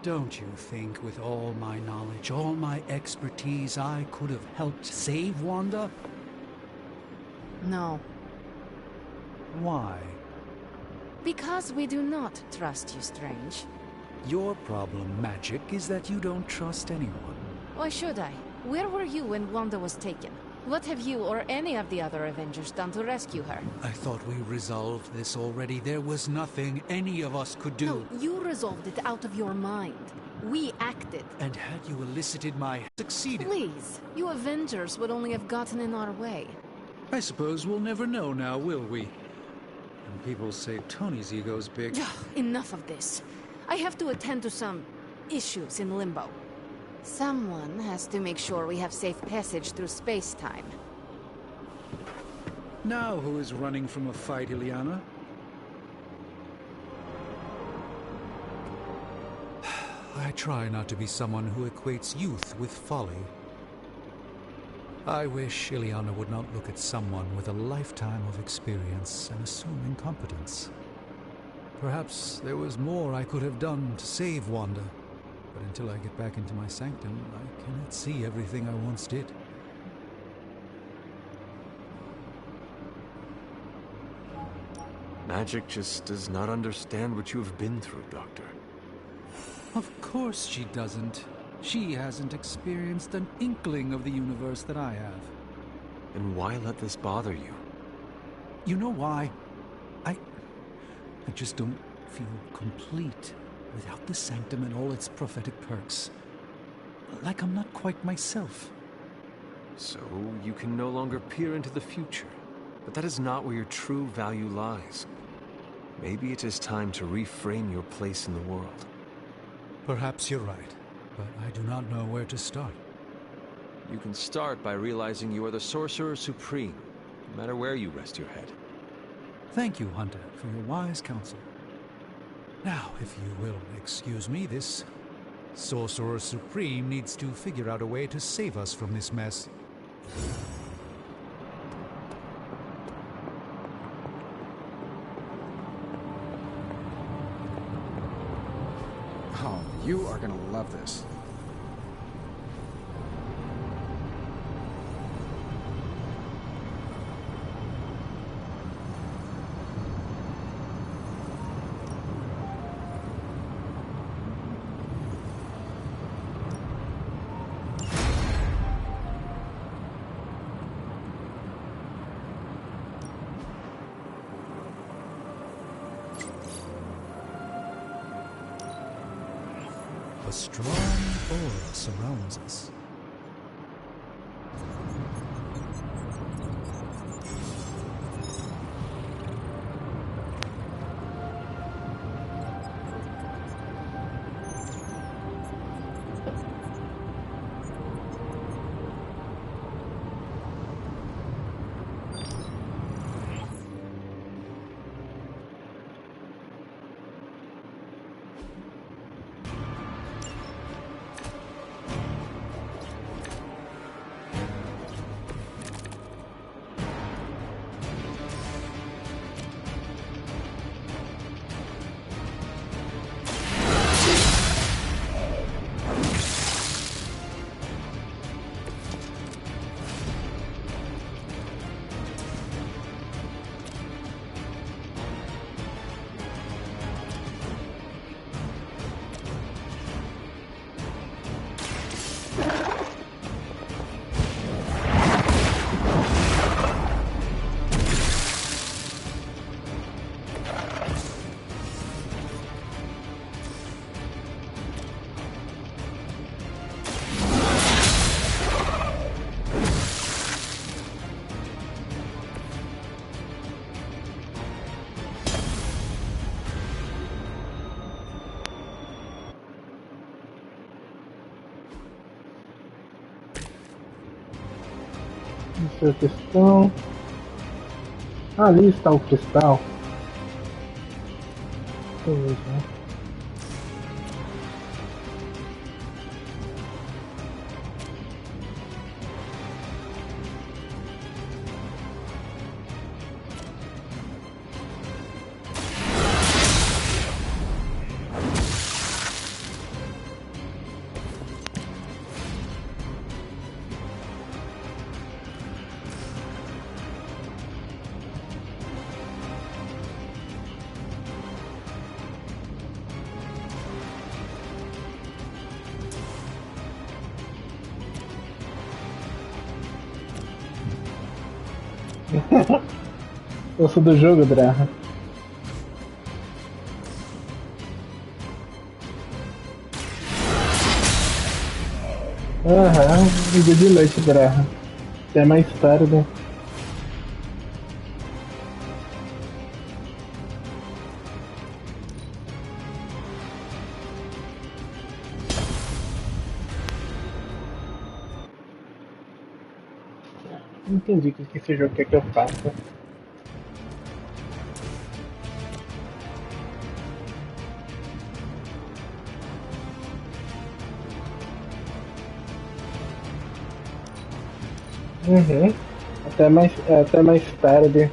Don't you think with all my knowledge, all my expertise, I could have helped save Wanda? No. Why? Because we do not trust you, Strange. Your problem, Magic, is that you don't trust anyone. Why should I? Where were you when Wanda was taken? What have you or any of the other Avengers done to rescue her? I thought we resolved this already. There was nothing any of us could do. No, you resolved it out of your mind. We acted. And had you elicited my... succeeded. Please, you Avengers would only have gotten in our way. I suppose we'll never know now, will we? And people say Tony's ego's big. Enough of this. I have to attend to some issues in Limbo. Someone has to make sure we have safe passage through space-time. Now who is running from a fight, Ileana? I try not to be someone who equates youth with folly. I wish Ileana would not look at someone with a lifetime of experience and assume incompetence. Perhaps there was more I could have done to save Wanda. But until I get back into my sanctum, I cannot see everything I once did. Magic just does not understand what you have been through, Doctor. Of course she doesn't. She hasn't experienced an inkling of the universe that I have. Then why let this bother you? You know why? I just don't feel complete without the sanctum and all its prophetic perks. Like I'm not quite myself. So you can no longer peer into the future. But that is not where your true value lies. Maybe it is time to reframe your place in the world. Perhaps you're right, but I do not know where to start. You can start by realizing you are the Sorcerer Supreme, no matter where you rest your head. Thank you, Hunter, for your wise counsel. Now, if you will excuse me, this Sorcerer Supreme needs to figure out a way to save us from this mess. Oh, you are gonna love this. A strong aura surrounds us. Esse é o cristal. Ali está o cristal. Beleza. Eu sou do jogo, Draha. Aham, vídeo de noite, Draha. Até mais tarde. Não entendi o que esse jogo quer que eu faça. Uhum. Até mais tarde.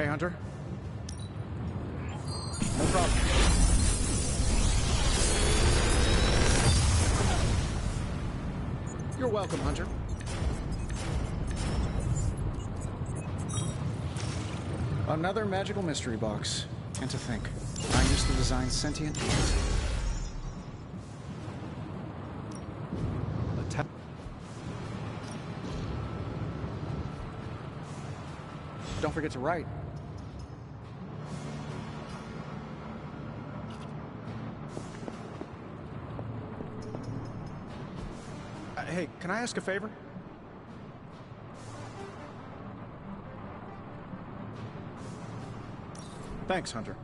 Hey, Hunter. No problem. You're welcome, Hunter. Another magical mystery box. And to think, I used to design sentient beings. Don't forget to write. Hey, can I ask a favor? Thanks, Hunter.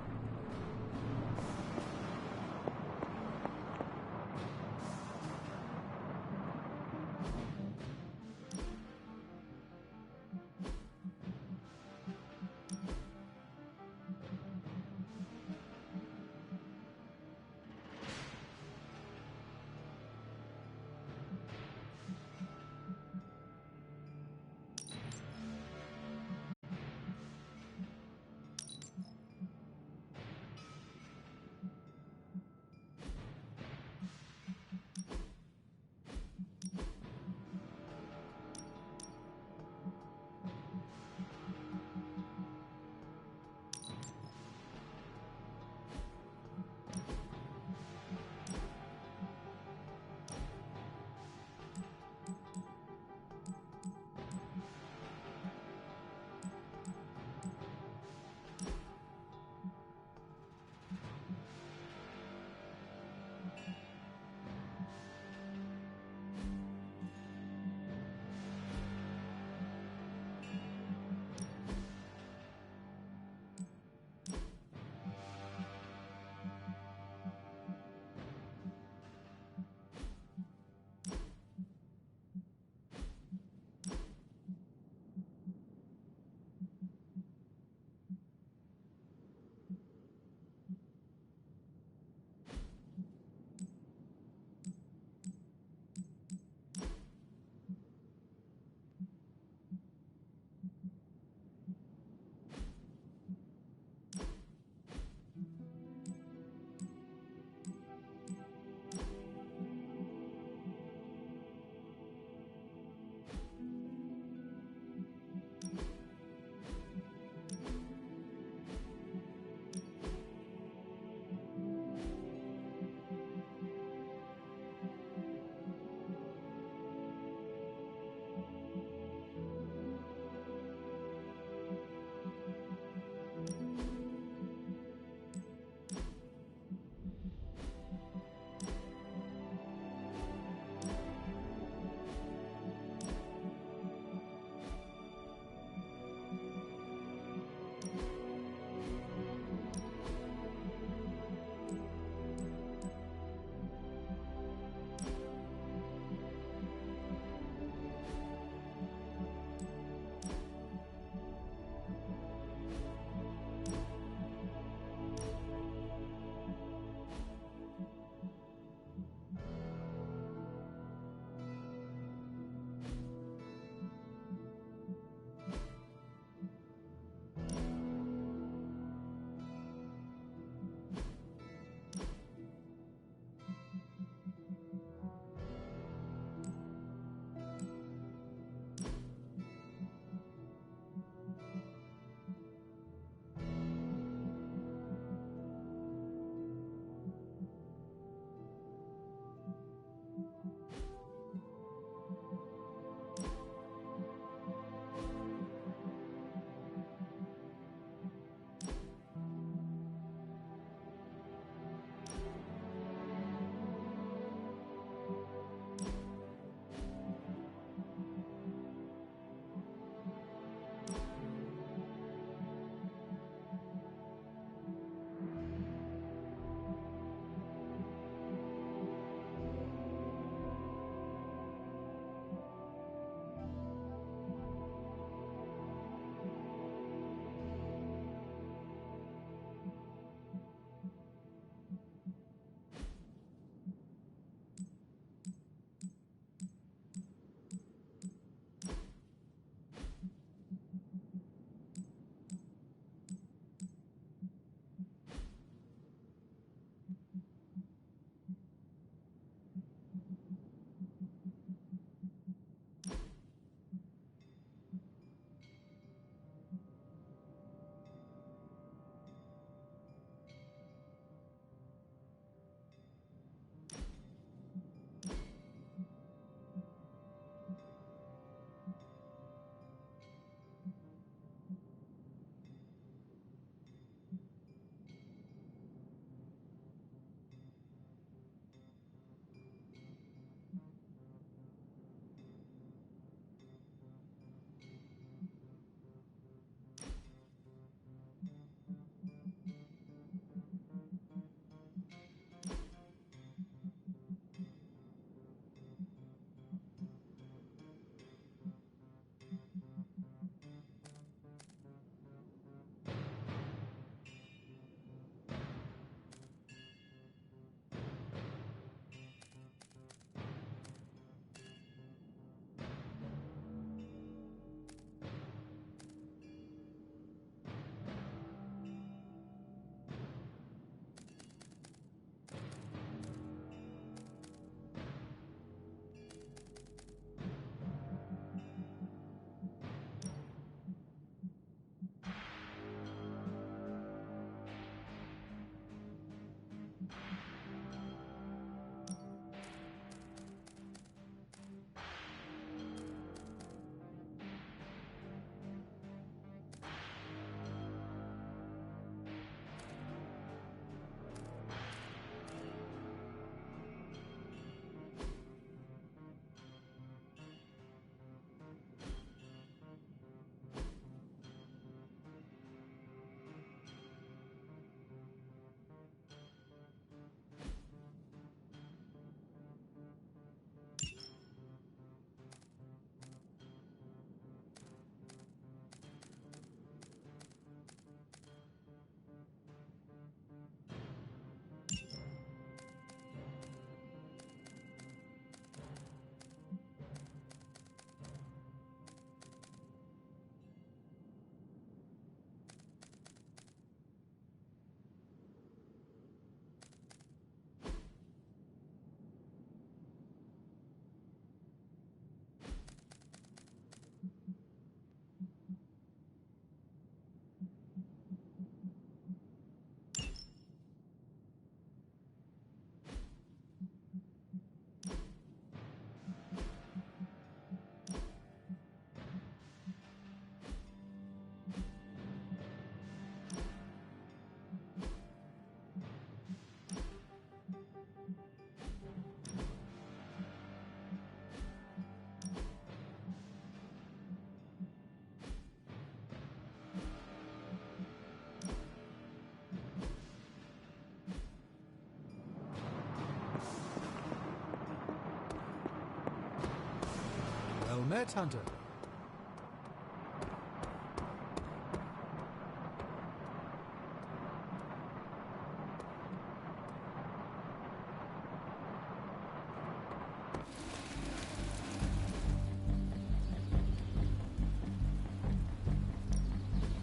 bet, Hunter.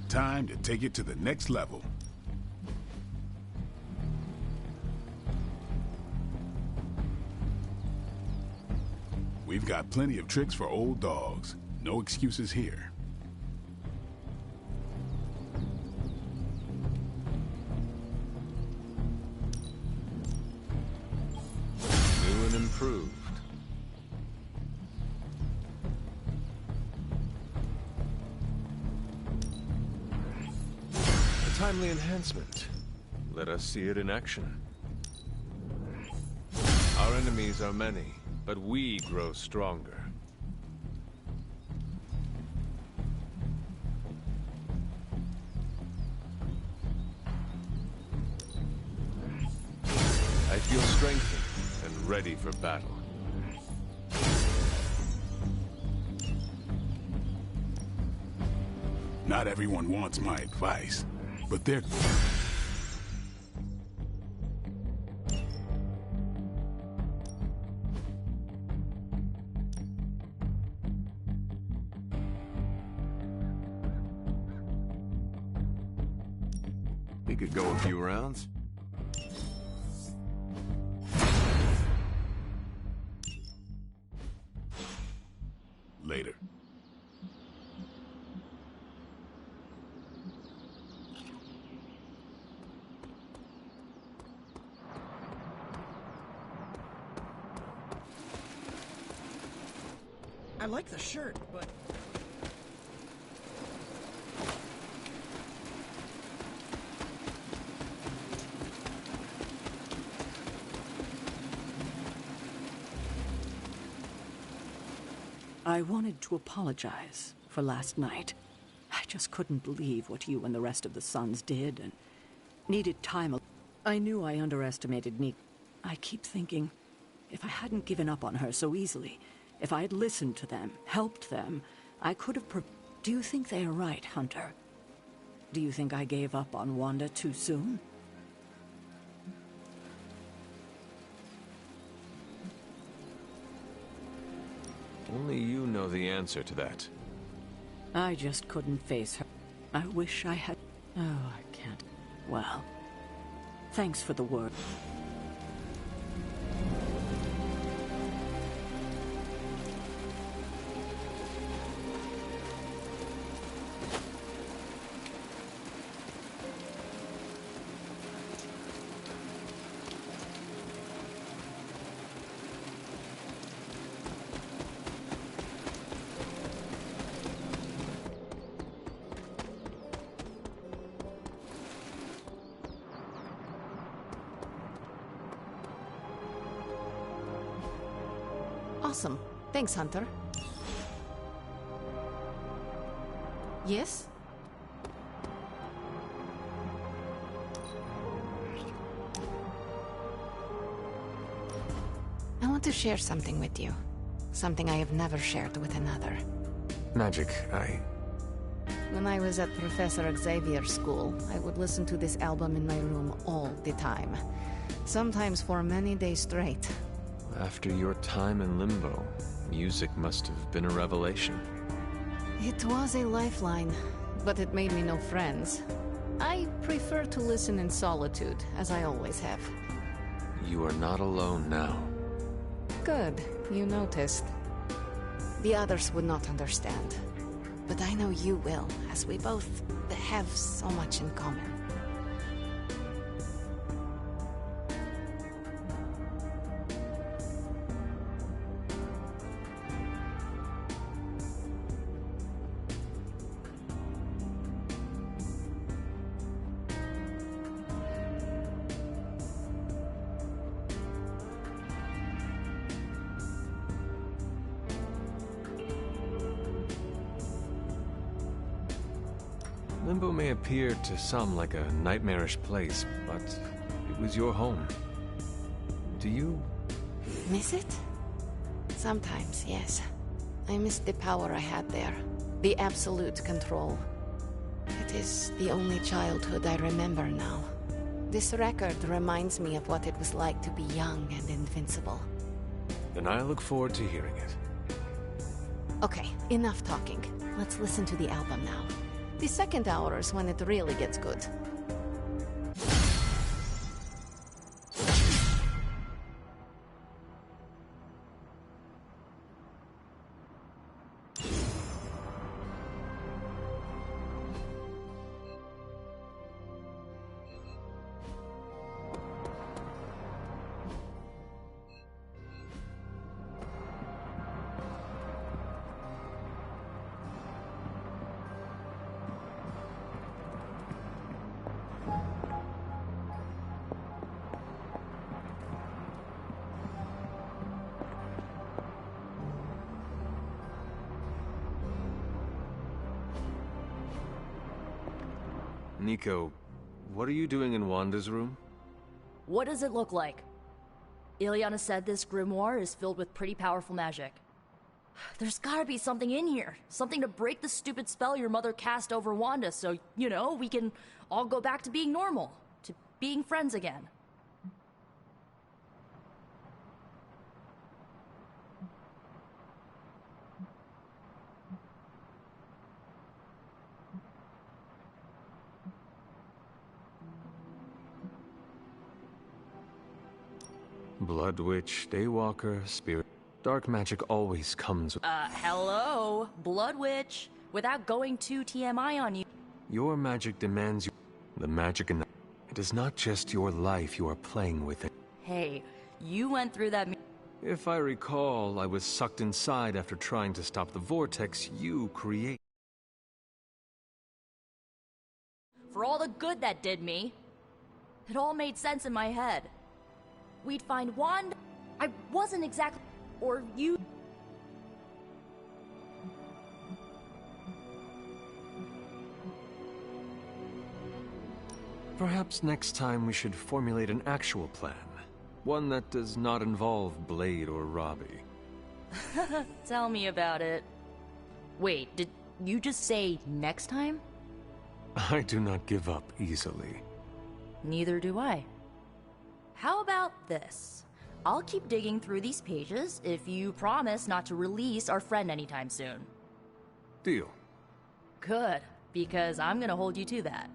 Time to take it to the next level. We've got plenty of tricks for old dogs. No excuses here. New and improved. A timely enhancement. Let us see it in action. Our enemies are many, but we grow stronger. I feel strengthened and ready for battle. Not everyone wants my advice, but they're... We could go a few rounds. Later. I like the shirt, but... I wanted to apologize for last night. I just couldn't believe what you and the rest of the Sons did, and needed time. I knew I underestimated Nick. I keep thinking, if I hadn't given up on her so easily, if I had listened to them, helped them, I could have... Do you think they are right, Hunter? Do you think I gave up on Wanda too soon? Only you know the answer to that. I just couldn't face her. I wish I had... Oh, I can't... Well, thanks for the word. Awesome. Thanks, Hunter. Yes? I want to share something with you. Something I have never shared with another. Magic, When I was at Professor Xavier's school, I would listen to this album in my room all the time. Sometimes for many days straight. After your time in Limbo, music must have been a revelation. It was a lifeline, but it made me no friends. I prefer to listen in solitude, as I always have. You are not alone now. Good, you noticed. The others would not understand. But I know you will, as we both have so much in common. Limbo may appear to some like a nightmarish place, but it was your home. Do you... Miss it? Sometimes, yes. I miss the power I had there. The absolute control. It is the only childhood I remember now. This record reminds me of what it was like to be young and invincible. Then I look forward to hearing it. Okay, enough talking. Let's listen to the album now. The second hour is when it really gets good. Nico, what are you doing in Wanda's room? What does it look like? Ileana said this grimoire is filled with pretty powerful magic. There's gotta be something in here. Something to break the stupid spell your mother cast over Wanda so, you know, we can all go back to being normal. To being friends again. Blood Witch, Daywalker, Spirit. Dark magic always comes with... Hello? Blood Witch. Without going too TMI on you. Your magic demands you... The magic in the... It is not just your life you are playing with it. Hey, you went through that... If I recall, I was sucked inside after trying to stop the vortex you create. For all the good that did me. It all made sense in my head. We'd find Wanda. I wasn't exactly... Or you... Perhaps next time we should formulate an actual plan. One that does not involve Blade or Robbie. Tell me about it. Wait, did you just say next time? I do not give up easily. Neither do I. How about this? I'll keep digging through these pages if you promise not to release our friend anytime soon. Deal. Good, because I'm gonna hold you to that.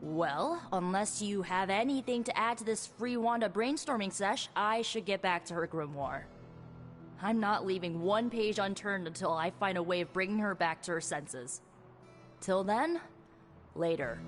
Well, unless you have anything to add to this free Wanda brainstorming sesh, I should get back to her grimoire. I'm not leaving one page unturned until I find a way of bringing her back to her senses. Till then, later.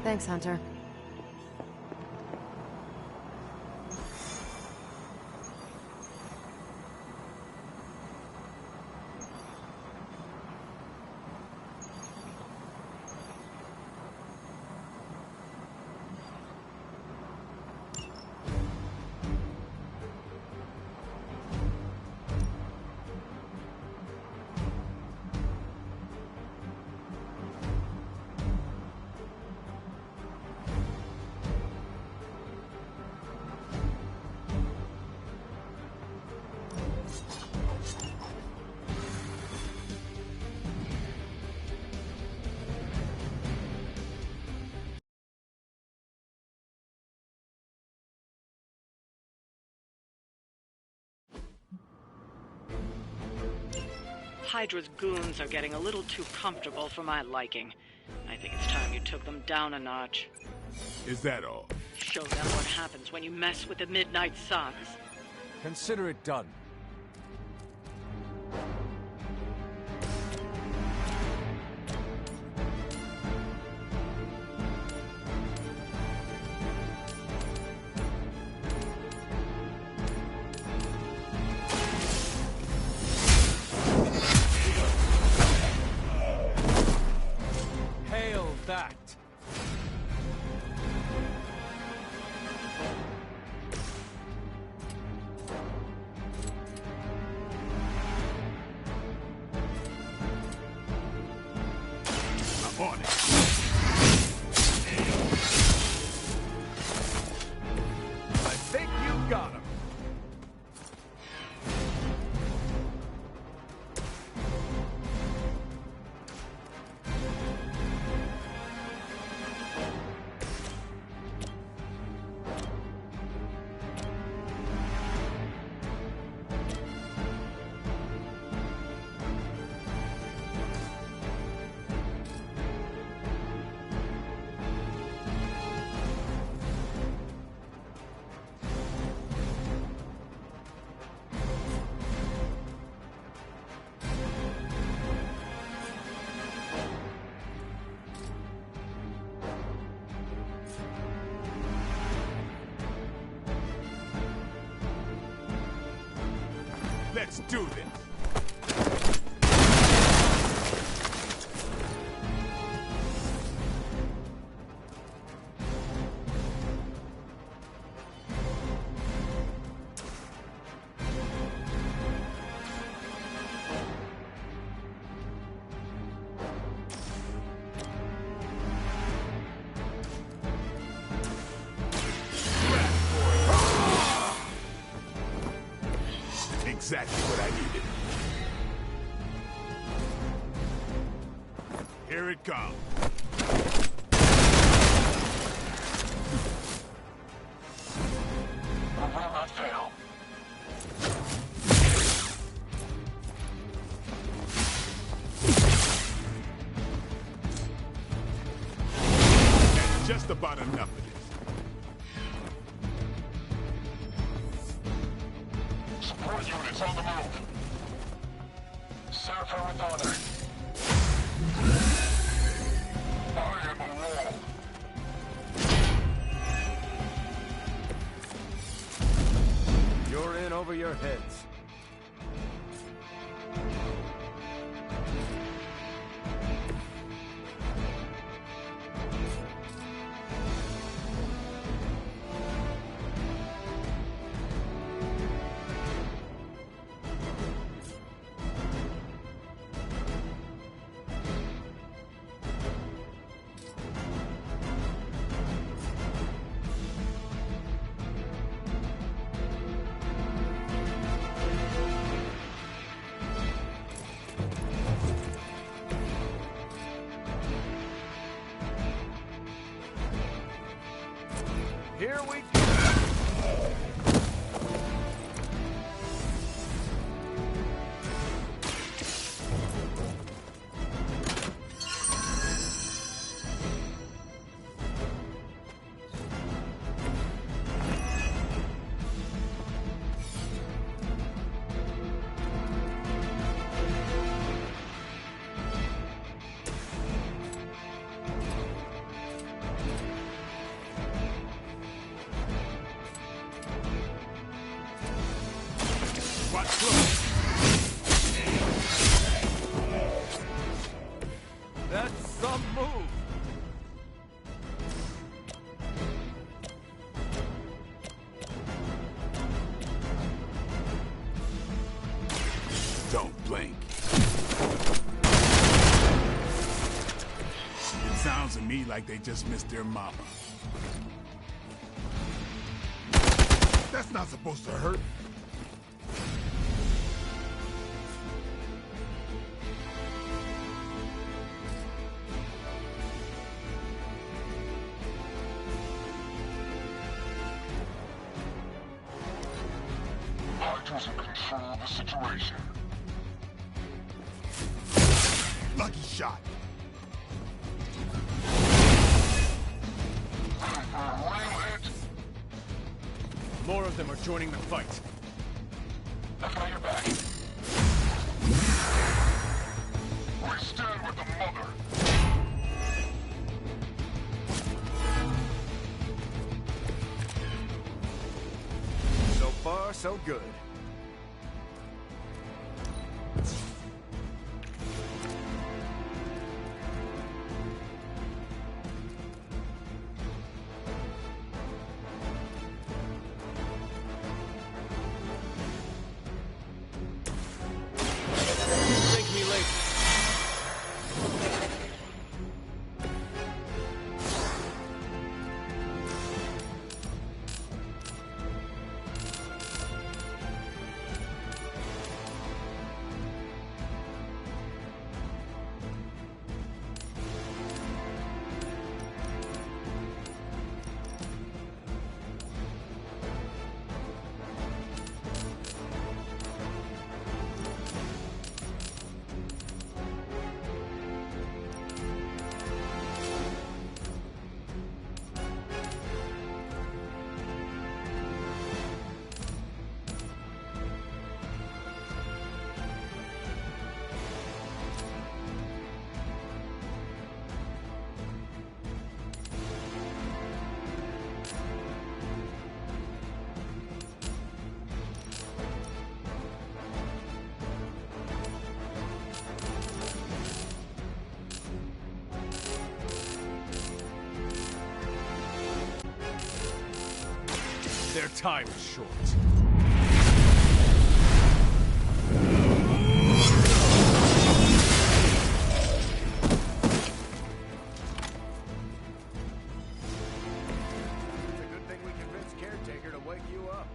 Thanks, Hunter. Hydra's goons are getting a little too comfortable for my liking. I think it's time you took them down a notch. Is that all? Show them what happens when you mess with the Midnight Suns. Consider it done. Let's do this. Exactly what I needed. Here it comes. I will not fail. That's just about enough of this. Support units on the move. Serve her with honor. I am a wall. You're in over your heads. Here we go. Watch close. That's some move. Don't blink. It sounds to me like they just missed their mama. That's not supposed to hurt. Hydra's in control of the situation. Lucky shot. Ready for a real hit? More of them are joining the fight. I've got your back. We stand with the mother. So far, so good. Thank me later. Their time is short. It's a good thing we convinced Caretaker to wake you up.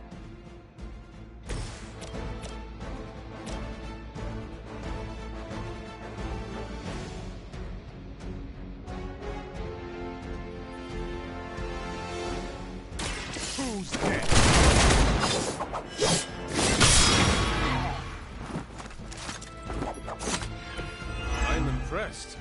Who's dead? I'm impressed.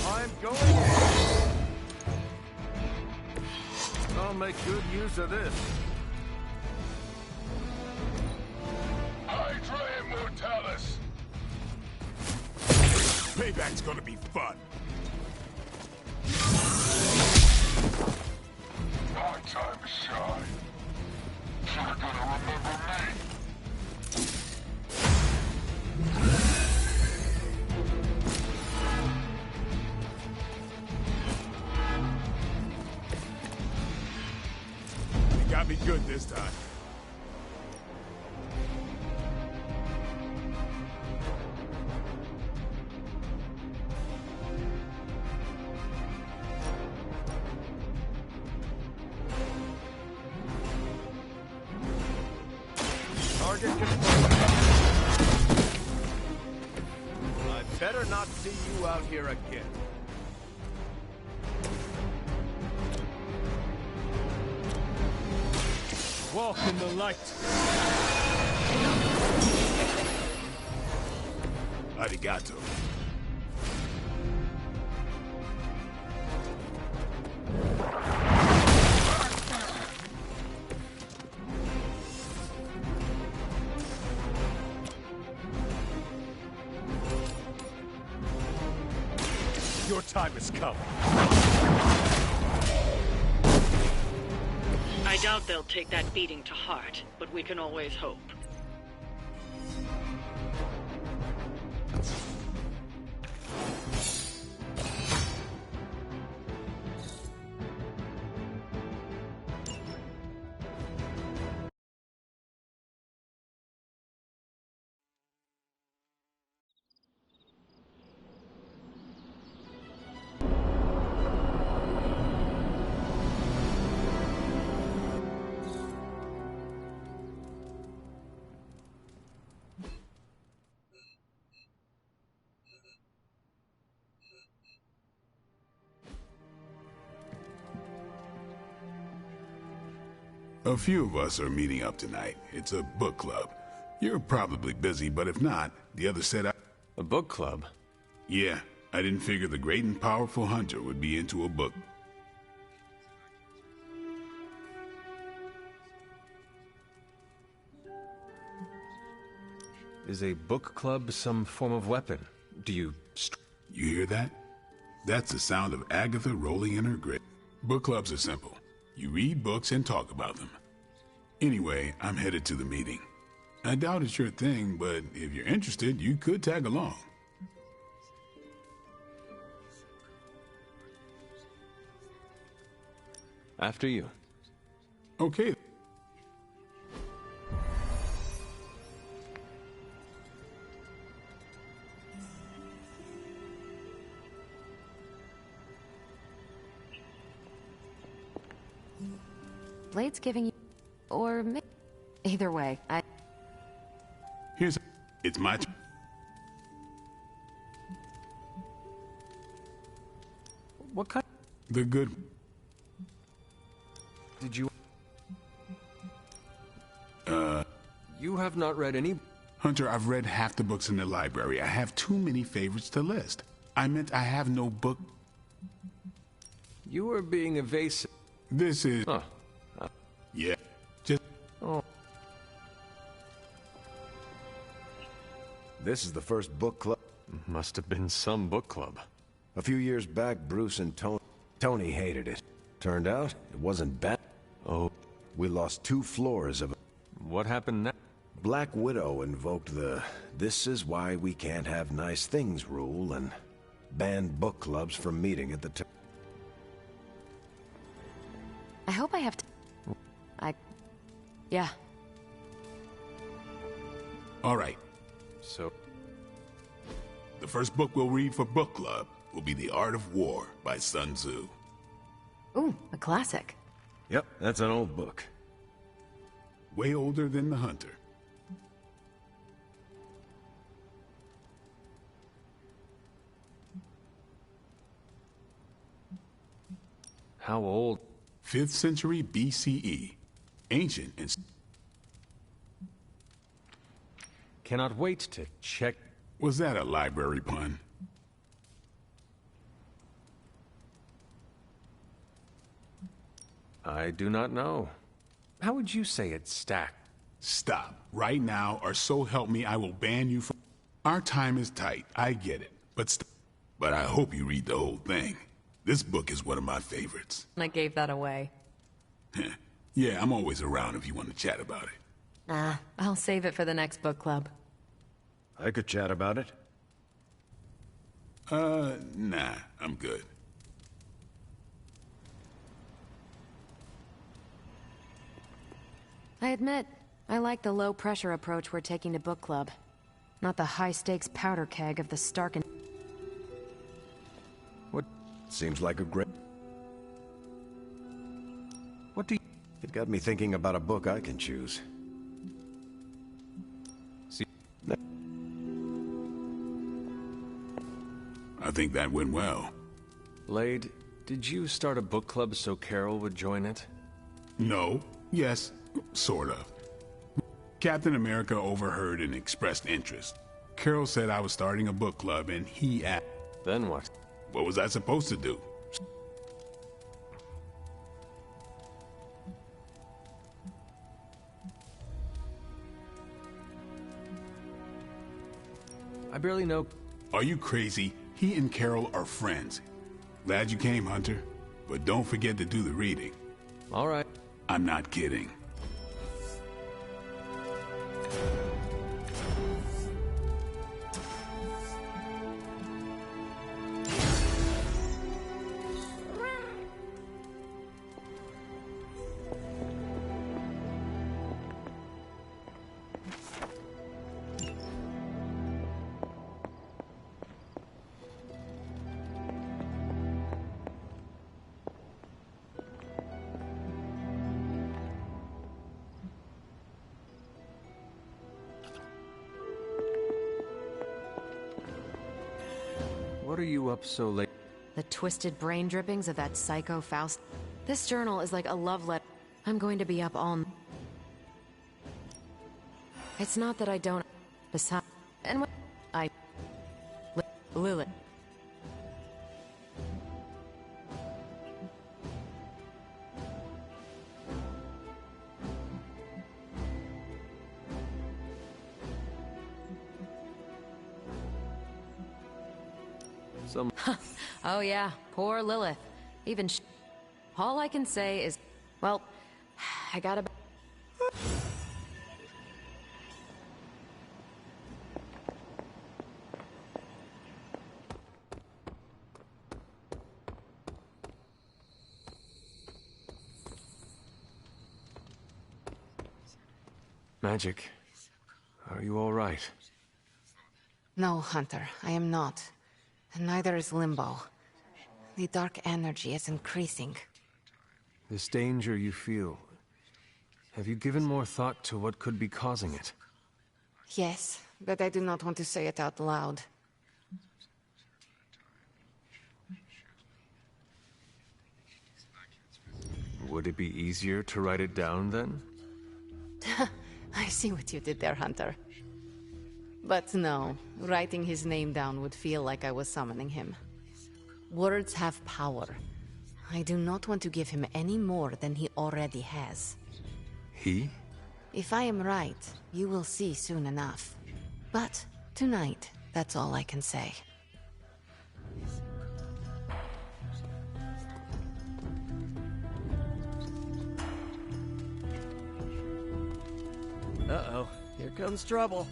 I'm going in. I'll make good use of this. Hydra Immortalis! Payback's gonna be fun. My time to shine. You're gonna remember me. You got me good this time. Target confirmed. I better not see you out here again. Walk in the light. Arigato. Your time has come. I doubt they'll take that beating to heart, but we can always hope. A few of us are meeting up tonight. It's a book club. You're probably busy, but if not, the other said A book club? Yeah, I didn't figure the great and powerful hunter would be into a book. Is a book club some form of weapon? Do you... You hear that? That's the sound of Agatha rolling in her grave. Book clubs are simple. You read books and talk about them. Anyway, I'm headed to the meeting. I doubt it's your thing, but if you're interested, you could tag along. After you. Okay. Blade's giving you... or... either way, It's my turn. What kind? The good... Did you... You have not read any... Hunter, I've read half the books in the library. I have too many favorites to list. I meant I have no book... You are being evasive. This is... Huh. Yeah. Just... Oh. This is the first book club. Must have been some book club. A few years back, Bruce and Tony hated it. Turned out, it wasn't bad. Oh. We lost 2 floors of it. What happened now? Black Widow invoked the "this is why we can't have nice things" rule and banned book clubs from meeting at the I hope I have to... Yeah. All right. So... The first book we'll read for book club will be The Art of War by Sun Tzu. Ooh, a classic. Yep, that's an old book. Way older than The Hunter. How old? 5th century BCE. Ancient and... Cannot wait to check... Was that a library pun? I do not know. How would you say it's stacked? Stop. Right now, or so help me, I will ban you from... Our time is tight, I get it. But I hope you read the whole thing. This book is one of my favorites. I gave that away. Yeah, I'm always around if you want to chat about it. I'll save it for the next book club. I could chat about it. Nah, I'm good. I admit, I like the low-pressure approach we're taking to book club. Not the high-stakes powder keg of the Stark and... What? Seems like a great... What do you... It got me thinking about a book I can choose. See... I think that went well. Lade, did you start a book club so Carol would join it? No. Yes. Sort of. Captain America overheard and expressed interest. Carol said I was starting a book club and he asked... Then what? What was I supposed to do? I barely know... Are you crazy? He and Carol are friends. Glad you came, Hunter. But don't forget to do the reading. All right. I'm not kidding. What are you up so late? The twisted brain drippings of that psycho Faust. This journal is like a love letter. I'm going to be up all... It's not that I don't... Besides... And what... Lilith. Oh yeah, poor Lilith. Even all I can say is, well, I gotta... Magic, are you all right? No, Hunter, I am not. And neither is Limbo. The dark energy is increasing. This danger you feel, have you given more thought to what could be causing it? Yes, but I do not want to say it out loud. Would it be easier to write it down then? I see what you did there, Hunter. But no, writing his name down would feel like I was summoning him. Words have power. I do not want to give him any more than he already has. He? If I am right, you will see soon enough. But tonight, that's all I can say. Uh-oh. Here comes trouble.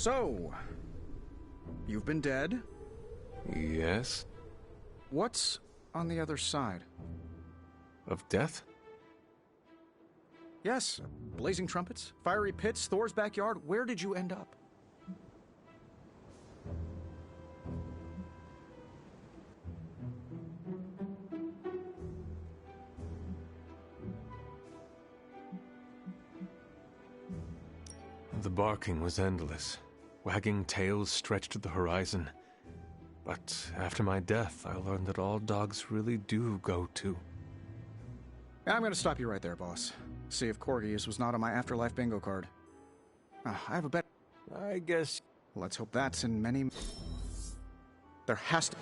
So, you've been dead? Yes? What's on the other side? Of death? Yes, blazing trumpets, fiery pits, Thor's backyard. Where did you end up? The barking was endless. Wagging tails stretched to the horizon. But after my death, I learned that all dogs really do go too. I'm gonna stop you right there, boss. See if Corgius was not on my afterlife bingo card. I have a bet. I guess... Let's hope that's in many... There has to...